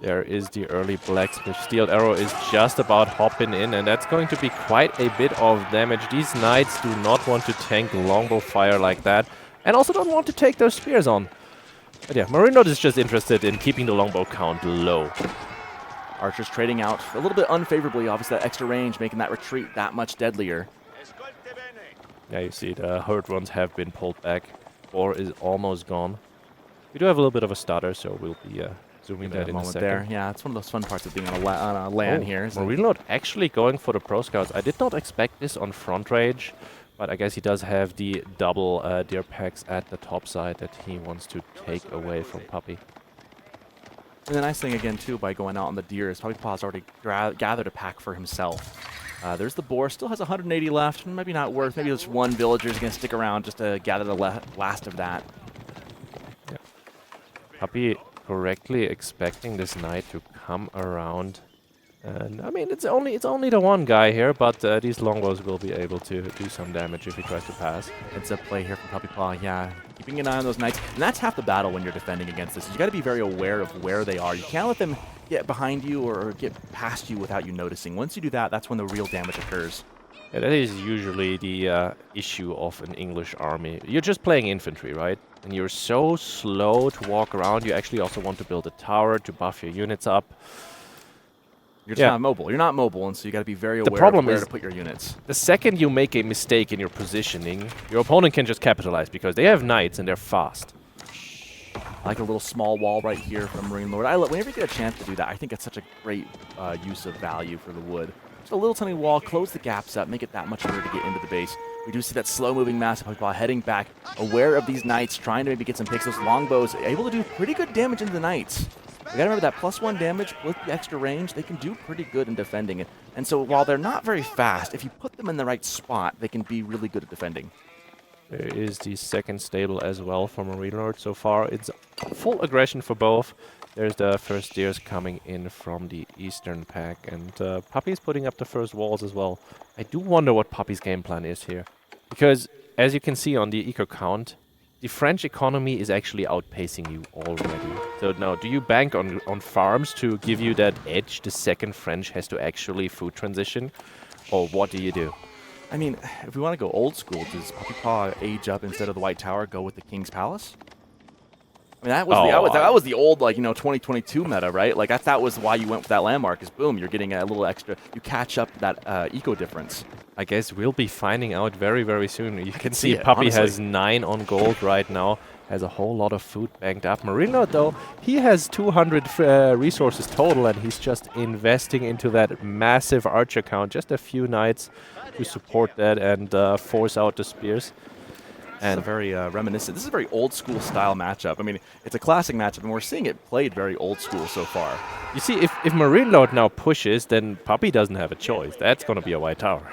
There is the early blacksmith. Steel arrow is just about hopping in, and that's going to be quite a bit of damage. These Knights do not want to tank longbow fire like that, and also don't want to take those spears on. But yeah, MarineLorD is just interested in keeping the longbow count low. Archers trading out a little bit unfavorably. Obviously, that extra range making that retreat that much deadlier. Yeah, you see the herd ones have been pulled back. 4 is almost gone. We do have a little bit of a stutter, so we'll be zooming that in a second. There. Yeah, it's one of those fun parts of being on a LAN here. MarineLorD actually going for the Pro Scouts. I did not expect this on front range, but I guess he does have the double deer packs at the top side that he wants to take away from Puppy. And the nice thing, again, too, by going out on the deer is PuppyPaw's already gathered a pack for himself. There's the boar. Still has 180 left. Maybe not worth. Maybe just one villager is going to stick around just to gather the last of that. Yeah. Puppy correctly expecting this knight to come around. And I mean, it's only the one guy here, but these longbows will be able to do some damage if he tries to pass. It's a play here from PuppyPaw, yeah. Keeping an eye on those knights. And that's half the battle when you're defending against this. You got to be very aware of where they are. You can't let them get behind you or get past you without you noticing. Once you do that, that's when the real damage occurs. Yeah, that is usually the issue of an English army. You're just playing infantry, right? And you're so slow to walk around. You actually also want to build a tower to buff your units up. You're just not mobile. You're not mobile, and so you got to be very aware of where to put your units. The second you make a mistake in your positioning, your opponent can just capitalize because they have knights and they're fast. I like a little small wall right here from MarineLorD. Whenever you get a chance to do that, I think it's such a great use of value for the wood. Just a little tiny wall, close the gaps up, make it that much harder to get into the base. We do see that slow-moving mass of PuppyPaw heading back, aware of these knights, trying to maybe get some picks. Those longbows able to do pretty good damage into the knights. We gotta remember that +1 damage with the extra range, they can do pretty good in defending it. And so while they're not very fast, if you put them in the right spot, they can be really good at defending. There is the second stable as well for MarineLorD. So far, it's full aggression for both. There's the first deers coming in from the eastern pack, and Puppy's putting up the first walls as well. I do wonder what Puppy's game plan is here. Because, as you can see on the eco count, the French economy is actually outpacing you already. So now, do you bank on farms to give you that edge the second French has to actually food transition? Or what do you do? I mean, if we want to go old school, does PuppyPaw age up instead of the White Tower, go with the King's Palace? I mean, that was the old, 2022 meta, right? Like, that was why you went with that landmark, is boom, you're getting a little extra, you catch up that eco difference. I guess we'll be finding out very, very soon. You can see it, Puppy honestly. has 9 on gold right now, has a whole lot of food banked up. MarineLorD, though, he has 200 resources total, and he's just investing into that massive archer count, just a few knights to support that and force out the spears. And very reminiscent. This is a very old school style matchup. I mean, it's a classic matchup, and we're seeing it played very old school so far. You see, if MarineLorD now pushes, then Puppy doesn't have a choice. That's going to be a White Tower.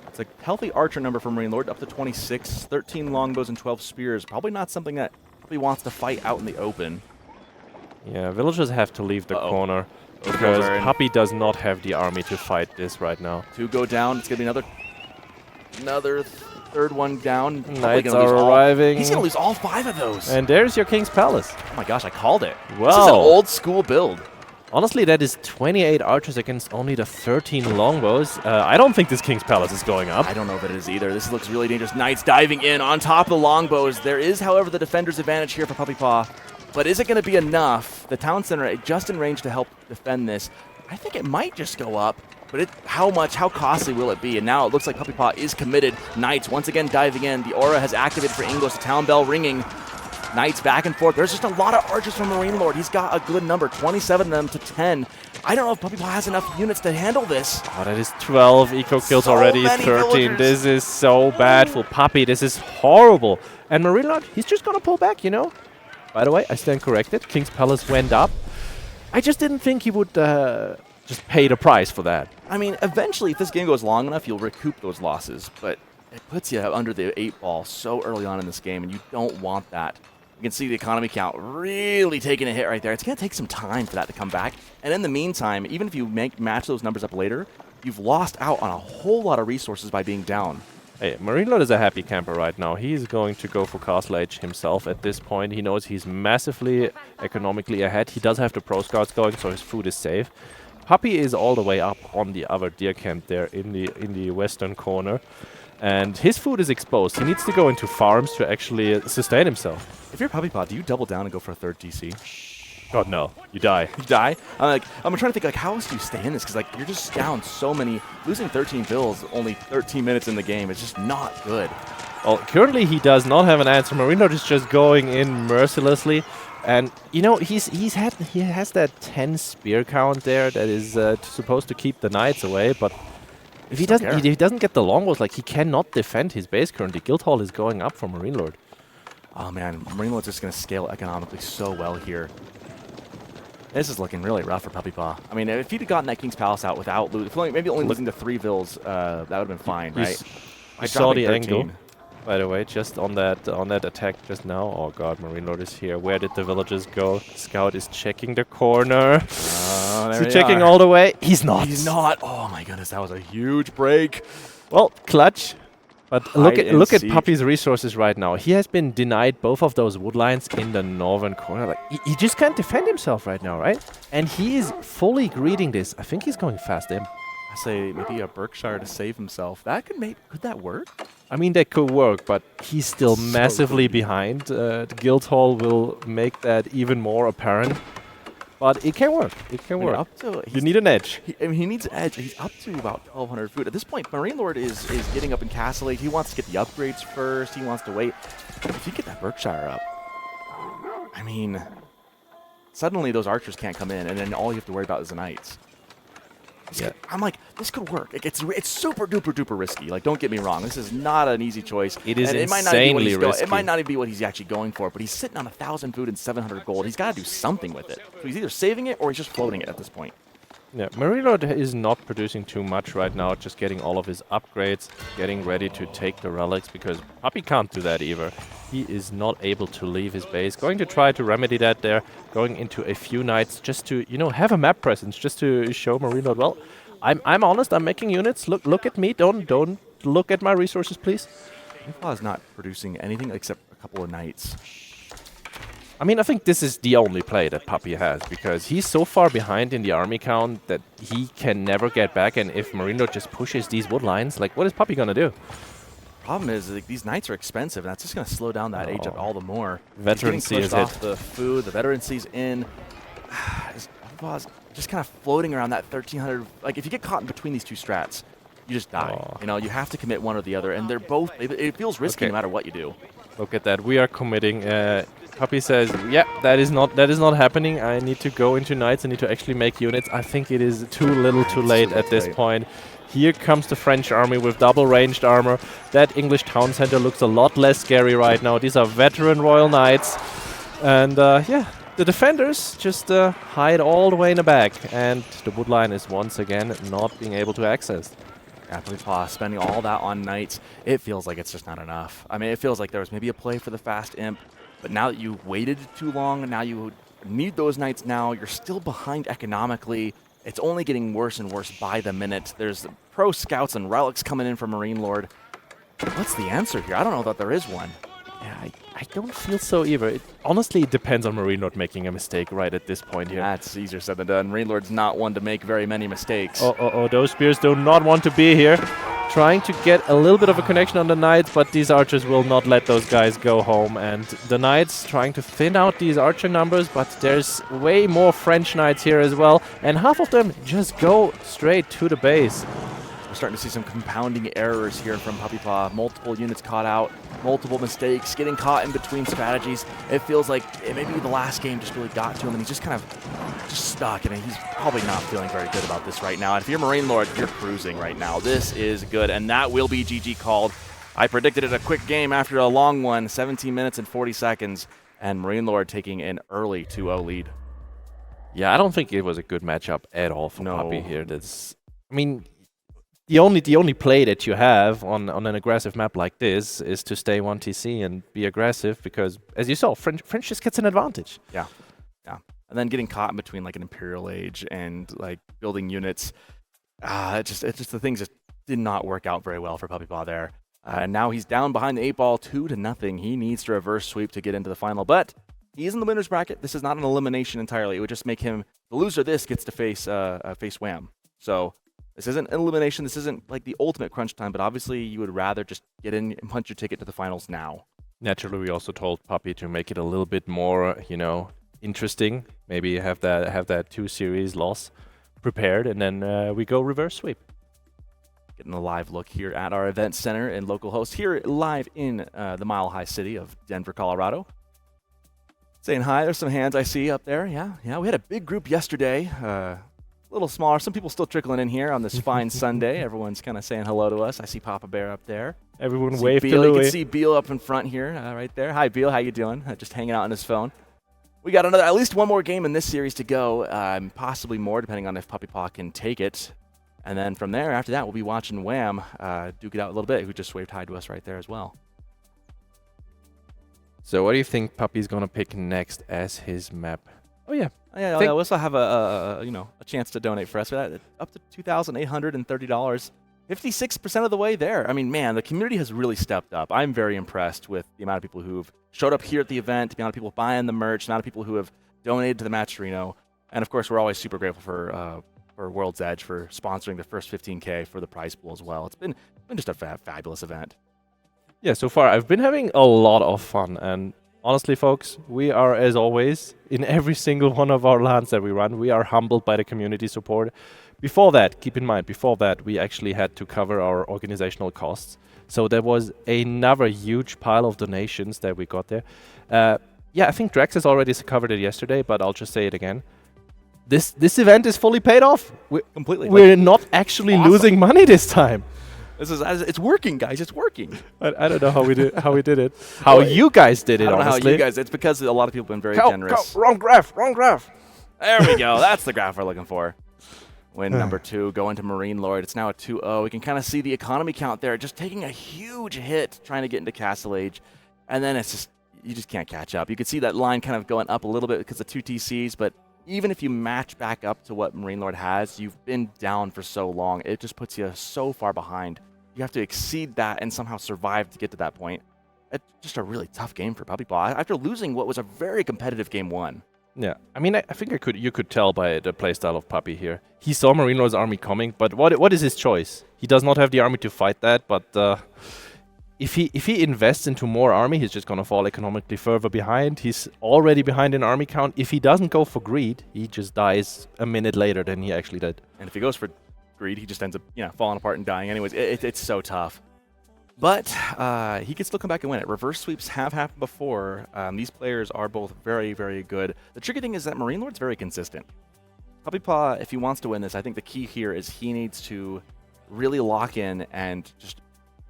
It's a healthy archer number for MarineLorD, up to 26, 13 longbows and 12 spears. Probably not something that Puppy wants to fight out in the open. Yeah, villagers have to leave the corner because Puppy does not have the army to fight this right now. 2 go down. It's going to be another third one down. Knights are arriving. He's going to lose all 5 of those. And there's your King's Palace. Oh my gosh, I called it. Wow. This is an old school build. Honestly, that is 28 archers against only the 13 longbows. I don't think this King's Palace is going up. I don't know if it is either. This looks really dangerous. Knights diving in on top of the longbows. There is, however, the defender's advantage here for PuppyPaw. But is it going to be enough? The town center just in range to help defend this. I think it might just go up. But how costly will it be? And now it looks like PuppyPaw is committed. Knights once again diving in. The aura has activated for Inglos. The town bell ringing. Knights back and forth. There's just a lot of archers from MarineLorD. He's got a good number, 27 of them to 10. I don't know if PuppyPaw has enough units to handle this. Oh, that is 12 eco kills So already, many 13. villagers. This is so bad for Puppy. This is horrible. And MarineLorD, he's just going to pull back, you know? By the way, I stand corrected. King's Palace went up. I just didn't think he would just pay the price for that. I mean, eventually, if this game goes long enough, you'll recoup those losses. But it puts you under the 8 ball so early on in this game, and you don't want that. You can see the economy count really taking a hit right there. It's going to take some time for that to come back. And in the meantime, even if you match those numbers up later, you've lost out on a whole lot of resources by being down. Hey, MarineLorD is a happy camper right now. He's going to go for Castle Age himself at this point. He knows he's massively economically ahead. He does have the Pro Scouts going, so his food is safe. Puppy is all the way up on the other deer camp there in the western corner. And his food is exposed. He needs to go into farms to actually sustain himself. If you're PuppyPaw, do you double down and go for a third DC? God, no. You die. You die. I'm trying to think, like, how else do you stay in this? Because, like, you're just down so many. Losing 13 bills, only 13 minutes in the game. It's just not good. Well, currently he does not have an answer. MarineLorD is just going in mercilessly. And, you know, he has that 10 spear count there that is supposed to keep the knights away, but if he doesn't get the longbows, like, he cannot defend his base currently. Guildhall is going up for MarineLorD. Oh, man. MarineLord's just going to scale economically so well here. This is looking really rough for PuppyPaw. I mean, if he'd have gotten that King's Palace out without losing, maybe only losing to 3 vills, that would have been fine, right? I saw the angle, by the way, just on that attack just now. Oh god, MarineLorD is here. Where did the villagers go? Scout is checking the corner. Is he checking all the way? He's not. He's not. Oh my goodness, that was a huge break. Well, clutch. But look at Puppy's resources right now. He has been denied both of those wood lines in the northern corner. Like he just can't defend himself right now, right? And he is fully greeting this. I think he's going fast in. I say maybe a Berkshire to save himself. Could that work? I mean, that could work, but he's still massively behind. The Guildhall will make that even more apparent. But it can work. It can work. You need an edge. He needs an edge. He's up to about 1,200 food. At this point, MarineLorD is getting up in Castle Age. He wants to get the upgrades first. He wants to wait. If you get that Berkshire up, I mean, suddenly those archers can't come in, and then all you have to worry about is the knights. Yeah. I'm like, this could work. It's super duper duper risky. Like, don't get me wrong. This is not an easy choice. It is insanely risky. It might not even be what he's actually going for, but he's sitting on 1,000 food and 700 gold. He's got to do something with it. So he's either saving it or he's just floating it at this point. Yeah, MarineLorD is not producing too much right now, just getting all of his upgrades, getting ready to take the relics, because Puppy can't do that either. He is not able to leave his base. Going to try to remedy that there, going into a few knights just to, you know, have a map presence, just to show MarineLorD, well, I'm honest, I'm making units. Look at me, don't look at my resources, please. MarineLorD is not producing anything except a couple of knights. I mean, I think this is the only play that Puppy has, because he's so far behind in the army count that he can never get back, and if MarineLorD just pushes these wood lines, like, what is Puppy gonna do? Problem is, like, these knights are expensive, and that's just gonna slow down that age up all the more. Veterancy is off the food, the veterancy's in. Just kind of floating around that 1,300. Like, if you get caught in between these two strats, you just die. You know, you have to commit one or the other, and they're both. It feels risky no matter what you do. Look at that. We are committing. Puppy says, yeah, that is not happening. I need to go into knights. I need to actually make units. I think it is too little too late at this point. Here comes the French army with double ranged armor. That English town center looks a lot less scary right now. These are veteran royal knights. And yeah, the defenders just hide all the way in the back. And the wood line is once again not being able to access. PuppyPaw spending all that on knights. It feels like it's just not enough. I mean, it feels like there was maybe a play for the fast imp. But now that you waited too long, and now you need those knights now, you're still behind economically. It's only getting worse and worse by the minute. There's pro scouts and relics coming in for MarineLorD. What's the answer here? I don't know that there is one. Yeah, I don't feel so either. Honestly, it depends on MarineLorD making a mistake right at this point here. That's easier said than done. MarineLorD's not one to make very many mistakes. Oh, those spears do not want to be here. Trying to get a little bit of a connection on the knights, but these archers will not let those guys go home. And the knights trying to thin out these archer numbers, but there's way more French knights here as well. And half of them just go straight to the base. We're starting to see some compounding errors here from PuppyPaw. Multiple units caught out, multiple mistakes, getting caught in between strategies. It feels like maybe the last game just really got to him, and he's just kind of stuck, and he's probably not feeling very good about this right now. And if you're MarineLorD, you're cruising right now. This is good, and that will be GG called. I predicted it a quick game after a long one, 17 minutes and 40 seconds, and MarineLorD taking an early 2-0 lead. Yeah, I don't think it was a good matchup at all for Puppy here. I mean, the only play that you have on an aggressive map like this is to stay 1 TC and be aggressive, because, as you saw, French just gets an advantage. Yeah. And then getting caught in between like an Imperial Age and like building units, it's just the things just did not work out very well for PuppyPaw there. And now he's down behind the 8 ball 2-0. He needs to reverse sweep to get into the final, but he is in the winner's bracket. This is not an elimination entirely. It would just make him the loser. This gets to face Wham. So this isn't an elimination. This isn't like the ultimate crunch time, but obviously you would rather just get in and punch your ticket to the finals now. Naturally, we also told Puppy to make it a little bit more, interesting. Maybe have that 2-series loss prepared, and then we go reverse sweep. Getting a live look here at our event center and local host here live in the Mile High city of Denver, Colorado. Saying hi. There's some hands I see up there. Yeah. We had a big group yesterday. A little smaller. Some people still trickling in here on this fine Sunday. Everyone's kind of saying hello to us. I see Papa Bear up there. Everyone wave to Beal. Louis. You can see Beal up in front here, right there. Hi, Beal. How you doing? Just hanging out on his phone. We got at least one more game in this series to go, possibly more, depending on if puppypaw can take it. And then from there, after that, we'll be watching Wham duke it out a little bit, who just waved hi to us right there as well. So what do you think Puppy's going to pick next as his map? Oh, yeah. Yeah, we also have a chance to donate for us. Up to $2,830. 56% of the way there. I mean, man, the community has really stepped up. I'm very impressed with the amount of people who've showed up here at the event, the amount of people buying the merch, the amount of people who have donated to the Matcherino. And, of course, we're always super grateful for World's Edge for sponsoring the first 15K for the prize pool as well. It's been just a fabulous event. Yeah, so far I've been having a lot of fun, and honestly, folks, we are, as always, in every single one of our LANs that we run, we are humbled by the community support. Before that, keep in mind, we actually had to cover our organizational costs. So there was another huge pile of donations that we got there. I think Drex has already covered it yesterday, but I'll just say it again. This event is fully paid off. Completely. We're not actually losing money this time. It's working, guys. It's working. I don't know how we did it. How you guys did it, I don't honestly. know how you guys. It's because a lot of people have been very generous. Wrong graph. There we go. That's the graph we're looking for. Win number 2, going to MarineLorD. It's now a 2-0. We can kind of see the economy count there, just taking a huge hit trying to get into Castle Age. And then you just can't catch up. You can see that line kind of going up a little bit because of 2 TCs, but even if you match back up to what MarineLorD has, you've been down for so long. It just puts you so far behind. You have to exceed that and somehow survive to get to that point. It's just a really tough game for puppypaw after losing what was a very competitive game 1. Yeah, I mean, I think you could tell by the playstyle of Puppy here. He saw MarineLorD's army coming, but what is his choice? He does not have the army to fight that, but if he invests into more army, he's just gonna fall economically further behind. He's already behind in army count. If he doesn't go for greed, he just dies a minute later than he actually did. And if he goes for greed, he just ends up falling apart and dying anyways. It's so tough. But he can still come back and win it. Reverse sweeps have happened before. These players are both very, very good. The tricky thing is that MarineLorD's very consistent. puppypaw, if he wants to win this, I think the key here is he needs to really lock in and just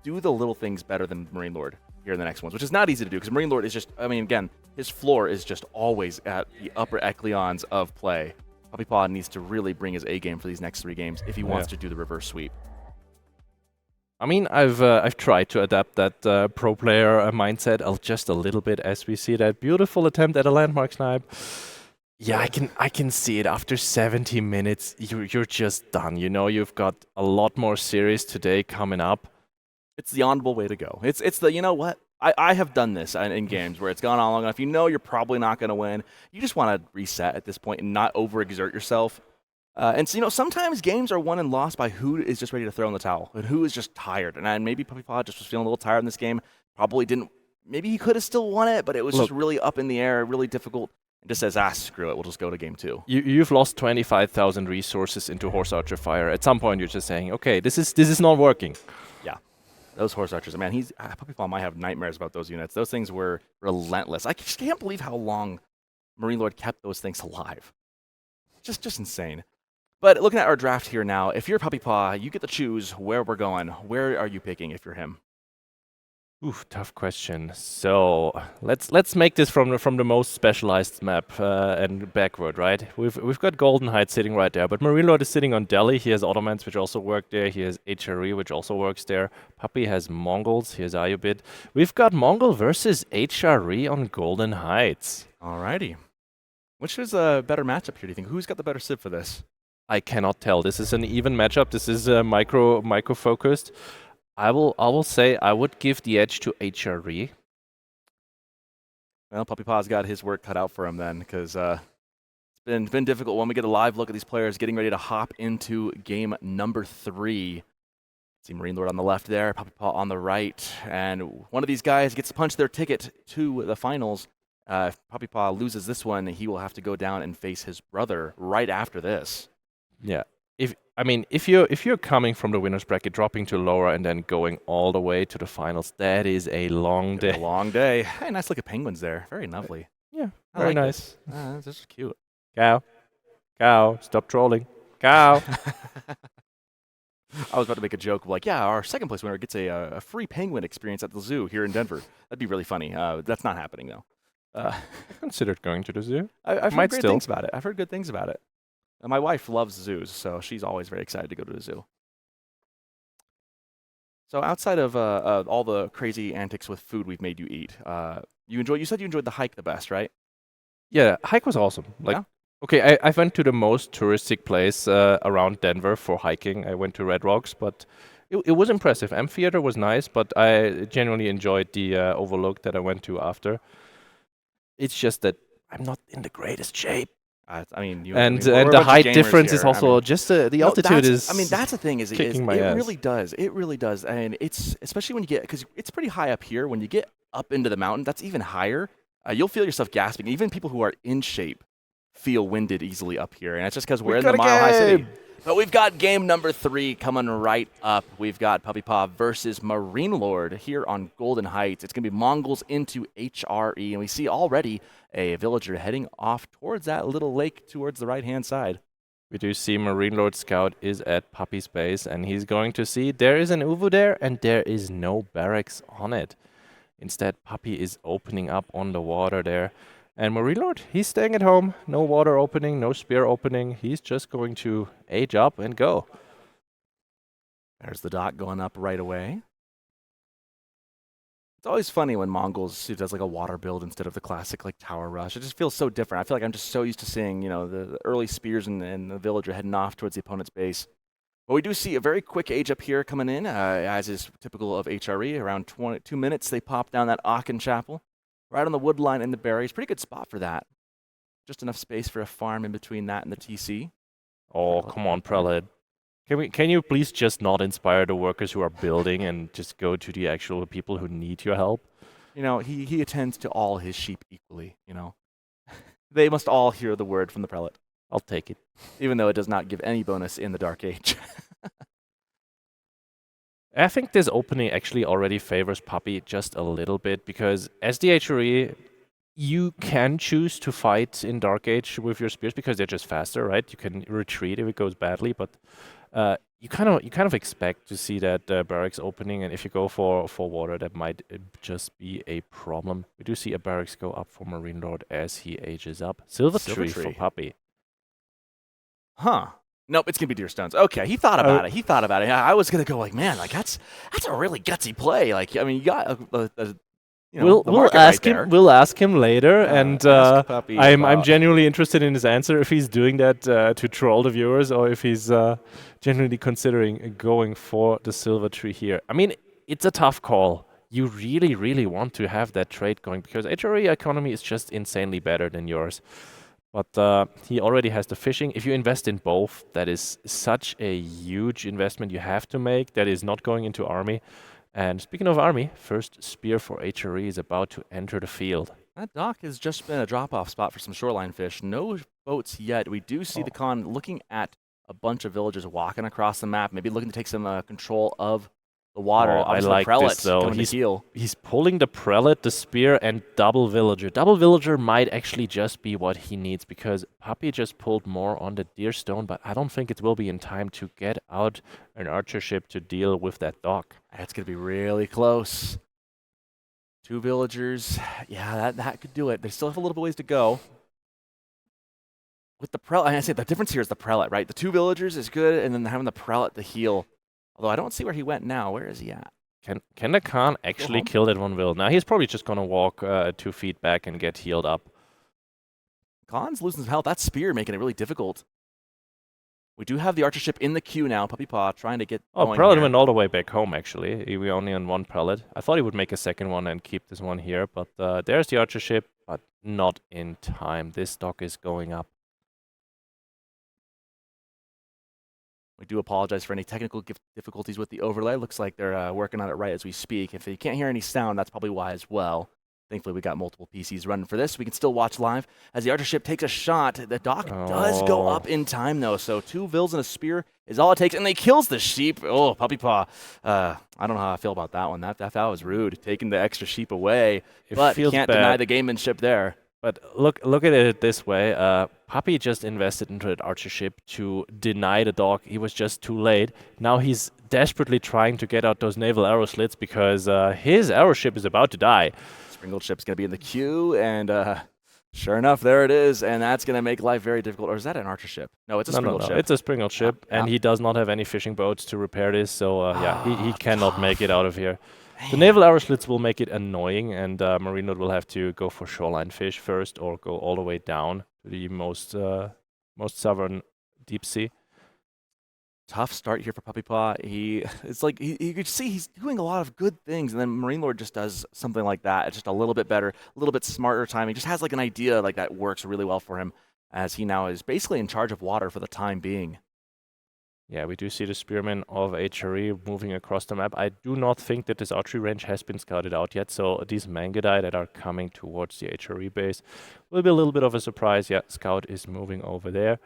do the little things better than MarineLorD here in the next ones, which is not easy to do because MarineLorD is just, I mean, again, his floor is just always at the upper echelons of play. puppypaw needs to really bring his A game for these next 3 games if he wants to do the reverse sweep. I mean, I've tried to adapt that pro player mindset just a little bit as we see that beautiful attempt at a landmark snipe. Yeah, I can see it. After 70 minutes, you're just done. You know, you've got a lot more series today coming up. It's the honorable way to go. It's the, you know what? I have done this in games where it's gone on long enough. You know you're probably not going to win. You just want to reset at this point and not overexert yourself. And so, sometimes games are won and lost by who is just ready to throw in the towel and who is just tired. And maybe puppypaw just was feeling a little tired in this game. Probably didn't. Maybe he could have still won it, but it was just really up in the air, really difficult. And just says, screw it. We'll just go to game 2. You've lost 25,000 resources into Horse Archer Fire. At some point, you're just saying, okay, this is not working. Yeah. Those Horse Archers, man, puppypaw might have nightmares about those units. Those things were relentless. I just can't believe how long MarineLorD kept those things alive. Just insane. But looking at our draft here now, if you're puppypaw, you get to choose where we're going. Where are you picking if you're him? Oof, tough question. So let's make this from the most specialized map and backward, right? We've got Golden Heights sitting right there, but MarineLorD is sitting on Delhi. He has Ottomans, which also work there. He has HRE, which also works there. Puppy has Mongols. Here's Ayubid. We've got Mongol versus HRE on Golden Heights. Alrighty. Which is a better matchup here, do you think? Who's got the better civ for this? I cannot tell. This is an even matchup. This is micro focused. I will say I would give the edge to HRE. Well, puppypaw's got his work cut out for him then, because it's been difficult when we get a live look at these players getting ready to hop into game number 3. See MarineLorD on the left there, puppypaw on the right, and one of these guys gets to punch their ticket to the finals, If PuppyPaw loses this one, he will have to go down and face his brother right after this. Yeah. If you're coming from the winners bracket, dropping to lower, and then going all the way to the finals, that is a long day. A long day. Hey, nice look at penguins there. Very lovely. Yeah, I very like nice. This is cute. Cow, stop trolling. Cow. I was about to make a joke of like, yeah, our second place winner gets a free penguin experience at the zoo here in Denver. That'd be really funny. That's not happening though. I considered going to the zoo. I've Might heard great still. things about it. I've heard good things about it. My wife loves zoos, so she's always very excited to go to the zoo. So outside of all the crazy antics with food we've made you eat, you said you enjoyed the hike the best, right? Yeah, hike was awesome. Like, Yeah? okay, I went to the most touristic place around Denver for hiking. I went to Red Rocks, but it was impressive. Amphitheater was nice, but I genuinely enjoyed the overlook that I went to after. It's just that I'm not in the greatest shape. And the height difference is also just the altitude is. I mean, that's the thing is kicking my ass. Really does. It really does, and it's especially when you get because it's pretty high up here. When you get up into the mountain, that's even higher. You'll feel yourself gasping. Even people who are in shape feel winded easily up here, and it's just because we're in the Mile High City. But we've got game number 3 coming right up. We've got PuppyPaw versus MarineLorD here on Golden Heights. It's going to be Mongols into HRE, and we see already a villager heading off towards that little lake towards the right-hand side. We do see MarineLorD Scout is at Puppy's base, and he's going to see there is an Uvu there, and there is no barracks on it. Instead, Puppy is opening up on the water there. And MarineLorD, he's staying at home. No water opening, no spear opening. He's just going to age up and go. There's the dock going up right away. It's always funny when Mongols does like a water build instead of the classic like tower rush. It just feels so different. I feel like I'm just so used to seeing, the early spears and the villager heading off towards the opponent's base. But we do see a very quick age up here coming in, as is typical of HRE. Around 2 minutes, they pop down that Aachen Chapel. Right on the wood line in the berries. Pretty good spot for that. Just enough space for a farm in between that and the TC. Oh, come on, Prelate. Can you please just not inspire the workers who are building and just go to the actual people who need your help? He attends to all his sheep equally, They must all hear the word from the prelate. I'll take it. Even though it does not give any bonus in the Dark Age. I think this opening actually already favors Puppy just a little bit, because as the HRE, you can choose to fight in Dark Age with your spears because they're just faster, right? You can retreat if it goes badly, but you kind of expect to see that barracks opening, and if you go for water, that might just be a problem. We do see a barracks go up for MarineLorD as he ages up. Silver tree for Puppy. Huh. Nope, it's going to be Deerstones. Okay, he thought about it. Yeah, I was going to go like, man, like that's a really gutsy play. Like, I mean, you got we'll ask him. Right, we'll ask him later, and I'm about genuinely interested in his answer. If he's doing that to troll the viewers, or if he's genuinely considering going for the silver tree here. I mean, it's a tough call. You really, really want to have that trade going because HRE economy is just insanely better than yours. But he already has the fishing. If you invest in both, that is such a huge investment you have to make. That is not going into army. And speaking of army, first spear for HRE is about to enter the field. That dock has just been a drop-off spot for some shoreline fish. No boats yet. We do see the con looking at a bunch of villagers walking across the map, maybe looking to take some control of the water. I like this, though. He's pulling the prelate, the spear, and double villager. Double villager might actually just be what he needs because Puppy just pulled more on the deerstone, but I don't think it will be in time to get out an archer ship to deal with that dock. That's going to be really close. 2 villagers. Yeah, that could do it. They still have a little bit ways to go. With the prelate, I say the difference here is the prelate, right? The 2 villagers is good, and then having the prelate to heal. Although I don't see where he went now. Where is he at? Can the Khan actually kill that one villager? Now he's probably just going to walk 2 feet back and get healed up. Khan's losing some health. That spear making it really difficult. We do have the archer ship in the queue now. PuppyPaw trying to get going prelate here. went all the way back home, actually. We only on 1 prelate. I thought he would make a second one and keep this one here. But there's the archer ship, but not in time. This dock is going up. We do apologize for any technical difficulties with the overlay. Looks like they're working on it right as we speak. If you can't hear any sound, that's probably why as well. Thankfully, we got multiple PCs running for this. We can still watch live as the archer ship takes a shot. The dock does go up in time, though. So 2 vills and a spear is all it takes, and they kills the sheep. Oh, puppypaw. I don't know how I feel about that one. That was rude, taking the extra sheep away. But you can't deny the gamemanship there. But look at it this way. Puppy just invested into that archer ship to deny the dog. He was just too late. Now he's desperately trying to get out those naval arrow slits because his arrow ship is about to die. Sprinkled ship's going to be in the queue, and sure enough, there it is, and that's going to make life very difficult. Or is that an archer ship? No, it's a sprinkled ship. It's a sprinkled ship, and he does not have any fishing boats to repair this, so he cannot make it out of here. Man. The naval arrow slits will make it annoying, and MarineLorD will have to go for shoreline fish first or go all the way down to the most southern deep sea. Tough start here for puppypaw. It's like you could see he's doing a lot of good things, and then MarineLorD just does something like that. It's just a little bit better, a little bit smarter timing. Just has like an idea like that works really well for him, as he now is basically in charge of water for the time being. Yeah, we do see the spearmen of HRE moving across the map. I do not think that this archery range has been scouted out yet, so these Mangudai that are coming towards the HRE base will be a little bit of a surprise. Yeah, Scout is moving over there.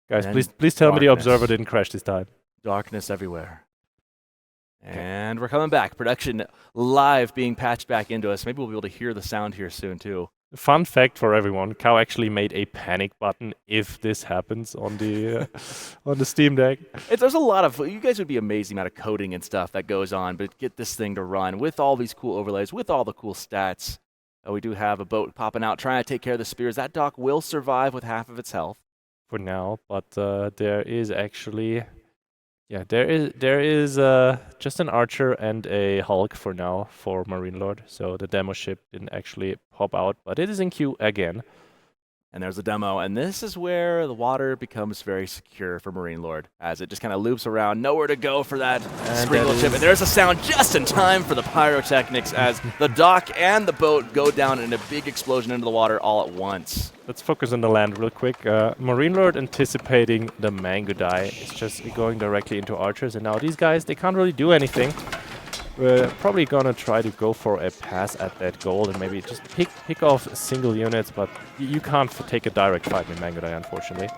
Guys, please tell me the observer didn't crash this time. Darkness everywhere. And we're coming back. Production live being patched back into us. Maybe we'll be able to hear the sound here soon, too. Fun fact for everyone, Cow actually made a panic button if this happens on the on the Steam Deck. There's a lot of, you guys would be amazed the amount of coding and stuff that goes on, but get this thing to run with all these cool overlays, with all the cool stats. We do have a boat popping out, trying to take care of the spears. That dock will survive with half of its health. For now, but there is actually, there is just an archer and a Hulk for now for MarineLorD. So the demo ship didn't actually pop out, but it is in queue again. And there's the demo, and this is where the water becomes very secure for MarineLorD, as it just kind of loops around, nowhere to go for that sprinkled ship. And there's a sound just in time for the pyrotechnics as the dock and the boat go down in a big explosion into the water all at once. Let's focus on the land real quick. MarineLorD anticipating the Mangudai is just going directly into archers, and now these guys, they can't really do anything. We're probably gonna try to go for a pass at that goal and maybe just pick off single units, but you can't take a direct fight with Mangudai, unfortunately.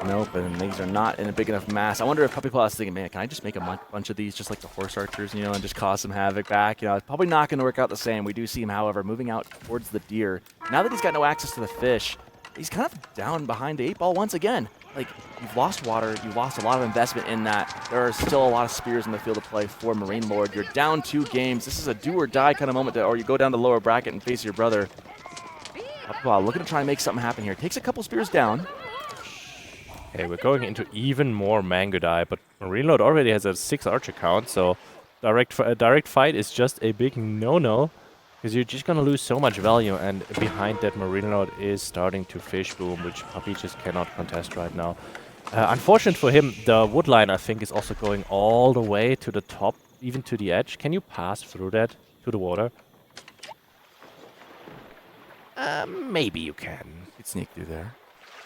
Nope, and these are not in a big enough mass. I wonder if puppypaw is thinking, man, can I just make a bunch of these just like the horse archers, and just cause some havoc back? It's probably not going to work out the same. We do see him, however, moving out towards the deer. Now that he's got no access to the fish, he's kind of down behind the 8-ball once again. Like, you've lost water, you've lost a lot of investment in that. There are still a lot of spears in the field of play for MarineLorD. You're down 2 games. This is a do-or-die kind of moment, or you go down to lower bracket and face your brother. Puppypaw looking to try and make something happen here. Takes a couple spears down. Okay, we're going into even more Mangudai, but MarineLorD already has a 6 archer count, so direct fight is just a big no-no, because you're just going to lose so much value, and behind that MarineLorD is starting to fish boom, which Puppy just cannot contest right now. Unfortunate for him, the wood line, I think, is also going all the way to the top, even to the edge. Can you pass through that to the water? Maybe you can. You could sneak through there.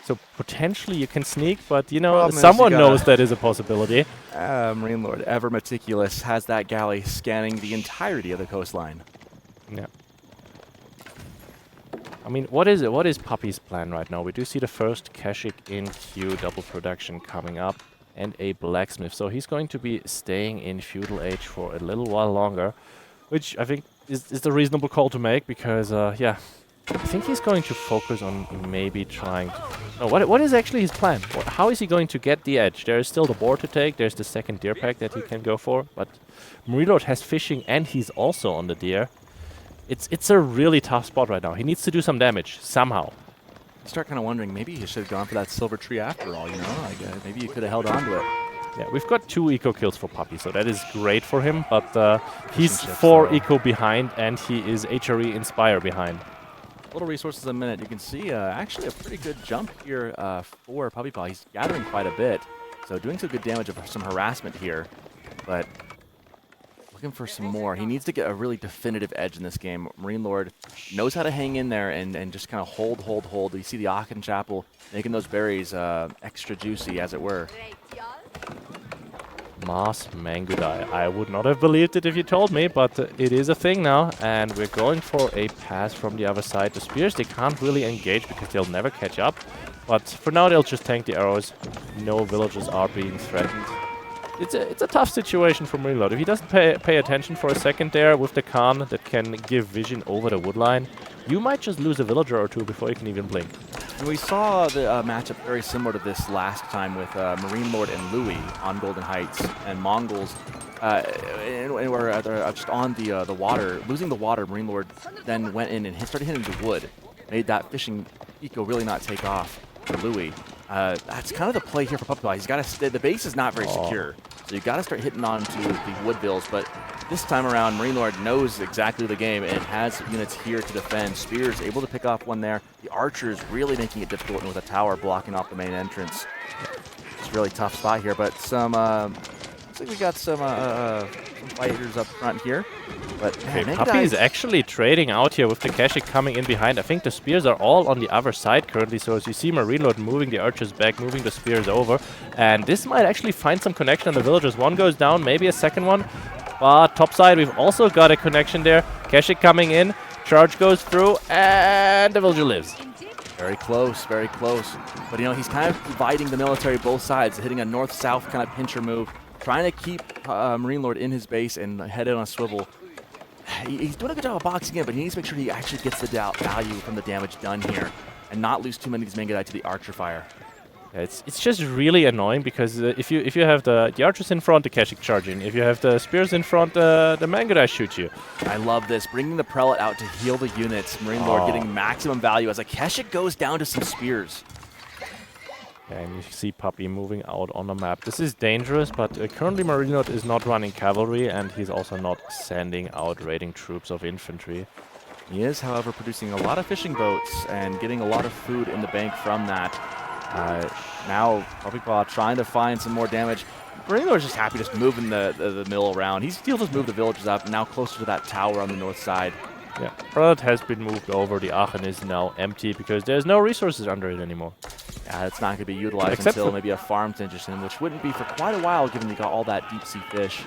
So potentially you can sneak, but someone knows that is a possibility. MarineLorD, ever meticulous, has that galley scanning the entirety of the coastline. Yeah. I mean, what is Puppy's plan right now? We do see the first Kashik in queue, double production coming up, and a blacksmith. So he's going to be staying in feudal age for a little while longer, which I think is the reasonable call to make, because I think he's going to focus on maybe trying to... No, what is actually his plan? How is he going to get the edge? There is still the board to take. There's the second deer pack that he can go for. But MarineLorD has fishing and he's also on the deer. It's a really tough spot right now. He needs to do some damage, somehow. You start kind of wondering, maybe he should have gone for that silver tree after all, Like, maybe you could have held on to it. Yeah, we've got 2 eco kills for Puppy, so that is great for him. But he's 4 eco behind and he is HRE Inspire behind. Little resources a minute. You can see actually a pretty good jump here for puppypaw. He's gathering quite a bit, so doing some good damage of some harassment here, but looking for some more. He needs to get a really definitive edge in this game. MarineLorD knows how to hang in there and just kind of hold. You see the Aachen Chapel making those berries extra juicy, as it were. Mars Mangudai. I would not have believed it if you told me, but it is a thing now, and we're going for a pass from the other side. The spears, they can't really engage because they'll never catch up, but for now they'll just tank the arrows. No villagers are being threatened. It's a tough situation for MarineLorD. If he doesn't pay attention for a second there with the Khan that can give vision over the wood line, you might just lose a villager or two before you can even blink. And we saw the matchup very similar to this last time with MarineLorD and Louis on Golden Heights, and Mongols and were just on the water. Losing the water, MarineLorD then went in and started hitting the wood. Made that fishing eco really not take off for Louis. That's kind of the play here for PuppyPaw. He's got to the base is not very secure, so you got to start hitting onto the woodbills. But this time around, MarineLorD knows exactly the game and has units here to defend. Spears able to pick off one there. The archers really making it difficult, and with a tower blocking off the main entrance. It's a really tough spot here, but some looks like we got some fighters up front here. But Okay, man, Puppy is actually trading out here with the Keshik coming in behind. I think the spears are all on the other side currently, so as you see MarineLorD moving the archers back, moving the spears over, and this might actually find some connection on the villagers. One goes down, maybe a second one, but top side we've also got a connection there. Keshik coming in, charge goes through, and the villager lives. Very close, very close. But you know, he's kind of dividing the military both sides, hitting a north-south kind of pincher move, trying to keep MarineLorD in his base and headed on a swivel. He's doing a good job of boxing in, but he needs to make sure he actually gets the value from the damage done here and not lose too many of these Mangudai to the archer fire. Yeah, it's just really annoying because if you have the archers in front, the Keshik charging. If you have the spears in front, the Mangudai shoot you. I love this. Bringing the prelate out to heal the units. MarineLorD getting maximum value as a Keshik goes down to some spears. And you see Puppy moving out on the map. This is dangerous, but currently MarineLorD is not running cavalry, and he's also not sending out raiding troops of infantry. He is, however, producing a lot of fishing boats and getting a lot of food in the bank from that. Now, PuppyPaw trying to find some more damage. MarineLorD's just happy just moving the mill around. He'll just move the villagers up, now closer to that tower on the north side. Yeah, Prelate has been moved over. The Aachen is now empty because there's no resources under it anymore. Yeah, it's not going to be utilized Except until for maybe a farm's interested in, which wouldn't be for quite a while given you got all that deep-sea fish.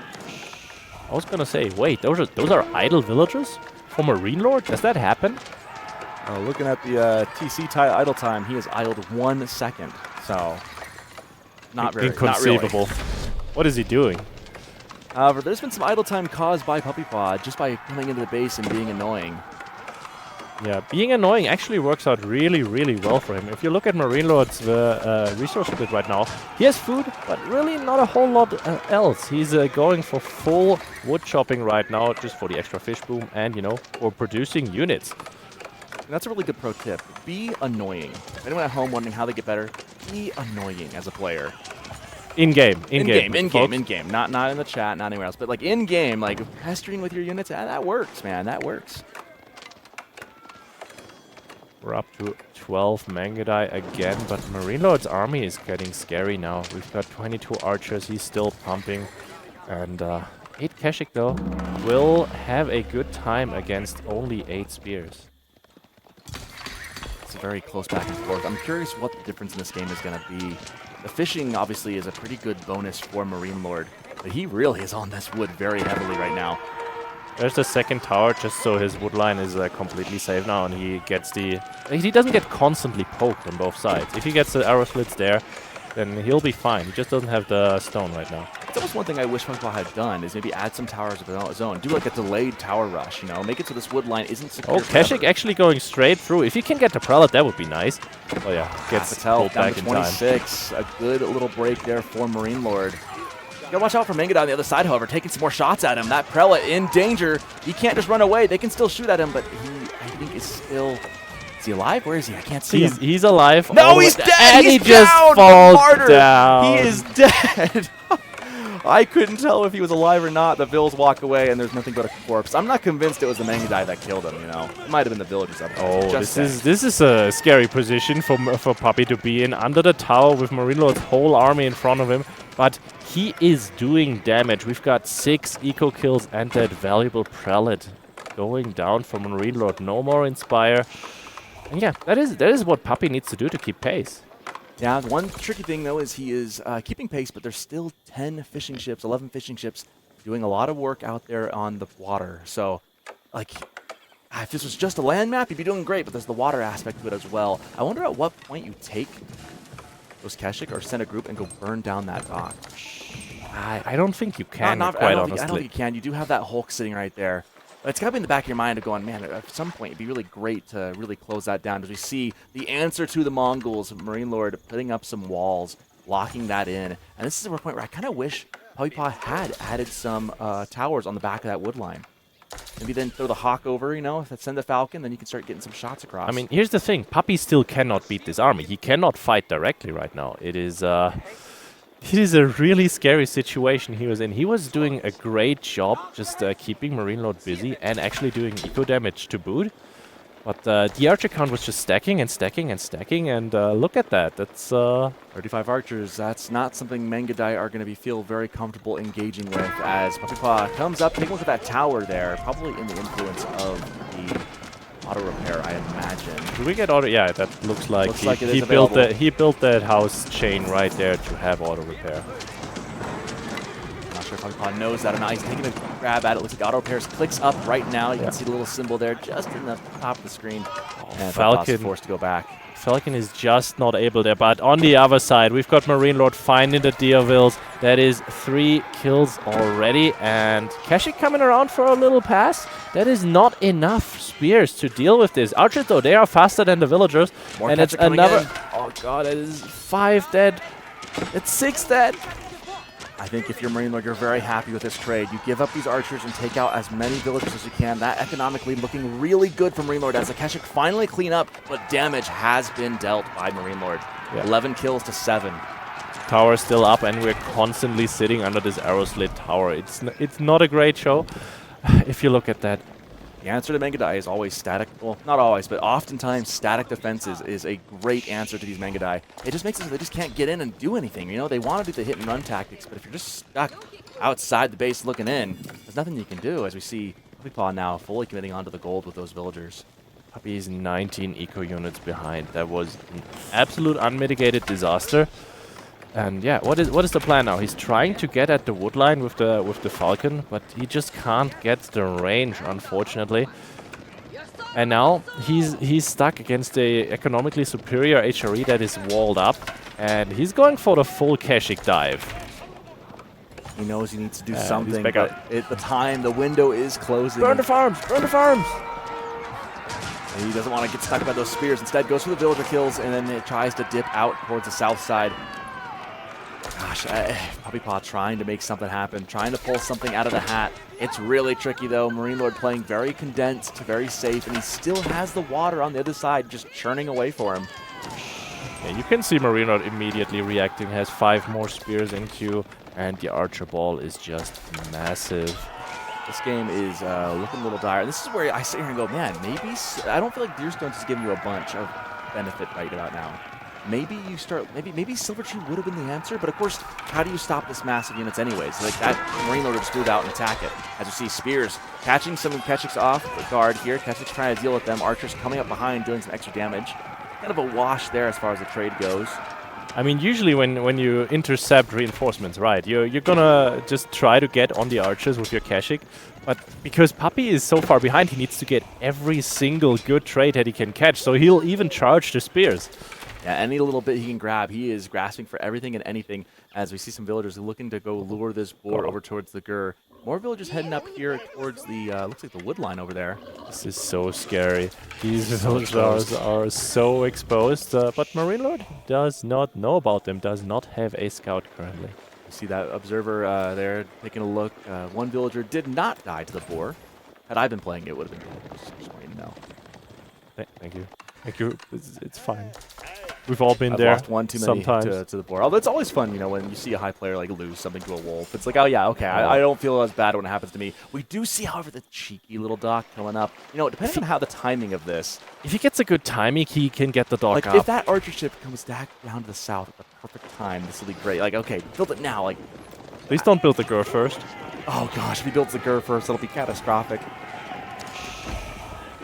I was gonna say, wait, those are idle villagers for MarineLorD? Does that happen? Looking at the TC idle time, he has idled 1 second, so not very Inconceivable. Not really. What is he doing? However, there's been some idle time caused by PuppyPaw just by coming into the base and being annoying. Yeah, being annoying actually works out really, really well for him. If you look at MarineLorD's resource split right now, he has food, but really not a whole lot else. He's going for full wood chopping right now, just for the extra fish boom and, you know, for producing units. And that's a really good pro tip. Be annoying. If anyone at home wondering how they get better, be annoying as a player. In-game. Not in the chat, not anywhere else. But like in-game, like pestering with your units, that works, man. That works. We're up to 12 Mangudai again, but MarineLorD's army is getting scary now. We've got 22 archers, he's still pumping. And 8 Keshik, though, will have a good time against only 8 spears. It's a very close back and forth. I'm curious what the difference in this game is going to be. The fishing, obviously, is a pretty good bonus for MarineLorD, but he really is on this wood very heavily right now. There's the second tower, just so his wood line is completely safe now, and he gets the... He doesn't get constantly poked on both sides. If he gets the arrow slits there, then he'll be fine. He just doesn't have the stone right now. It's almost one thing I wish PuppyPaw had done is maybe add some towers of his own. Do like a delayed tower rush, you know? Make it so this wood line isn't secure. Oh, Keshik actually going straight through. If he can get the prelate, that would be nice. Oh yeah, gets pulled down back to in time. 26. A good little break there for MarineLorD. You gotta watch out for Mangudai on the other side, however, taking some more shots at him. That prelate in danger. He can't just run away. They can still shoot at him, but he, I think, is still... Is he alive? Where is he? I can't see him. He's alive. No, he's dead! And he's he just down! falls Martyr! down. He is dead! I couldn't tell if he was alive or not. The Vills walk away, and there's nothing but a corpse. I'm not convinced it was the Mangudai that killed him, you know? It might have been the villagers up there. Oh, this is a scary position for Puppy to be in. Under the tower with MarineLorD's whole army in front of him. But he is doing damage. We've got 6 eco kills and that valuable prelate going down for MarineLorD. No more Inspire. And yeah, that is what Puppy needs to do to keep pace. Yeah, the one tricky thing, though, is he is keeping pace, but there's still 10 fishing ships, 11 fishing ships doing a lot of work out there on the water. So, like, if this was just a land map, he'd be doing great, but there's the water aspect to it as well. I wonder at what point you take those Keshik or send a group and go burn down that dock. I don't think you can, quite I honestly. don't think you can. You do have that Hulk sitting right there. But it's got to be in the back of your mind of going, man, at some point it'd be really great to really close that down as we see the answer to the Mongols, MarineLorD putting up some walls, locking that in. And this is a point where I kind of wish PuppyPaw had added some towers on the back of that wood line. Maybe then throw the Hawk over, you know, send the Falcon, then you can start getting some shots across. I mean, here's the thing. Puppy still cannot beat this army. He cannot fight directly right now. It is a really scary situation he was in. He was doing a great job just keeping MarineLorD busy and actually doing eco damage to boot. But the archer count was just stacking and stacking and stacking, and look at that. That's 35 archers. That's not something Mangadai are going to feel very comfortable engaging with as PuppyPaw comes up. Take a look at that tower there, probably in the influence of the auto repair, I imagine. Do we get auto? Yeah, that looks like he built that house chain right there to have auto repair. Not sure if PuppyPaw knows that or not. He's taking a grab at it. Looks like auto repairs clicks up right now. You can see the little symbol there just in the top of the screen. And Falcon forced to go back. Falcon is just not able there, but on the other side, we've got MarineLorD finding the Deervilles. That is 3 kills already, and Keshik coming around for a little pass. That is not enough spears to deal with this. Archers, though, they are faster than the villagers. More and it's Keshik coming another... in. Oh, God, it is 5 dead. It's 6 dead. I think if you're MarineLorD, you're very happy with this trade. You give up these archers and take out as many villagers as you can. That economically looking really good for MarineLorD as the Keshik finally clean up, but damage has been dealt by MarineLorD. Yeah. 11 kills to 7. Tower still up, and we're constantly sitting under this arrow slit tower. It's not a great show, if you look at that. The answer to Mangadai is always static. Well, not always, but oftentimes static defenses is a great answer to these Mangadai. It just makes it so they just can't get in and do anything. You know, they want to do the hit and run tactics, but if you're just stuck outside the base looking in, there's nothing you can do. As we see PuppyPaw now fully committing onto the gold with those villagers. Puppy is 19 eco units behind. That was an absolute unmitigated disaster. And yeah, what is the plan now? He's trying to get at the wood line with the Falcon, but he just can't get the range, unfortunately. And now he's stuck against a economically superior HRE that is walled up, and he's going for the full Keshik dive. He knows he needs to do something, back but the window is closing. Burn the farms! Burn the farms! And he doesn't want to get stuck by those spears. Instead, goes for the villager kills, and then it tries to dip out towards the south side. Gosh, PuppyPaw trying to make something happen, trying to pull something out of the hat. It's really tricky, though. MarineLorD playing very condensed, very safe, and he still has the water on the other side just churning away for him. Yeah, you can see MarineLorD immediately reacting, has 5 more spears in queue, and the archer ball is just massive. This game is looking a little dire. This is where I sit here and go, man, maybe... I don't feel like Deerstone's is giving you a bunch of benefit right about now. Maybe you start, maybe Silver Tree would have been the answer, but of course, how do you stop this massive units anyways? Like that, MarineLorD just move out and attack it. As you see, spears catching some Keshiks off guard here. Keshik's trying to deal with them. Archers coming up behind, doing some extra damage. Kind of a wash there as far as the trade goes. I mean, usually when you intercept reinforcements, right, you're gonna just try to get on the archers with your Keshik, but because Puppy is so far behind, he needs to get every single good trade that he can catch, so he'll even charge the spears. Yeah, any little bit he can grab, he is grasping for everything and anything as we see some villagers looking to go lure this boar over towards the Gur. More villagers heading up here towards the, looks like the wood line over there. This is so scary. These villagers are so exposed, but MarineLorD does not know about them, does not have a scout currently. You see that observer there taking a look. One villager did not die to the boar. Had I been playing, it would have been good. Just want you to know. Thank you. Thank you. It's fine. We've all been I've there. lost one too many to the board. Although it's always fun, you know, when you see a high player like lose something to a wolf. It's like, oh yeah, okay, I don't feel as bad when it happens to me. We do see, however, the cheeky little dock coming up. You know, depending on how the timing of this. If he gets a good timing, he can get the dock like up. If that archer ship comes back down to the south at the perfect time, this will be great. Like, okay, build it now. Like, please don't build the Gur first. Oh gosh, if he builds the Gur first, it'll be catastrophic.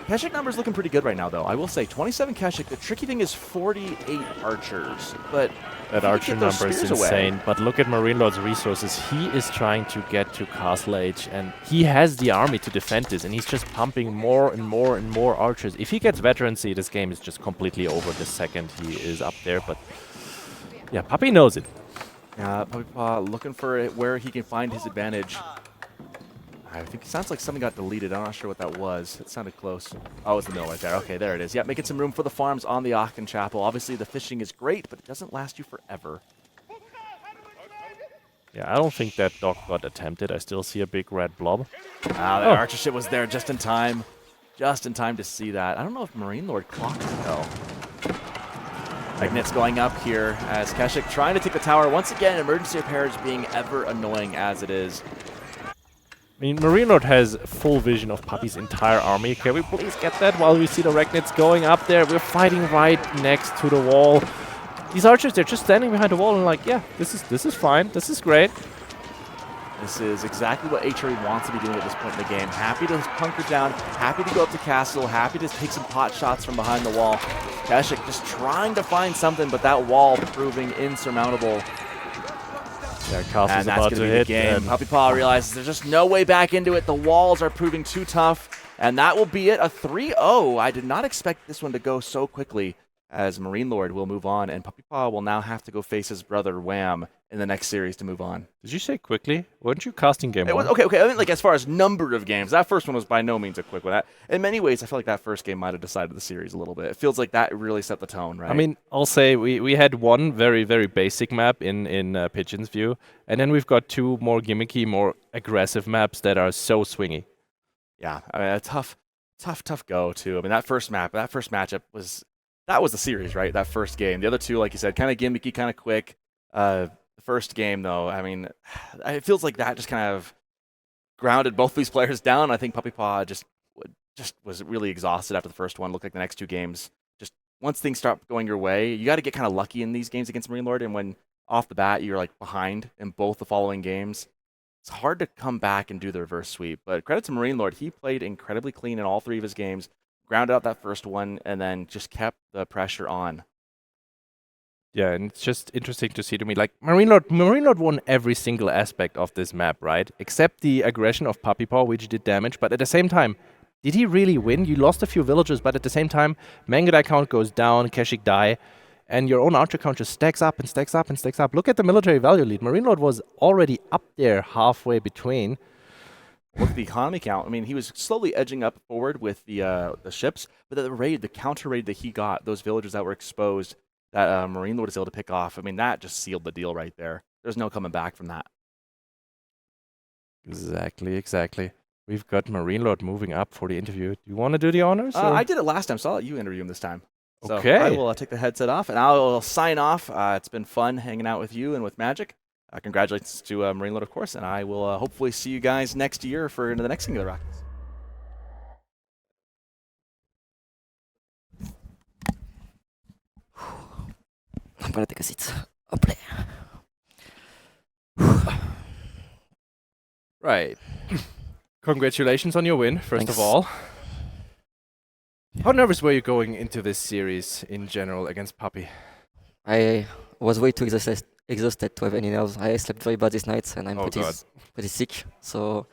Keshik numbers looking pretty good right now, though. I will say, 27 Keshik. The tricky thing is 48 archers, but that archer number is insane. But look at MarineLorD's resources. He is trying to get to Castle Age, and he has the army to defend this, and he's just pumping more and more and more archers. If he gets veterancy, this game is just completely over the second he is up there. But yeah, Puppy knows it. Yeah, PuppyPaw looking for it where he can find his advantage. I think it sounds like something got deleted. I'm not sure what that was. It sounded close. Oh, it was the mill right there. Okay, there it is. Yeah, making some room for the farms on the Aachen Chapel. Obviously, the fishing is great, but it doesn't last you forever. Yeah, I don't think that dock got attempted. I still see a big red blob. Ah, the archer ship was there just in time. Just in time to see that. I don't know if MarineLorD clocked it, though. Magnet's going up here as Keshik trying to take the tower. Once again, emergency repairs being ever annoying as it is. I mean, MarineLorD has full vision of Puppy's entire army. Can we please get that while we see the Ragnits going up there? We're fighting right next to the wall. These archers, they're just standing behind the wall and like, yeah, this is fine. This is great. This is exactly what HRE wants to be doing at this point in the game. Happy to hunker down, happy to go up to castle, happy to take some pot shots from behind the wall. Keshik just trying to find something, but that wall proving insurmountable. Yeah, Castle's and that's about going to to be the hit. game. PuppyPaw realizes there's just no way back into it. The walls are proving too tough, and that will be it. A 3-0. I did not expect this one to go so quickly, as MarineLorD will move on, and PuppyPaw will now have to go face his brother Wham in the next series to move on. Did you say quickly? Weren't you casting game one? Okay. I mean, like, as far as number of games, that first one was by no means a quick one. In many ways, I feel like that first game might have decided the series a little bit. It feels like that really set the tone, right? I mean, I'll say we had one very, very basic map in Pigeon's View, and then we've got two more gimmicky, more aggressive maps that are so swingy. Yeah, I mean, a tough go, too. I mean, that first matchup was... That was the series, right? That first game. The other two, like you said, kind of gimmicky, kind of quick. The first game, though, I mean, it feels like that just kind of grounded both these players down. I think PuppyPaw just was really exhausted after the first one. Looked like the next two games, just once things start going your way, you got to get kind of lucky in these games against MarineLorD. And when off the bat you're like behind in both the following games, it's hard to come back and do the reverse sweep. But credit to MarineLorD, he played incredibly clean in all three of his games. Grounded out that first one, and then just kept the pressure on. Yeah, and it's just interesting to see to me, like, MarineLorD won every single aspect of this map, right? Except the aggression of PuppyPaw, which did damage, but at the same time, did he really win? You lost a few villagers, but at the same time, Mangadai count goes down, Keshik die, and your own archer count just stacks up and stacks up and stacks up. Look at the military value lead. MarineLorD was already up there halfway between. Look at the economy count. I mean, he was slowly edging up forward with the ships, but the counter raid that he got, those villagers that were exposed, that MarineLorD was able to pick off, I mean, that just sealed the deal right there. There's no coming back from that. Exactly. We've got MarineLorD moving up for the interview. Do you want to do the honors? I did it last time, so I'll let you interview him this time. So okay. I will take the headset off, and I'll sign off. It's been fun hanging out with you and with Magic. Congratulations to MarineLorD, of course, and I will hopefully see you guys next year for the next thing of the Rockies. I'm gonna take a seat. I'll play. Right. Congratulations on your win, first Thanks. of all. How nervous were you going into this series in general against Puppy? I was way too exhausted to have any nerves. I slept very bad this night, and I'm pretty sick. So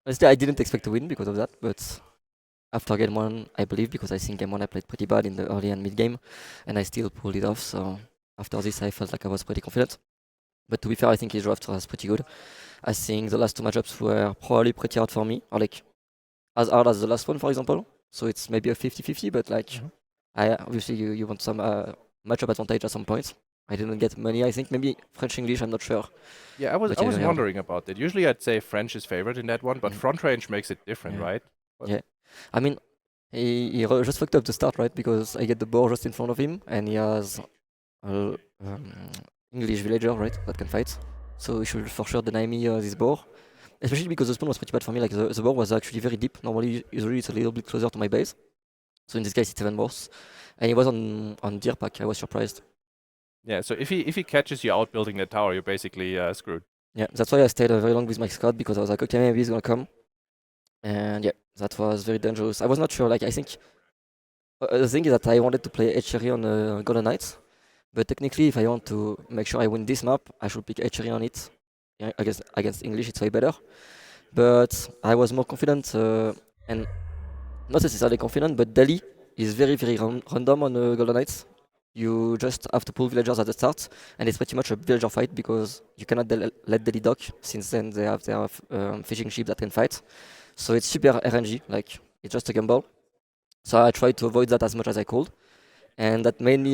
honestly, I didn't expect to win because of that. But after game one, I believe, because I think game one I played pretty bad in the early and mid game, and I still pulled it off. So after this, I felt like I was pretty confident. But to be fair, I think his draft was pretty good. I think the last two matchups were probably pretty hard for me, or like as hard as the last one, for example. So it's maybe a 50-50, but like I obviously you want some matchup advantage at some points. I didn't get many. I think maybe French-English, I'm not sure. Yeah, I was wondering about that. Usually I'd say French is favored in that one, but front range makes it different, right? But Yeah. I mean, he just fucked up the start, right? Because I get the boar just in front of him, and he has English villager, right, that can fight. So he should for sure deny me this boar. Especially because the spawn was pretty bad for me. Like the boar was actually very deep. Normally, usually it's a little bit closer to my base. So in this case, it's even worse. And he was on deer pack. I was surprised. Yeah, so if he catches you out building that tower, you're basically screwed. Yeah, that's why I stayed very long with my squad, because I was like, okay, maybe he's gonna come. And yeah, that was very dangerous. I was not sure. Like I think the thing is that I wanted to play Etchery on Golden Knights, but technically, if I want to make sure I win this map, I should pick Etchery on it. Yeah, against English, it's way better. But I was more confident and not necessarily confident, but Delhi is very random on Golden Knights. You just have to pull villagers at the start, and it's pretty much a villager fight because you cannot let Delhi dock, since then they have their fishing ships that can fight. So it's super RNG, like it's just a gamble. So I tried to avoid that as much as I could, and that made me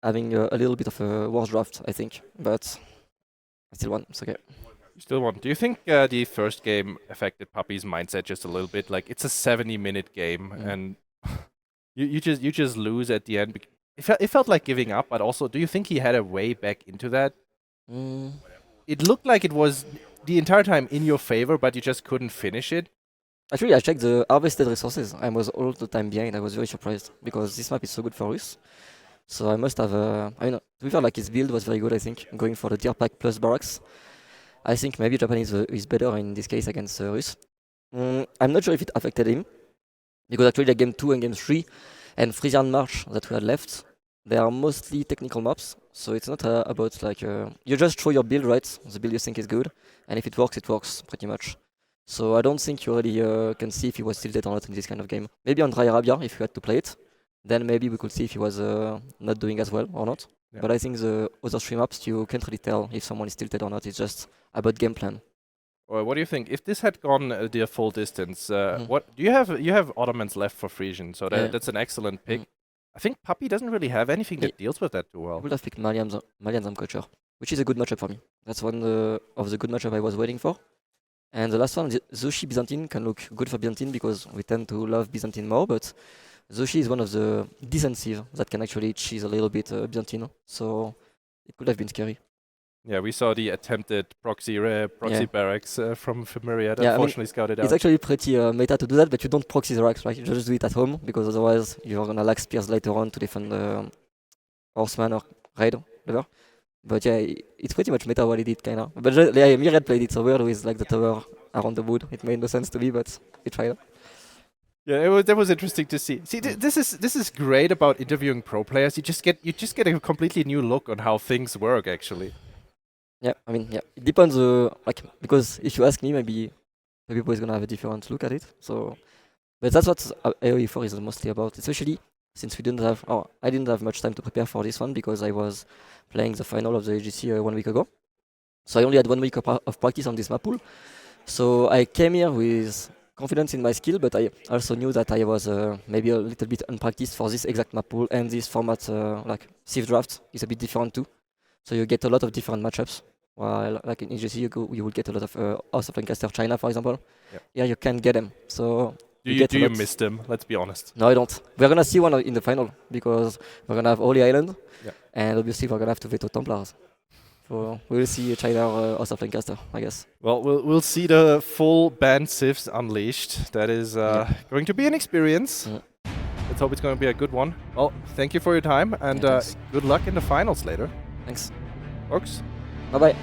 having a little bit of a worse draft, I think. But I still won, it's okay. You still won. Do you think the first game affected Puppy's mindset just a little bit? Like it's a 70-minute game, and you just lose at the end. It felt like giving up, but also, do you think he had a way back into that? It looked like it was the entire time in your favor, but you just couldn't finish it. Actually, I checked the harvested resources. I was all the time behind. I was very surprised because this map is so good for us. So I must have. I mean, to be fair, like his build was very good. I think going for the deer pack plus barracks. I think maybe Japanese is better in this case against Rus. I'm not sure if it affected him because actually, like game 2 and game 3 and Frisian March that we had left, they are mostly technical maps. So it's not about like you just throw your build, right? The build you think is good, and if it works pretty much. So I don't think you really can see if he was tilted or not in this kind of game. Maybe on Dry Arabia, if you had to play it, then maybe we could see if he was not doing as well or not. Yeah. But I think the other 3 maps, you can't really tell if someone is tilted or not. It's just about game plan. Well, what do you think? If this had gone the full distance, what do you have? You have Ottomans left for Frisian, so that's an excellent pick. I think Puppy doesn't really have anything that deals with that too well. I would have picked Malian Zamcocher, which is a good matchup for me. That's one of the good matchup I was waiting for. And the last one, Zushi Byzantine, can look good for Byzantine because we tend to love Byzantine more, but Zushi is one of the defensive that can actually cheese a little bit Byzantine, so it could have been scary. Yeah, we saw the attempted proxy barracks from Myriad, yeah, unfortunately scouted out. It's actually pretty meta to do that, but you don't proxy the racks, right? You just do it at home, because otherwise you're going to lack spears later on to defend Horseman or Raid, whatever. But yeah, it's pretty much meta what he did, kinda. But yeah, Myriad played it so weird with like the tower around the wood. It made no sense to me, but he tried. Yeah, that was interesting to see. See, this is great about interviewing pro players. You just get a completely new look on how things work, actually. Yeah, I mean, yeah, it depends. Like, because if you ask me, maybe people is gonna have a different look at it. So, but that's what AOE4 is mostly about, especially since we didn't have. Oh, I didn't have much time to prepare for this one because I was playing the final of the AGC 1 week ago. So I only had 1 week of practice on this map pool. So I came here with confidence in my skill, but I also knew that I was maybe a little bit unpracticed for this exact map pool, and this format, like Civ Draft, is a bit different too. So you get a lot of different matchups. While like in EGC, you will get a lot of House of Lancaster China, for example. Yep. Yeah, you can get them. So do you miss them? Let's be honest. No, I don't. We're gonna see one in the final because we're gonna have Holy Island, and obviously we're gonna have to veto Templars. So we'll see China or House of Lancaster, I guess. Well, we'll see the full banned civs unleashed. That is going to be an experience. Let's hope it's going to be a good one. Well, thank you for your time, and good luck in the finals later. Thanks. Folks. Bye-bye.